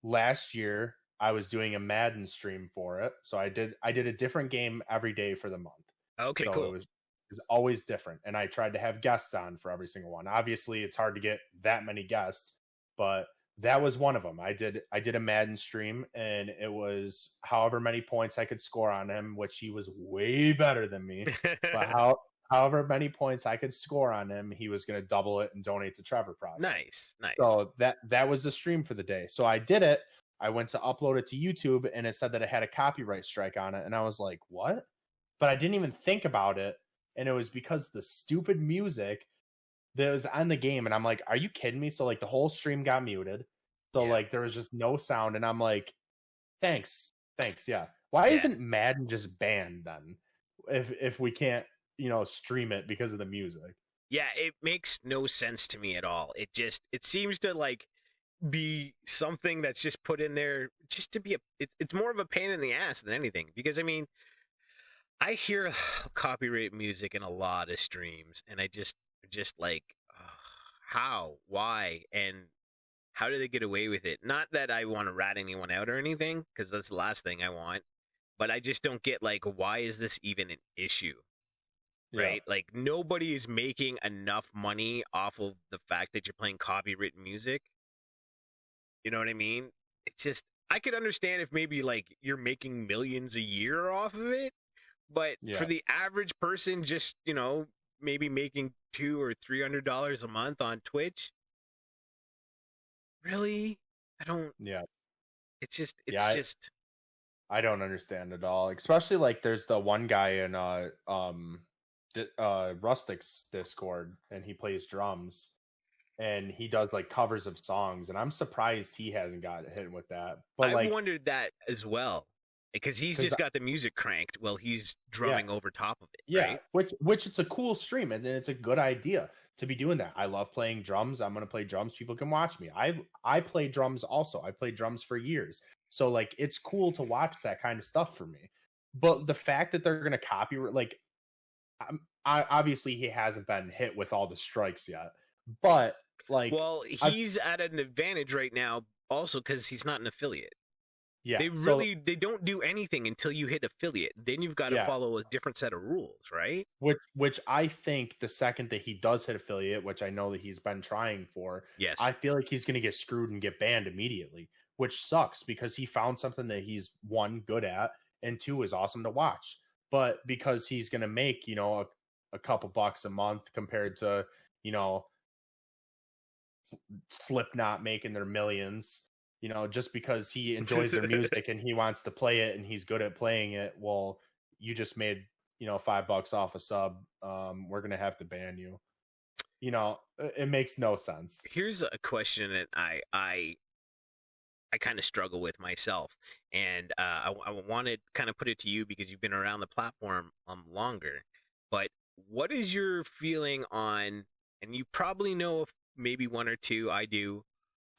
last year I was doing a Madden stream for it. So I did a different game every day for the month. Okay, so cool. It was always different, and I tried to have guests on for every single one. Obviously, it's hard to get that many guests, but that was one of them. I did a Madden stream, and it was however many points I could score on him, which he was way better than me. But however many points I could score on him, he was going to double it and donate to Trevor Project. Nice. So that was the stream for the day. So I did it. I went to upload it to YouTube, and it said that it had a copyright strike on it, and I was like, what? But I didn't even think about it, and it was because the stupid music that was on the game, and I'm like, are you kidding me? So like the whole stream got muted. So like there was just no sound, and I'm like, thanks, yeah. Why isn't Madden just banned then? If we can't, stream it because of the music. Yeah, it makes no sense to me at all. It seems to like be something that's just put in there just to be it's more of a pain in the ass than anything, because I mean, I hear copyright music in a lot of streams, and I just like, how, why, and how do they get away with it? Not that I want to rat anyone out or anything, because that's the last thing I want, but I just don't get, like, why is this even an issue? Right? Like, nobody is making enough money off of the fact that you're playing copywritten music. You know what I mean? It's just, I could understand if maybe, like, you're making millions a year off of it, but for the average person, just, maybe making $200 or $300 a month on Twitch, really? I don't. Yeah. It's just. I don't understand at all. Especially like there's the one guy in Rustic's Discord, and he plays drums, and he does like covers of songs, and I'm surprised he hasn't got hit with that. But I wondered that as well, because he's just got the music cranked while he's drumming over top of it. Yeah, right? which it's a cool stream, and it's a good idea to be doing that. I love playing drums. I'm gonna play drums. People can watch me. I play drums also. I played drums for years, so like it's cool to watch that kind of stuff for me. But the fact that they're gonna copyright, like, obviously he hasn't been hit with all the strikes yet, but like, well, he's at an advantage right now, also because he's not an affiliate. Yeah, they don't do anything until you hit affiliate. Then you've got to follow a different set of rules, right? Which I think the second that he does hit affiliate, which I know that he's been trying for, yes, I feel like he's going to get screwed and get banned immediately, which sucks because he found something that he's, one, good at, and two, is awesome to watch. But because he's going to make, a couple bucks a month compared to, Slipknot making their millions, just because he enjoys their music and he wants to play it and he's good at playing it. Well, you just made, $5 off a sub. We're going to have to ban you. It makes no sense. Here's a question that I kind of struggle with myself. And I want to kind of put it to you because you've been around the platform longer. But what is your feeling on, and you probably know maybe one or two, I do,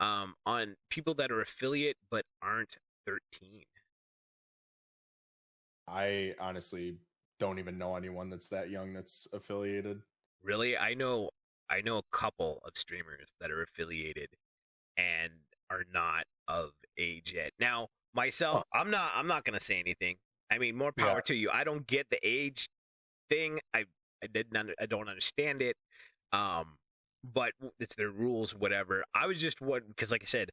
on people that are affiliate but aren't 13? I honestly don't even know anyone that's that young that's affiliated. Really? I know a couple of streamers that are affiliated and are not of age yet. Now, myself, I'm not going to say anything. I mean, more power to you. I don't get the age thing. I don't understand it. But it's their rules, whatever. I was just because, like I said,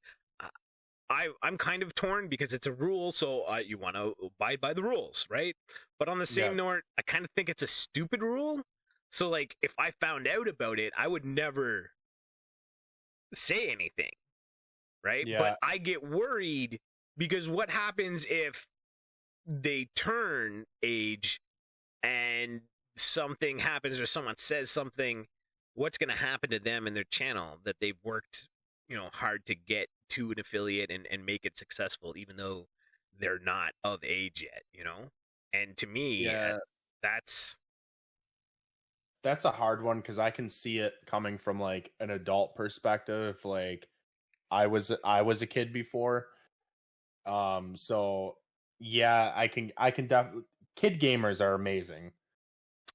I'm kind of torn because it's a rule, so you want to abide by the rules, right? But on the same note, I kind of think it's a stupid rule. So, like, if I found out about it, I would never say anything, right? Yeah. But I get worried because what happens if they turn age and something happens or someone says something? What's going to happen to them and their channel that they've worked, hard to get to an affiliate and make it successful, even though they're not of age yet, And to me, that's a hard one because I can see it coming from like an adult perspective. Like I was a kid before, so yeah, I can definitely. Kid gamers are amazing.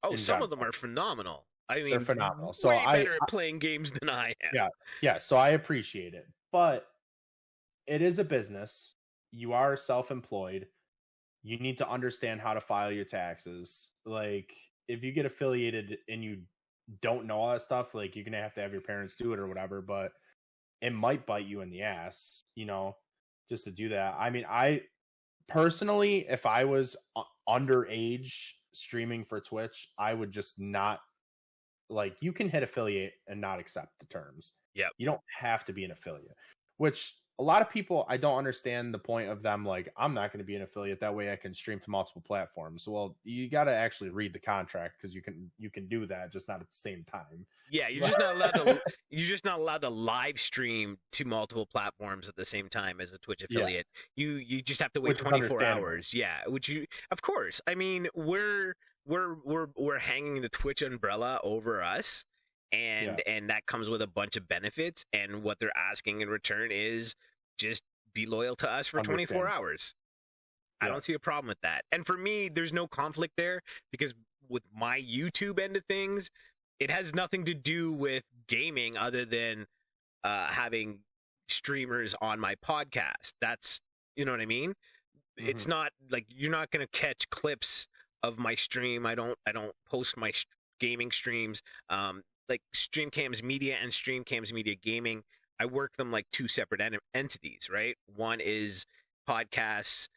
Oh, some of them are phenomenal. I mean, they're phenomenal. So way better at playing games than I am. Yeah. So I appreciate it, but it is a business. You are self-employed. You need to understand how to file your taxes. Like, if you get affiliated and you don't know all that stuff, like, you're gonna have to have your parents do it or whatever. But it might bite you in the ass, just to do that. I mean, I personally, if I was underage streaming for Twitch, I would just not, like, you can hit affiliate and not accept the terms. Yeah. You don't have to be an affiliate, which a lot of people, I don't understand the point of them. Like, I'm not going to be an affiliate. That way I can stream to multiple platforms. Well, you got to actually read the contract, because you can do that, just not at the same time. Yeah, you're just not allowed to. You're just not allowed to live stream to multiple platforms at the same time as a Twitch affiliate. Yeah. You just have to wait 24 hours. Yeah, which you, of course. I mean, we're hanging the Twitch umbrella over us, and that comes with a bunch of benefits. And what they're asking in return is just be loyal to us for 24 hours. I don't see a problem with that. And for me, there's no conflict there, because with my YouTube end of things, it has nothing to do with gaming other than having streamers on my podcast. That's, you know what I mean? Mm-hmm. It's not like you're not going to catch clips of my stream. I don't post my gaming streams. Like Streamcams Media and Streamcams Media Gaming, I work them like two separate entities, right? One is podcasts,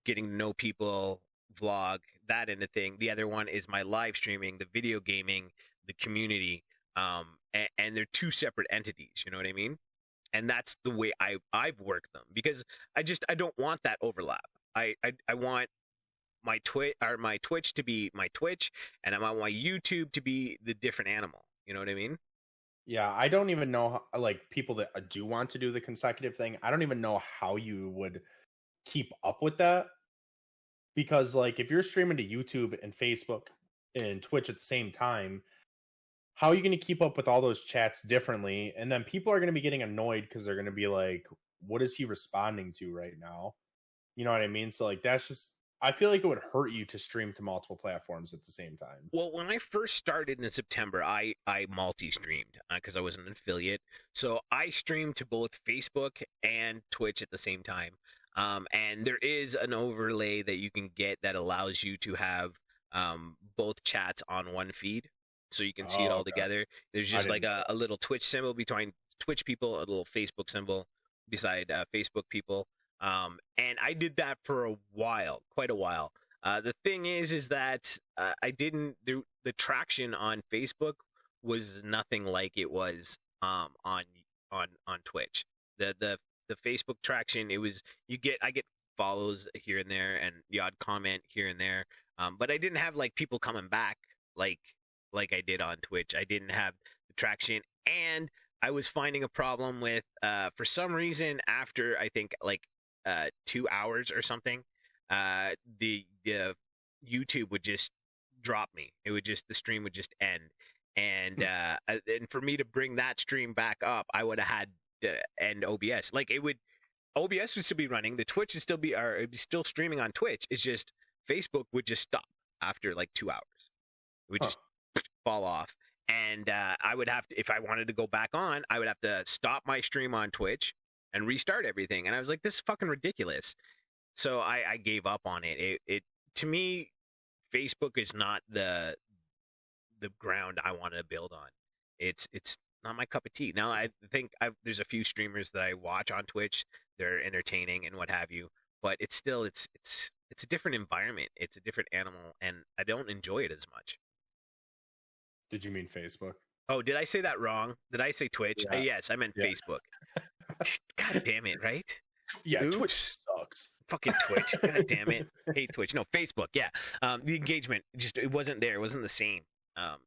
getting to know people, vlog, that end of thing. The other one is my live streaming, the video gaming, the community, and they're two separate entities. You know what I mean? And that's the way I've worked them, because I don't want that overlap. I want my Twitch to be my Twitch, and I want my YouTube to be the different animal. You know what I mean? Yeah, I don't even know how, like, people that do want to do the consecutive thing, I don't even know how you would keep up with that, because, like, if you're streaming to YouTube and Facebook and Twitch at the same time, how are you going to keep up with all those chats differently? And then people are going to be getting annoyed because they're going to be like, what is he responding to right now? You know what I mean? So, like, that's just, I feel like it would hurt you to stream to multiple platforms at the same time. Well, when I first started in September, I multi-streamed because I was an affiliate. So I streamed to both Facebook and Twitch at the same time. And there is an overlay that you can get that allows you to have both chats on one feed, so you can see it all together. There's just like a little Twitch symbol between Twitch people, a little Facebook symbol beside Facebook people. And I did that for a while, quite a while. The thing is that I didn't do the traction on Facebook was nothing like it was on Twitch. The Facebook traction, it was I get follows here and there and the odd comment here and there, but I didn't have like people coming back like I did on Twitch. I didn't have the traction, and I was finding a problem with for some reason after I think like 2 hours or something, the YouTube would just drop me. The stream would just end, and for me to bring that stream back up, I would have had to end OBS. Like OBS would still be running, the Twitch would it'd be still streaming on Twitch. It's just Facebook would just stop after like 2 hours. It would just fall off, and I would have to, if I wanted to go back on, I would have to stop my stream on Twitch and restart everything. And I was like, this is fucking ridiculous. So I gave up on it. It to me, Facebook is not the ground I want to build on. It's not my cup of tea. Now I think there's a few streamers that I watch on Twitch. They're entertaining and what have you, but it's still it's a different environment. It's a different animal, and I don't enjoy it as much. Did you mean Facebook? Oh, did I say that wrong? Did I say Twitch? Yeah. Yes, I meant Facebook. God damn it, right? Yeah, oops. Twitch sucks. Fucking Twitch. God damn it. Hate Twitch. No, Facebook, yeah. The engagement, it wasn't there. It wasn't the same.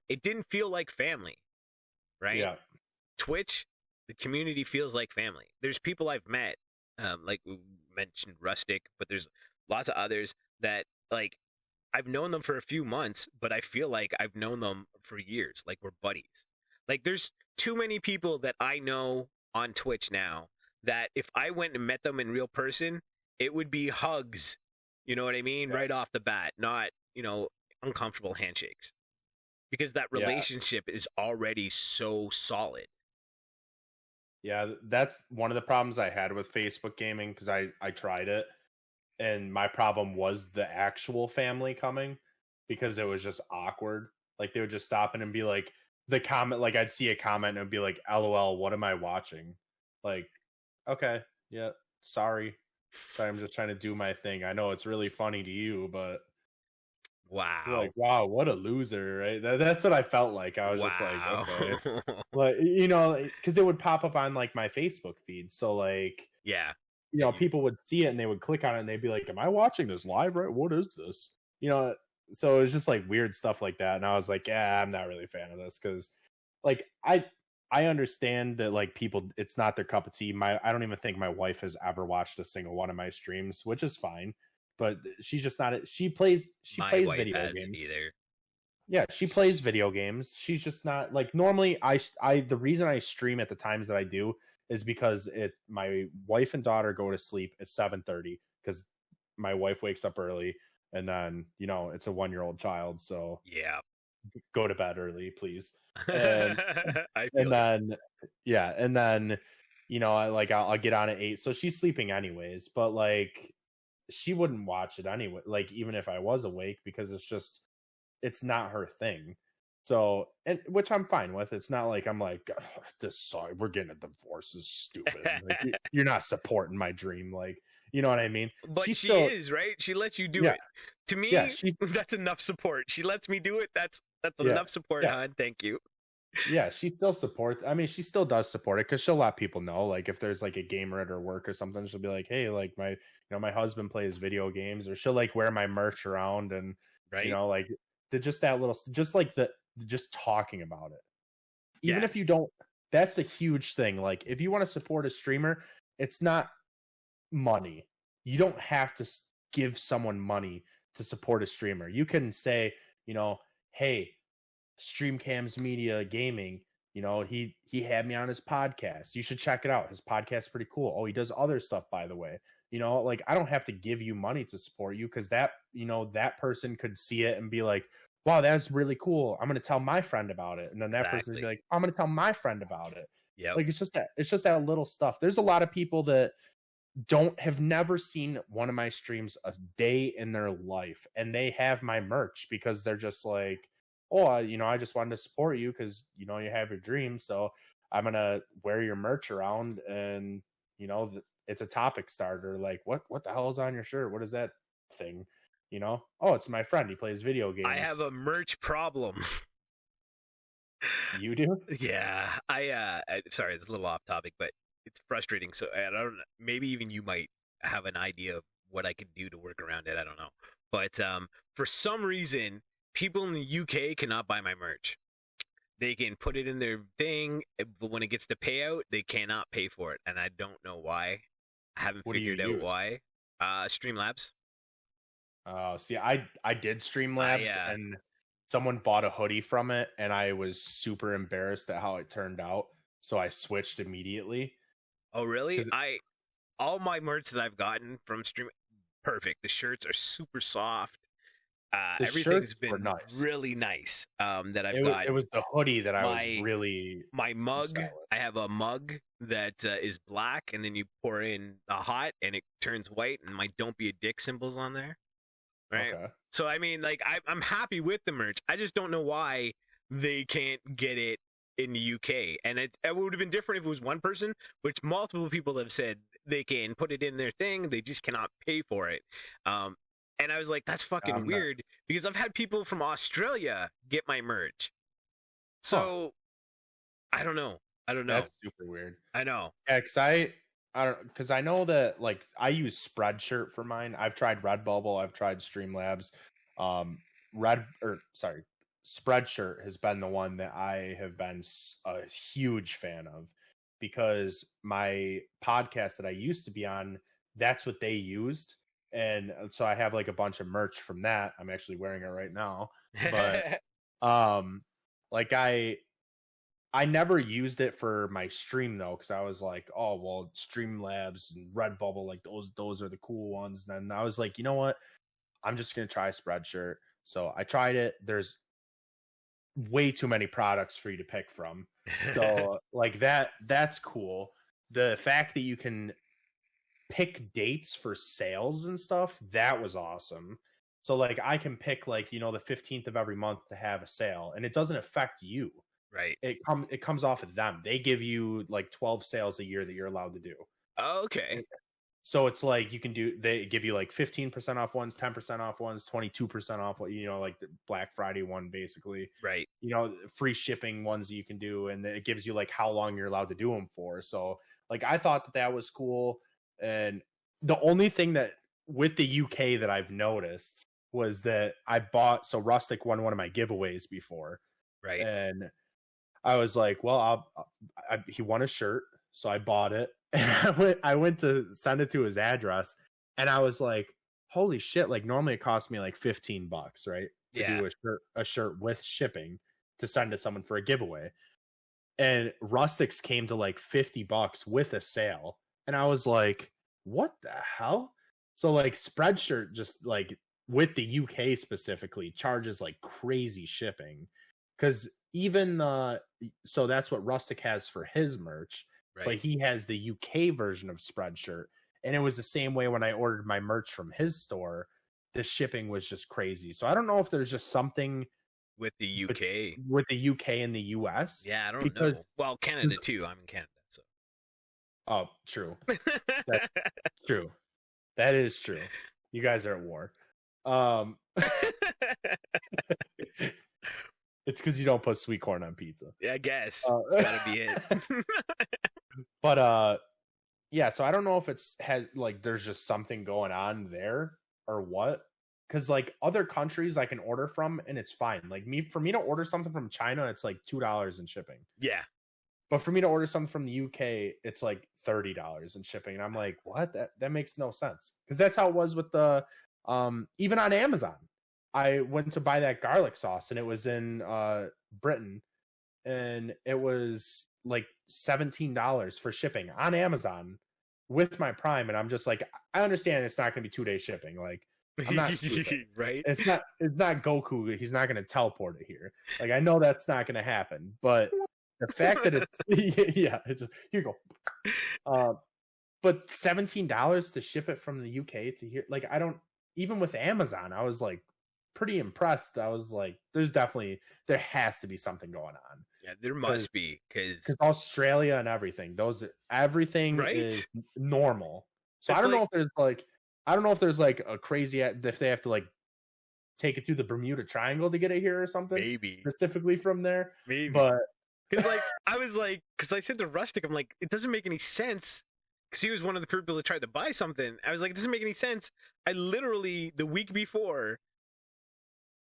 It didn't feel like family, right? Yeah. Twitch, the community feels like family. There's people I've met, like we mentioned Rustic, but there's lots of others that, like, I've known them for a few months, but I feel like I've known them for years. Like, we're buddies. Like, there's too many people that I know on Twitch now that if I went and met them in real person, it would be hugs. You know what I mean? Right off the bat, not, uncomfortable handshakes. Because that relationship is already so solid. Yeah, that's one of the problems I had with Facebook gaming, because I tried it. And my problem was the actual family coming, because it was just awkward. Like, they would just stop in and be like, the comment, like, I'd see a comment and it would be like, LOL, what am I watching? Like, okay, yeah, sorry, I'm just trying to do my thing. I know it's really funny to you, but Wow. Like, wow, what a loser, right? That's what I felt like. I was just like, Wow. okay. Like, you know, because it would pop up on like my Facebook feed. So like, Yeah. you know, people would see it and they would click on it and they'd be like, am I watching this live? Right? What is this? You know, so it was just like weird stuff like that. And I was like, yeah, I'm not really a fan of this because like I understand that like people it's not their cup of tea. I don't even think my wife has ever watched a single one of my streams, which is fine. But she's just not she plays My wife video hasn't games. either. Yeah, she plays video games. She's just not like normally I the reason I stream at the times that I do is because my wife and daughter go to sleep at 7:30 because my wife wakes up early and then, you know, it's a 1-year-old child, so Yeah. go to bed early, please. And I feel and then yeah, and then you know, I'll get on at 8. So she's sleeping anyways, but like she wouldn't watch it anyway, like even if I was awake because it's not her thing. So, and which I'm fine with. It's not like I'm like, this sorry, we're getting a divorce is stupid. Like, you're not supporting my dream. Like, you know what I mean? But She she still, is, right? She lets you do yeah, it. To me, yeah, that's enough support. She lets me do it. That's yeah, enough support, yeah, hon. Thank you. yeah. She still supports. I mean, she still does support it because she'll let people know. Like, if there's like a gamer at her work or something, she'll be like, hey, like my husband plays video games, or she'll like wear my merch around, and you Right? know, like just that little, just like just talking about it. Even Yeah. if you don't, that's a huge thing. Like if you want to support a streamer, it's not money. You don't have to give someone money to support a streamer. You can say, you know, hey, Streamcams Media Gaming, you know, he had me on his podcast. You should check it out. His podcast's pretty cool. Oh, he does other stuff, by the way. You know, like I don't have to give you money to support you because that, you know, that person could see it and be like, wow, that's really cool. I'm gonna tell my friend about it. And then that person would be like, I'm gonna tell my friend about it. Yep. Like it's just that little stuff. There's a lot of people that have never seen one of my streams a day in their life, and they have my merch because they're just like, oh, you know, I just wanted to support you because you know you have your dreams, so I'm gonna wear your merch around, and you know, it's a topic starter. Like, what the hell is on your shirt? What is that thing? You know, oh, it's my friend. He plays video games. I have a merch problem. You do? Yeah. Sorry, it's a little off topic, but it's frustrating. So I don't know. Maybe even you might have an idea of what I could do to work around it. I don't know. But for some reason, people in the UK cannot buy my merch. They can put it in their thing, but when it gets to payout, they cannot pay for it, and I don't know why. I haven't figured out why. Streamlabs. Oh, see, I did Streamlabs, and someone bought a hoodie from it, and I was super embarrassed at how it turned out, so I switched immediately. Oh, really? All my merch that I've gotten from Stream, perfect. The shirts are super soft. Everything's been really nice. That I've got. It was the hoodie that I was really my mug. I have a mug that is black, and then you pour in a hot, and it turns white, and my "Don't be a dick" symbols on there. Right. Okay. So I mean, like, I'm happy with the merch. I just don't know why they can't get it in the UK. And it would have been different if it was one person, which multiple people have said they can put it in their thing. They just cannot pay for it. And I was like, that's fucking weird because I've had people from Australia get my merch. So I don't know. That's super weird. I know. Yeah, because I know that like I use Spreadshirt for mine. I've tried Redbubble, I've tried Streamlabs. Spreadshirt has been the one that I have been a huge fan of because my podcast that I used to be on, that's what they used. And so I have like a bunch of merch from that. I'm actually wearing it right now. But like I never used it for my stream though, because I was like, oh well, Streamlabs and Redbubble, like those are the cool ones. And then I was like, you know what? I'm just gonna try Spreadshirt. So I tried it. There's way too many products for you to pick from. So like that's cool. The fact that you can pick dates for sales and stuff, that was awesome. So like I can pick like, you know, the 15th of every month to have a sale, and it doesn't affect you. Right. It comes off of them. They give you like 12 sales a year that you're allowed to do. Okay. So it's like they give you like 15% off ones, 10% off ones, 22% off, like the Black Friday one, basically. Right. Free shipping ones that you can do. And it gives you like how long you're allowed to do them for. So like, I thought that was cool. And the only thing that with the UK that I've noticed was that so Rustic won one of my giveaways before. Right. And I was like, well, he won a shirt. So I bought it, and I went to send it to his address, and I was like, holy shit. Like normally it costs me like $15, right? To do a shirt with shipping to send to someone for a giveaway. And Rustics came to like $50 with a sale. And I was like, what the hell? So like Spreadshirt, just like with the UK specifically, charges like crazy shipping. Cause even, so that's what Rustic has for his merch. Right. But he has the UK version of Spreadshirt. And it was the same way when I ordered my merch from his store. The shipping was just crazy. So I don't know if there's just something with the UK. With the UK and the US. Yeah, I don't know. Well, Canada too. I'm in Canada, so. Oh, true. That's true. That is true. You guys are at war. It's because you don't put sweet corn on pizza. Yeah, I guess. It's gotta be it. But yeah, so I don't know if there's just something going on there or what. Because like other countries I can order from and it's fine. Like for me to order something from China, it's like $2 in shipping. Yeah. But for me to order something from the UK, it's like $30 in shipping. And I'm like, what? That makes no sense. Because that's how it was with the even on Amazon. I went to buy that garlic sauce and it was in Britain, and it was like $17 for shipping on Amazon with my Prime. And I'm just like, I understand it's not going to be 2-day shipping. Like, I'm not stupid. Right? It's not Goku. He's not going to teleport it here. Like, I know that's not going to happen. But the fact that it's it's here you go. But $17 to ship it from the UK to here, like, I don't, even with Amazon, I was like pretty impressed. I was like, there has to be something going on. Yeah, there must be, because Australia and everything right? is normal. So I don't know if there's like a crazy, if they have to like take it through the Bermuda Triangle to get it here or something. Maybe specifically from there. Maybe, but because like because I said to Rustic, I'm like, it doesn't make any sense. Because he was one of the people that tried to buy something. I was like, it doesn't make any sense. I literally, the week before,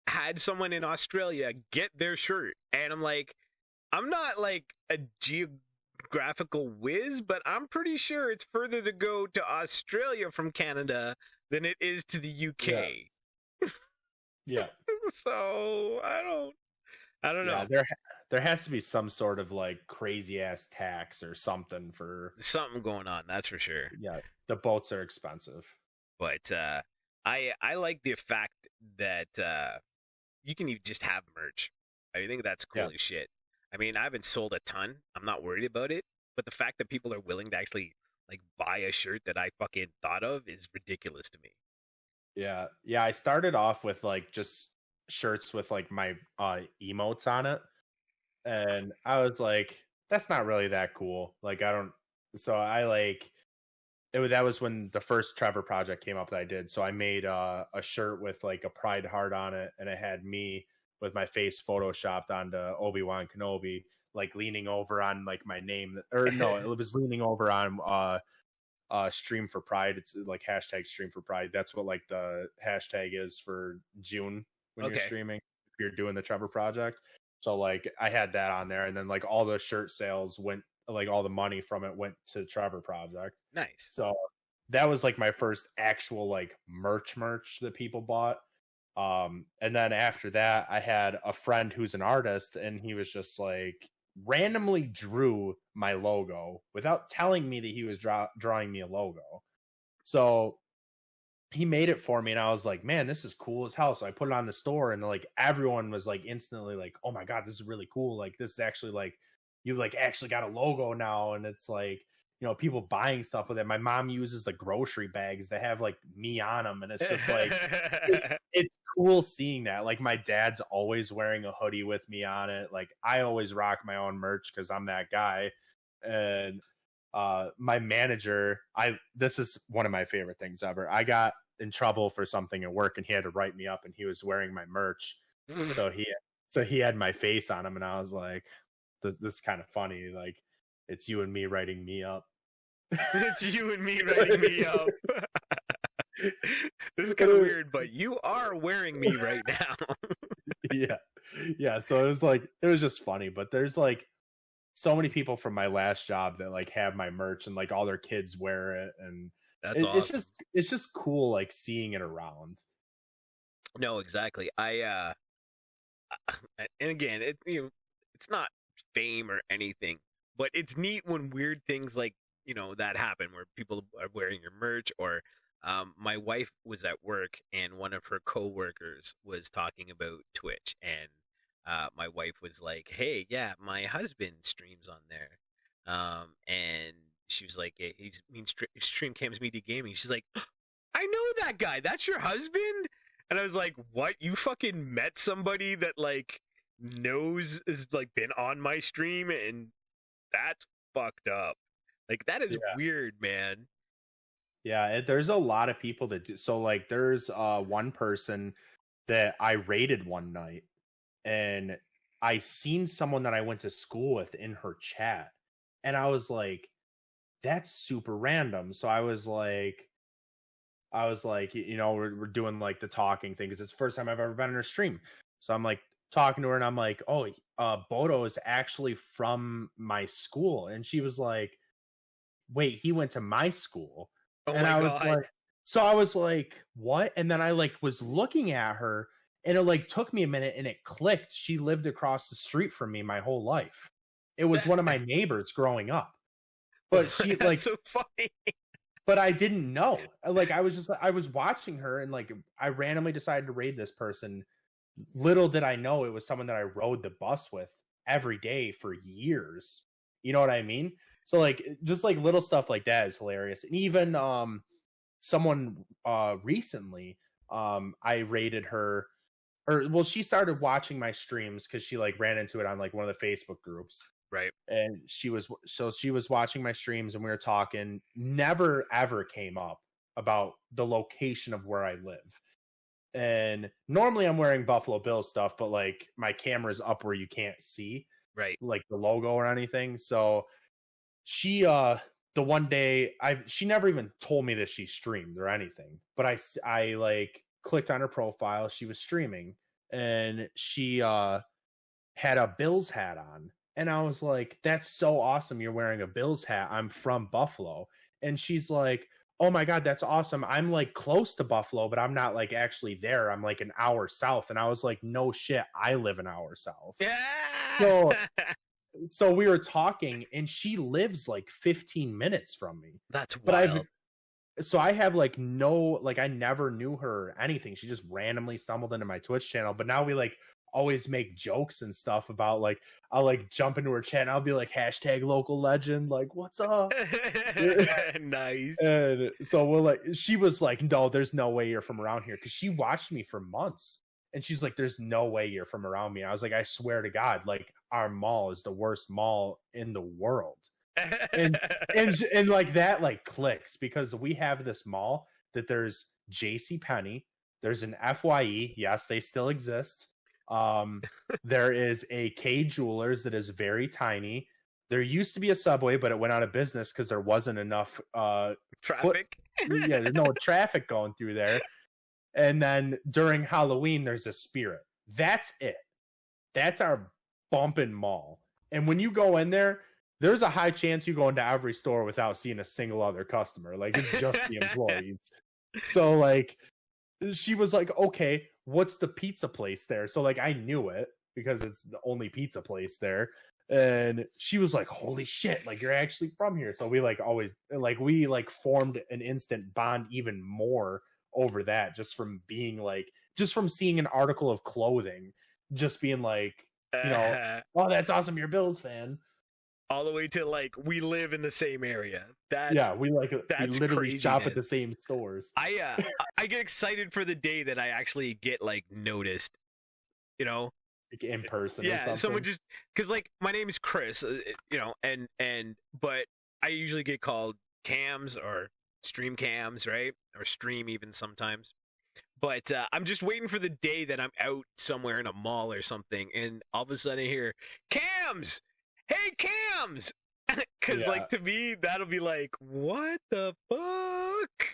had someone in Australia get their shirt. And I'm like, I'm not like a geographical whiz, but I'm pretty sure it's further to go to Australia from Canada than it is to the UK. Yeah. So, I don't know. There has to be some sort of like crazy ass tax or something for something going on. That's for sure. Yeah, the boats are expensive. But I like the fact that you can even just have merch. I think that's cool as shit. I mean, I haven't sold a ton. I'm not worried about it. But the fact that people are willing to actually like buy a shirt that I fucking thought of is ridiculous to me. Yeah. Yeah, I started off with like just shirts with like my emotes on it. And I was like, that's not really that cool. Like, that was when the first Trevor project came up that I did. So I made a shirt with like a pride heart on it, and it had me with my face photoshopped onto Obi-Wan Kenobi, like leaning over on like my name, or no, it was leaning over on Stream for Pride. It's like hashtag Stream for Pride. That's what like the hashtag is for June when you're streaming, if you're doing the Trevor project. So like I had that on there, and then like all the shirt sales went, like all the money from it went to Trevor project. Nice. So that was like my first actual like merch that people bought. And then after that, I had a friend who's an artist, and he was just like randomly drew my logo without telling me that he was drawing me a logo. So he made it for me, and I was like, man, this is cool as hell. So I put it on the store, and like everyone was like instantly like, oh my God, this is really cool. Like, this is actually like, you like actually got a logo now. And it's like, you know, people buying stuff with it. My mom uses the grocery bags that have like me on them, and it's just like it's cool seeing that. Like, my dad's always wearing a hoodie with me on it. Like, I always rock my own merch because I'm that guy. And my manager, this is one of my favorite things ever. I got in trouble for something at work, and he had to write me up, and he was wearing my merch, so he had my face on him, and I was like, this is kind of funny, like, it's you and me writing me up. It's you and me writing me up. This is kind of weird, but you are wearing me right now. Yeah, so it was just funny. But there's like so many people from my last job that like have my merch, and like all their kids wear it, and That's awesome. It's just cool, like, seeing it around. No, exactly. And again, it's not fame or anything, but it's neat when weird things like that happen, where people are wearing your merch. Or my wife was at work, and one of her coworkers was talking about Twitch, and my wife was like, "Hey, yeah, my husband streams on there," and she was like, "He's stream cams media gaming." She's like, "I know that guy. That's your husband?" And I was like, "What? You fucking met somebody that like knows is like been on my stream?" And that's fucked up. Like, that is weird, man. Yeah, there's a lot of people that do. So like, there's one person that I raided one night, and I seen someone that I went to school with in her chat, and I was like, that's super random. So I was like, we're doing like the talking thing, because it's the first time I've ever been in her stream. So I'm like talking to her, and I'm like, oh, Bodo is actually from my school. And she was like, wait, he went to my school. Oh, and I was like, so I was like, what? And then I like was looking at her, and it like took me a minute, and it clicked. She lived across the street from me my whole life. It was one of my neighbors growing up. But she like, so funny. But I didn't know. Like, I was watching her, and like I randomly decided to raid this person. Little did I know it was someone that I rode the bus with every day for years. You know what I mean? So like, just like little stuff like that is hilarious. And even someone recently, I raided her, or well, she started watching my streams because she like ran into it on like one of the Facebook groups. Right. And she was watching my streams, and we were talking. Never ever came up about the location of where I live. And normally I'm wearing Buffalo Bills stuff, but like my camera's up where you can't see, right, like the logo or anything. So she the one day she never even told me that she streamed or anything, but I like clicked on her profile. She was streaming, and she had a Bills hat on. And I was like, that's so awesome. You're wearing a Bills hat. I'm from Buffalo. And she's like, oh my God, that's awesome. I'm like close to Buffalo, but I'm not like actually there. I'm like an hour south. And I was like, no shit, I live an hour south. Yeah. So we were talking, and she lives like 15 minutes from me. That's wild. So I have like I never knew her or anything. She just randomly stumbled into my Twitch channel. But now we like always make jokes and stuff about like, I'll like jump into her chat, and I'll be like, hashtag local legend, like, what's up? Nice. And so we'll like, she was like, no, there's no way you're from around here, because she watched me for months, and she's like, there's no way you're from around me. I was like, I swear to God, like, our mall is the worst mall in the world. and like that like clicks, because we have this mall that there's JCPenney, there's an FYE, yes, they still exist. There is a K Jewelers that is very tiny. There used to be a Subway, but it went out of business because there wasn't enough traffic. There's no traffic going through there. And then during Halloween, there's a Spirit. That's it. That's our bumping mall. And when you go in there, there's a high chance you go into every store without seeing a single other customer. Like, it's just the employees. So like, she was like, okay, what's the pizza place there? So like, I knew it because it's the only pizza place there. And she was like, holy shit, like, you're actually from here. So we like always like, we like formed an instant bond even more over that, just from being like, just from seeing an article of clothing, just being like, you know, oh, that's awesome, you're a Bills fan. All the way to like, we live in the same area. We literally craziness. Shop at the same stores. I get excited for the day that I actually get like noticed, you know, like in person. Yeah, someone just, because like, my name is Chris, you know, but I usually get called cams or stream cams, right? Or stream even sometimes. But I'm just waiting for the day that I'm out somewhere in a mall or something, and all of a sudden I hear cams. Hey, cams. Because Yeah. like to me that'll be like, what the fuck?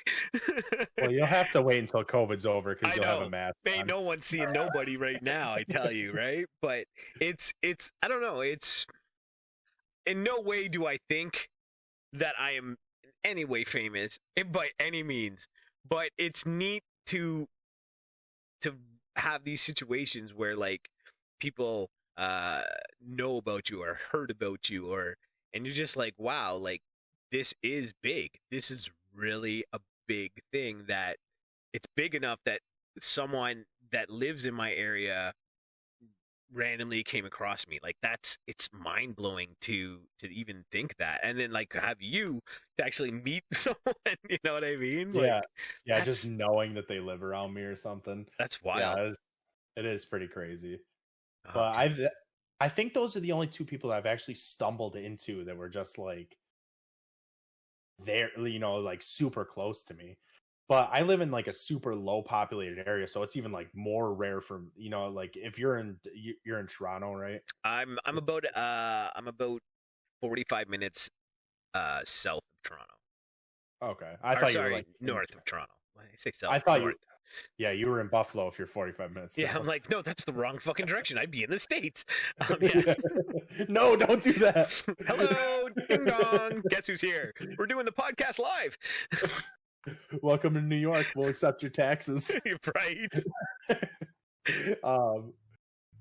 Well, you'll have to wait until COVID's over because I you'll have a know. mask Ain't on. no one seeing nobody right now, I tell you, right? But it's I don't know, it's in no way do I think that I am in any way famous by any means. But it's neat to have these situations where like people know about you or heard about you, or and you're just like, wow, like this is big. This is really a big thing, that it's big enough that someone that lives in my area randomly came across me. Like it's mind blowing to even think that, and then like have you to actually meet someone. You know what I mean? Like, Yeah, just knowing that they live around me or something. that's wild. Yeah, it is pretty crazy. Oh, But dude. I think those are the only two people that I've actually stumbled into that were just like they're like super close to me. But I live in like a super low populated area, so it's even like more rare for like if you're in Toronto, right? I'm about 45 minutes south of Toronto. Okay, I Or thought you were sorry, like north of Toronto. When I say south, I thought north. you were in Buffalo if you're 45 minutes Yeah, I'm south. like, no, that's the wrong fucking direction. I'd be in the States. Yeah. No, don't do that. Hello, ding dong. Guess who's here? We're doing the podcast live. Welcome to New York. We'll accept your taxes. Right?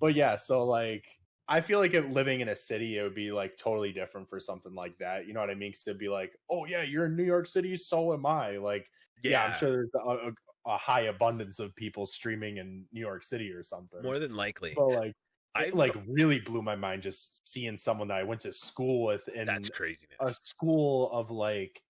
But yeah, so like I feel like if living in a city, it would be like totally different for something like that. You know what I mean? Because it'd be like, oh yeah, you're in New York City, so am I. Like, yeah, I'm sure there's a high abundance of people streaming in New York City or something. More than likely. But like, it like really blew my mind just seeing someone that I went to school with in that's craziness. a school of like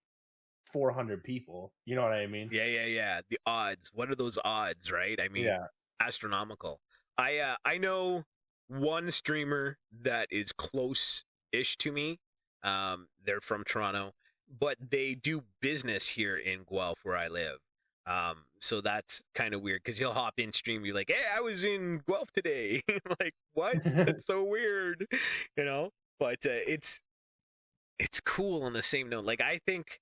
400 people. You know what I mean? Yeah. The odds. What are those odds, right? I mean, Yeah. astronomical. I know one streamer that is close-ish to me. They're from Toronto, but they do business here in Guelph where I live. So that's kind of weird because he'll hop in stream, be like, "Hey, I was in Guelph today." Like, what? That's so weird, you know. But it's cool on the same note. Like, I think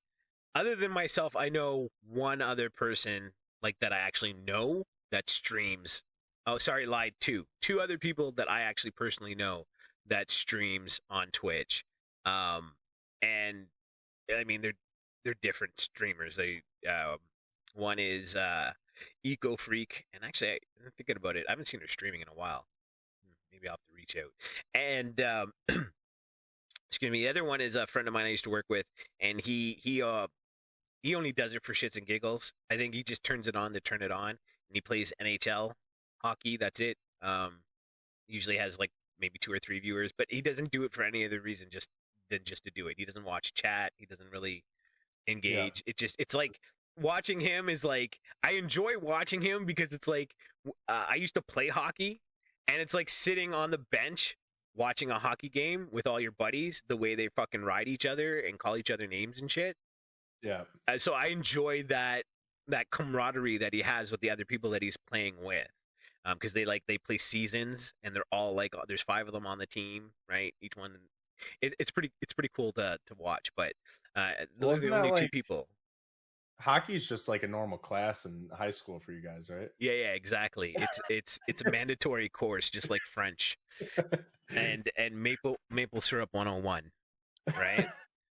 other than myself, I know one other person like that I actually know that streams. Oh, sorry, lied. Two other people that I actually personally know that streams on Twitch. And I mean they're different streamers. One is Eco Freak, and actually I'm thinking about it. I haven't seen her streaming in a while. Maybe I'll have to reach out. And excuse me. The other one is a friend of mine I used to work with, and he only does it for shits and giggles. I think he just turns it on to turn it on, and he plays NHL hockey. That's it. Usually has like maybe 2 or 3 viewers, but he doesn't do it for any other reason than just to do it. He doesn't watch chat. He doesn't really engage. Yeah. It's like watching him is like, I enjoy watching him because it's like I used to play hockey, and it's like sitting on the bench watching a hockey game with all your buddies, the way they fucking ride each other and call each other names and shit. Yeah. So I enjoy that camaraderie that he has with the other people that he's playing with. Because they play seasons, and they're all like, there's 5 of them on the team, right? Each one, it's pretty cool to watch. But those are the only 2 people. Hockey's just like a normal class in high school for you guys, right? Yeah, exactly. It's a mandatory course, just like French, and maple syrup 101, right?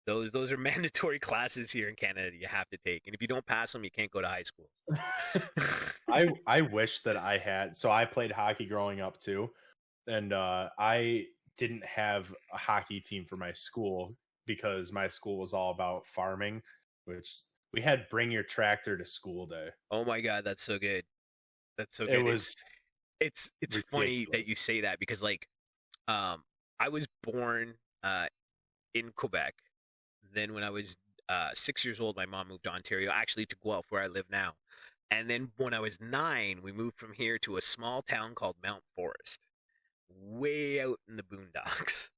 Those are mandatory classes here in Canada you have to take, and if you don't pass them, you can't go to high school. I wish that I had. So I played hockey growing up too, and I didn't have a hockey team for my school because my school was all about farming, which we had bring your tractor to school day. Oh my god, that's so good. That's so good. It was. It's funny that you say that because like, I was born in Quebec. Then when I was 6 years old, my mom moved to Ontario, actually to Guelph, where I live now. And then when I was 9, we moved from here to a small town called Mount Forest, way out in the boondocks.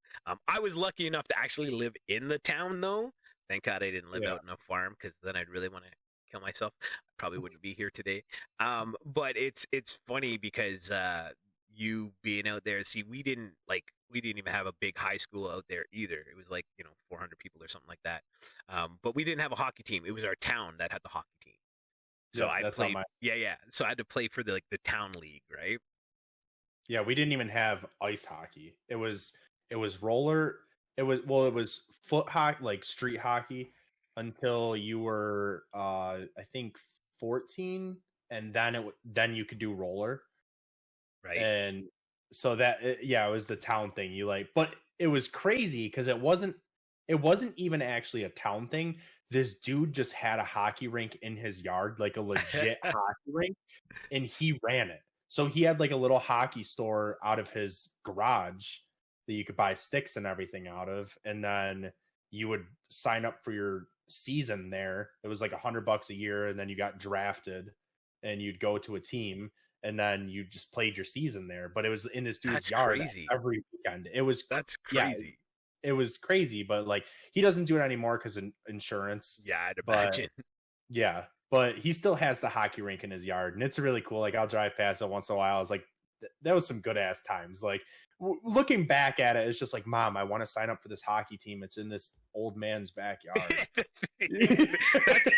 I was lucky enough to actually live in the town, though. Thank God I didn't live Yeah. out in a farm, because then I'd really want to kill myself. I probably wouldn't be here today. But it's funny because you being out there. See, we didn't even have a big high school out there either. It was like 400 people or something like that. But we didn't have a hockey team. It was our town that had the hockey team. So Yep, I that's how played. my Yeah, yeah. So I had to play for the town league, right? yeah, we didn't even have ice hockey. It was roller. It was foot hockey, like street hockey, until you were I think 14, and then you could do roller. Right. And so yeah, it was the town thing. But it was crazy because it wasn't even actually a town thing. This dude just had a hockey rink in his yard, like a legit hockey rink, and he ran it. So he had like a little hockey store out of his garage that you could buy sticks and everything out of, and then you would sign up for your season there. It was like $100 a year, and then you got drafted, and you'd go to a team, and then you just played your season there. But it was in this dude's That's yard crazy. every weekend. It was That's yeah, crazy. it was crazy. But like he doesn't do it anymore because of insurance. Yeah, I'd But imagine. yeah, but he still has the hockey rink in his yard, and it's really cool. Like I'll drive past it once in a while. I was like, that was some good ass times. Like looking back at it, it's just like, Mom, I want to sign up for this hockey team. It's in this old man's backyard.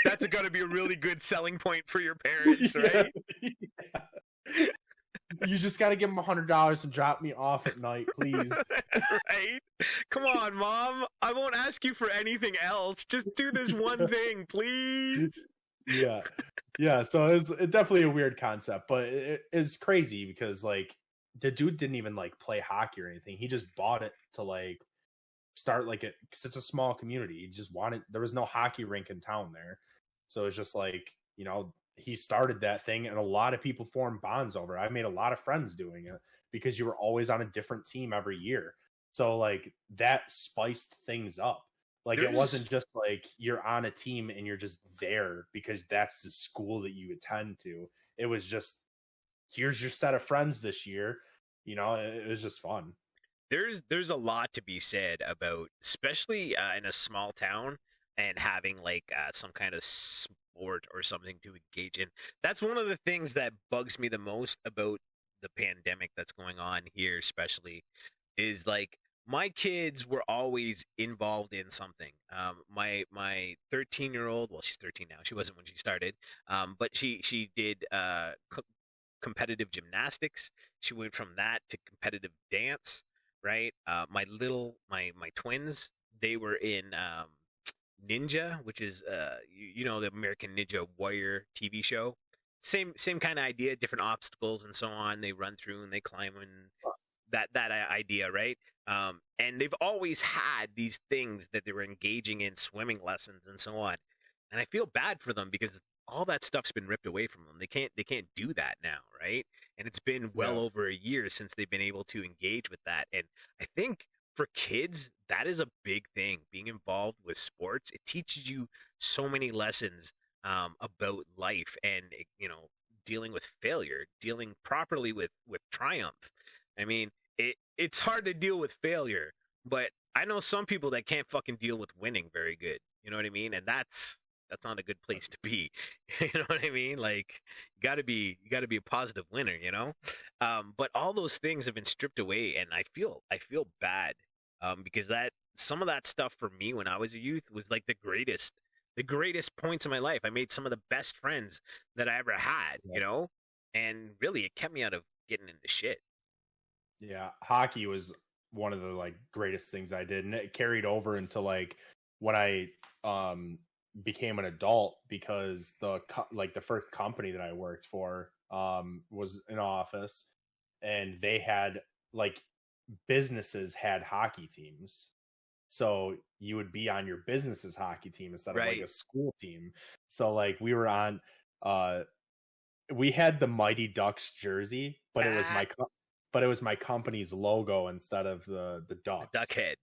That's got to be a really good selling point for your parents, right? Yeah. You just got to give him $100 and drop me off at night, please. Right? Come on, Mom. I won't ask you for anything else. Just do this one thing, please. Yeah. So it's definitely a weird concept, but it's crazy because like the dude didn't even like play hockey or anything. He just bought it to like start like because it's a small community. He just wanted, there was no hockey rink in town there, so it's just like he started that thing, and a lot of people formed bonds over it. I made a lot of friends doing it because you were always on a different team every year. So like that spiced things up. Like it wasn't just like you're on a team and you're just there because that's the school that you attend to. It was just, here's your set of friends this year. It was just fun. There's a lot to be said about, especially in a small town, and having like some kind of sport or something to engage in. That's one of the things that bugs me the most about the pandemic that's going on here, especially, is like my kids were always involved in something. My 13-year-old, well, she's 13 now. She wasn't when she started, but she did competitive gymnastics. She went from that to competitive dance. Right. My twins, they were in Ninja, which is the American Ninja Warrior TV show. Same kind of idea, different obstacles and so on. They run through and they climb, and that idea, right? And they've always had these things that they were engaging in, swimming lessons and so on. And I feel bad for them because all that stuff's been ripped away from them. They can't do that now, right? And it's been well Yeah. over a year since they've been able to engage with that. And I think for kids, that is a big thing. Being involved with sports, it teaches you so many lessons about life, and dealing with failure, dealing properly with triumph. I mean, it's hard to deal with failure, but I know some people that can't fucking deal with winning very good. You know what I mean? And that's not a good place to be. You know what I mean? Like you gotta be a positive winner, you know? But all those things have been stripped away, and I feel bad. Because that some of that stuff for me when I was a youth was like the greatest points of my life. I made some of the best friends that I ever had, and really it kept me out of getting into shit. Yeah, hockey was one of the like greatest things I did, and it carried over into like when I became an adult because the first company that I worked for was an office, and they had like businesses had hockey teams. So you would be on your business's hockey team instead of like Right. a school team. So like we were on we had the Mighty Ducks jersey, but it was my company's logo instead of the Ducks. Duckhead.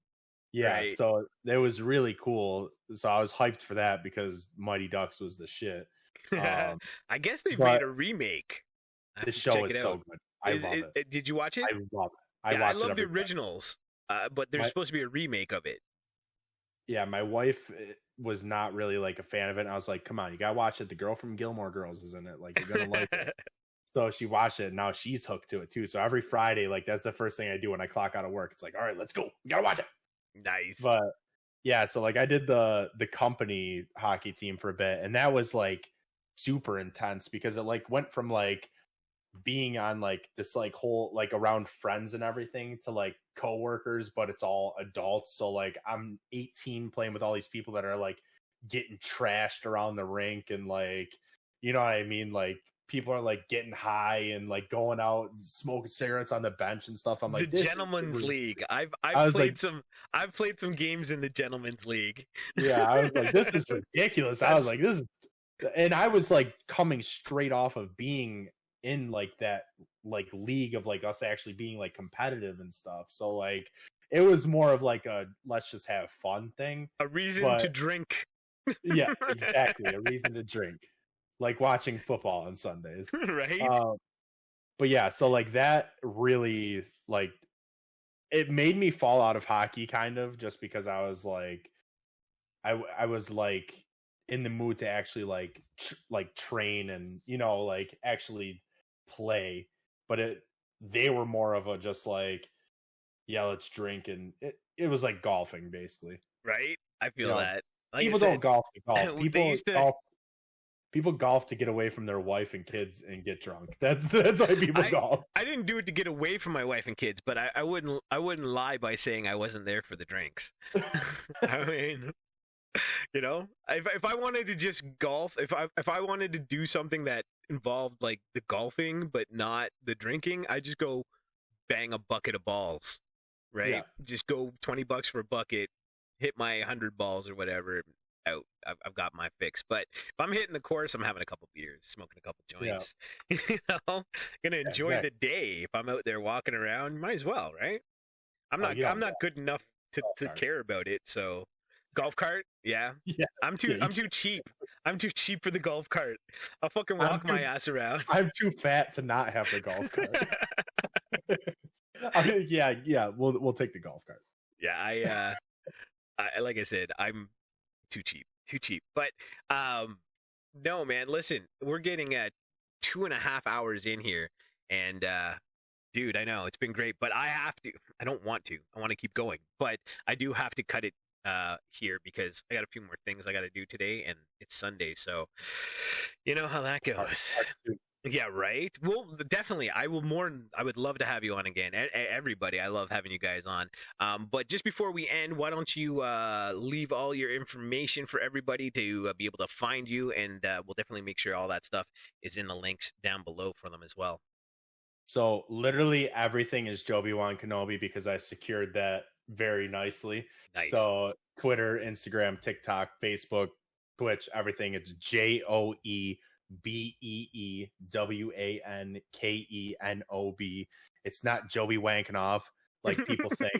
Yeah, Right. so it was really cool. So I was hyped for that because Mighty Ducks was the shit. I guess they've but made a remake. I have the to show check it is out. so good. I love it. Did you watch it? I love it. I Yeah, I watch it love the every day. originals, but there's My supposed to be a remake of it. yeah, my wife was not really like a fan of it. And I was like, come on, you gotta watch it. The girl from Gilmore Girls is in it. Like, you're gonna like it. So she watched it, and now she's hooked to it too. So every Friday, like, that's the first thing I do when I clock out of work. It's like, all right, let's go. We gotta watch it. Nice. But yeah, so like I did the company hockey team for a bit, and that was like super intense because it like went from like being on like this like whole like around friends and everything to like coworkers, but it's all adults. So like I'm 18 playing with all these people that are like getting trashed around the rink, and like, you know what I mean? Like, people are like getting high and like going out and smoking cigarettes on the bench and stuff. I'm like, the Gentleman's League. I've played like, I've played some games in the Gentleman's League. Yeah, I was like, this is ridiculous. I was like, this is, and I was like coming straight off of being in like that like league of like us actually being like competitive and stuff. So like it was more of like a let's just have fun thing. A reason to drink. Yeah, exactly. A reason to drink. Like watching football on Sundays. Right. But yeah, so like that really like it made me fall out of hockey kind of, just because I was like I was like in the mood to actually like train and, you know, like actually play, but they were more of a just like, yeah, let's drink, and it was like golfing basically. Right. I feel that. Like people don't golf to golf. People golf to get away from their wife and kids and get drunk. That's why people golf. I didn't do it to get away from my wife and kids, but I wouldn't lie by saying I wasn't there for the drinks. I mean, you know, if I wanted to just golf, if I wanted to do something that involved like the golfing but not the drinking, I just go bang a bucket of balls, right? Yeah. Just go $20 for a bucket, hit my 100 balls or whatever, out. I've got my fix. But if I'm hitting the course, I'm having a couple beers, smoking a couple joints. Yeah. You know, gonna enjoy the day. If I'm out there walking around, might as well, right? I'm not good enough to care about it. So golf cart, yeah. I'm too cheap. I'm too cheap for the golf cart. I'll fucking walk my ass around. I'm too fat to not have the golf cart. I mean, yeah, we'll take the golf cart. Yeah, I like I said, I'm too cheap. But no, man, listen, we're getting at 2.5 hours in here, and dude, I know it's been great, but I don't want to. I want to keep going, but I do have to cut it here because I got a few more things I got to do today, and it's Sunday, so you know how that goes. Yeah, right. Well, definitely. I would love to have you on again. Everybody, I love having you guys on. But just before we end, why don't you leave all your information for everybody to be able to find you, and we'll definitely make sure all that stuff is in the links down below for them as well. So literally everything is JoebeewanKenoB because I secured that very nicely. Nice. So Twitter, Instagram, TikTok, Facebook, Twitch, everything. It's JoebeewanKenob. It's not JoebeewanKenob like people think.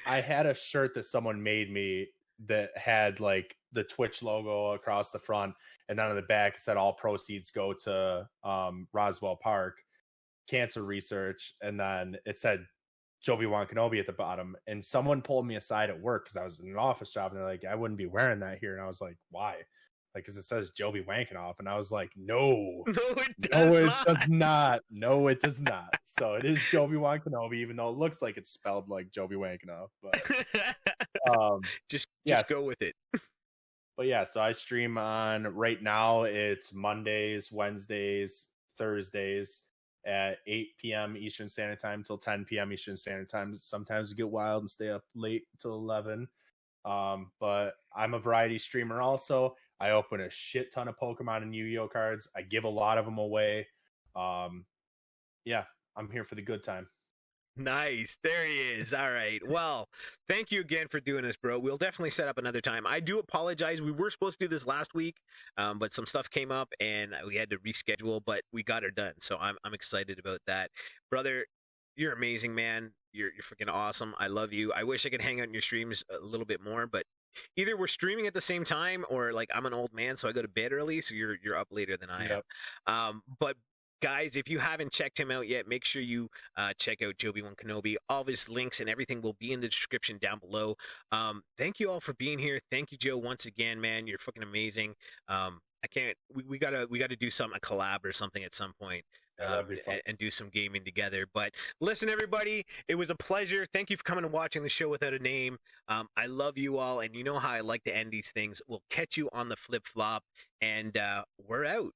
I had a shirt that someone made me that had like the Twitch logo across the front, and then on the back it said all proceeds go to Roswell Park cancer research, and then it said JoebeewanKenoB at the bottom. And someone pulled me aside at work because I was in an office job, and they're like, I wouldn't be wearing that here. And I was like, why? Like, because it says JoebeewanKenob. And I was like, no, it does not. No, it does not. So it is JoebeewanKenob, even though it looks like it's spelled like JoebeewanKenob. But just go with it. But yeah, so I stream on, right now it's Mondays, Wednesdays, Thursdays at 8 p.m. Eastern Standard Time till 10 p.m. Eastern Standard Time. Sometimes we get wild and stay up late till 11. But I'm a variety streamer also. I open a shit ton of Pokemon and Yu-Gi-Oh cards. I give a lot of them away. Yeah, I'm here for the good time. Nice. There he is. All right. Well, thank you again for doing this, bro. We'll definitely set up another time. I do apologize. We were supposed to do this last week, but some stuff came up and we had to reschedule, but we got her done. So I'm excited about that. Brother, you're amazing, man. You're freaking awesome. I love you. I wish I could hang out in your streams a little bit more, but either we're streaming at the same time or like I'm an old man, so I go to bed early, so you're up later than I am. But Guys, if you haven't checked him out yet, make sure you check out JoebeewanKenoB. All of his links and everything will be in the description down below. Thank you all for being here. Thank you, Joe, once again, man. You're fucking amazing. I can't. We gotta do a collab or something at some point. That'd be fun. And do some gaming together. But listen, everybody, it was a pleasure. Thank you for coming and watching the show without a name. I love you all, and you know how I like to end these things. We'll catch you on the flip flop, and we're out.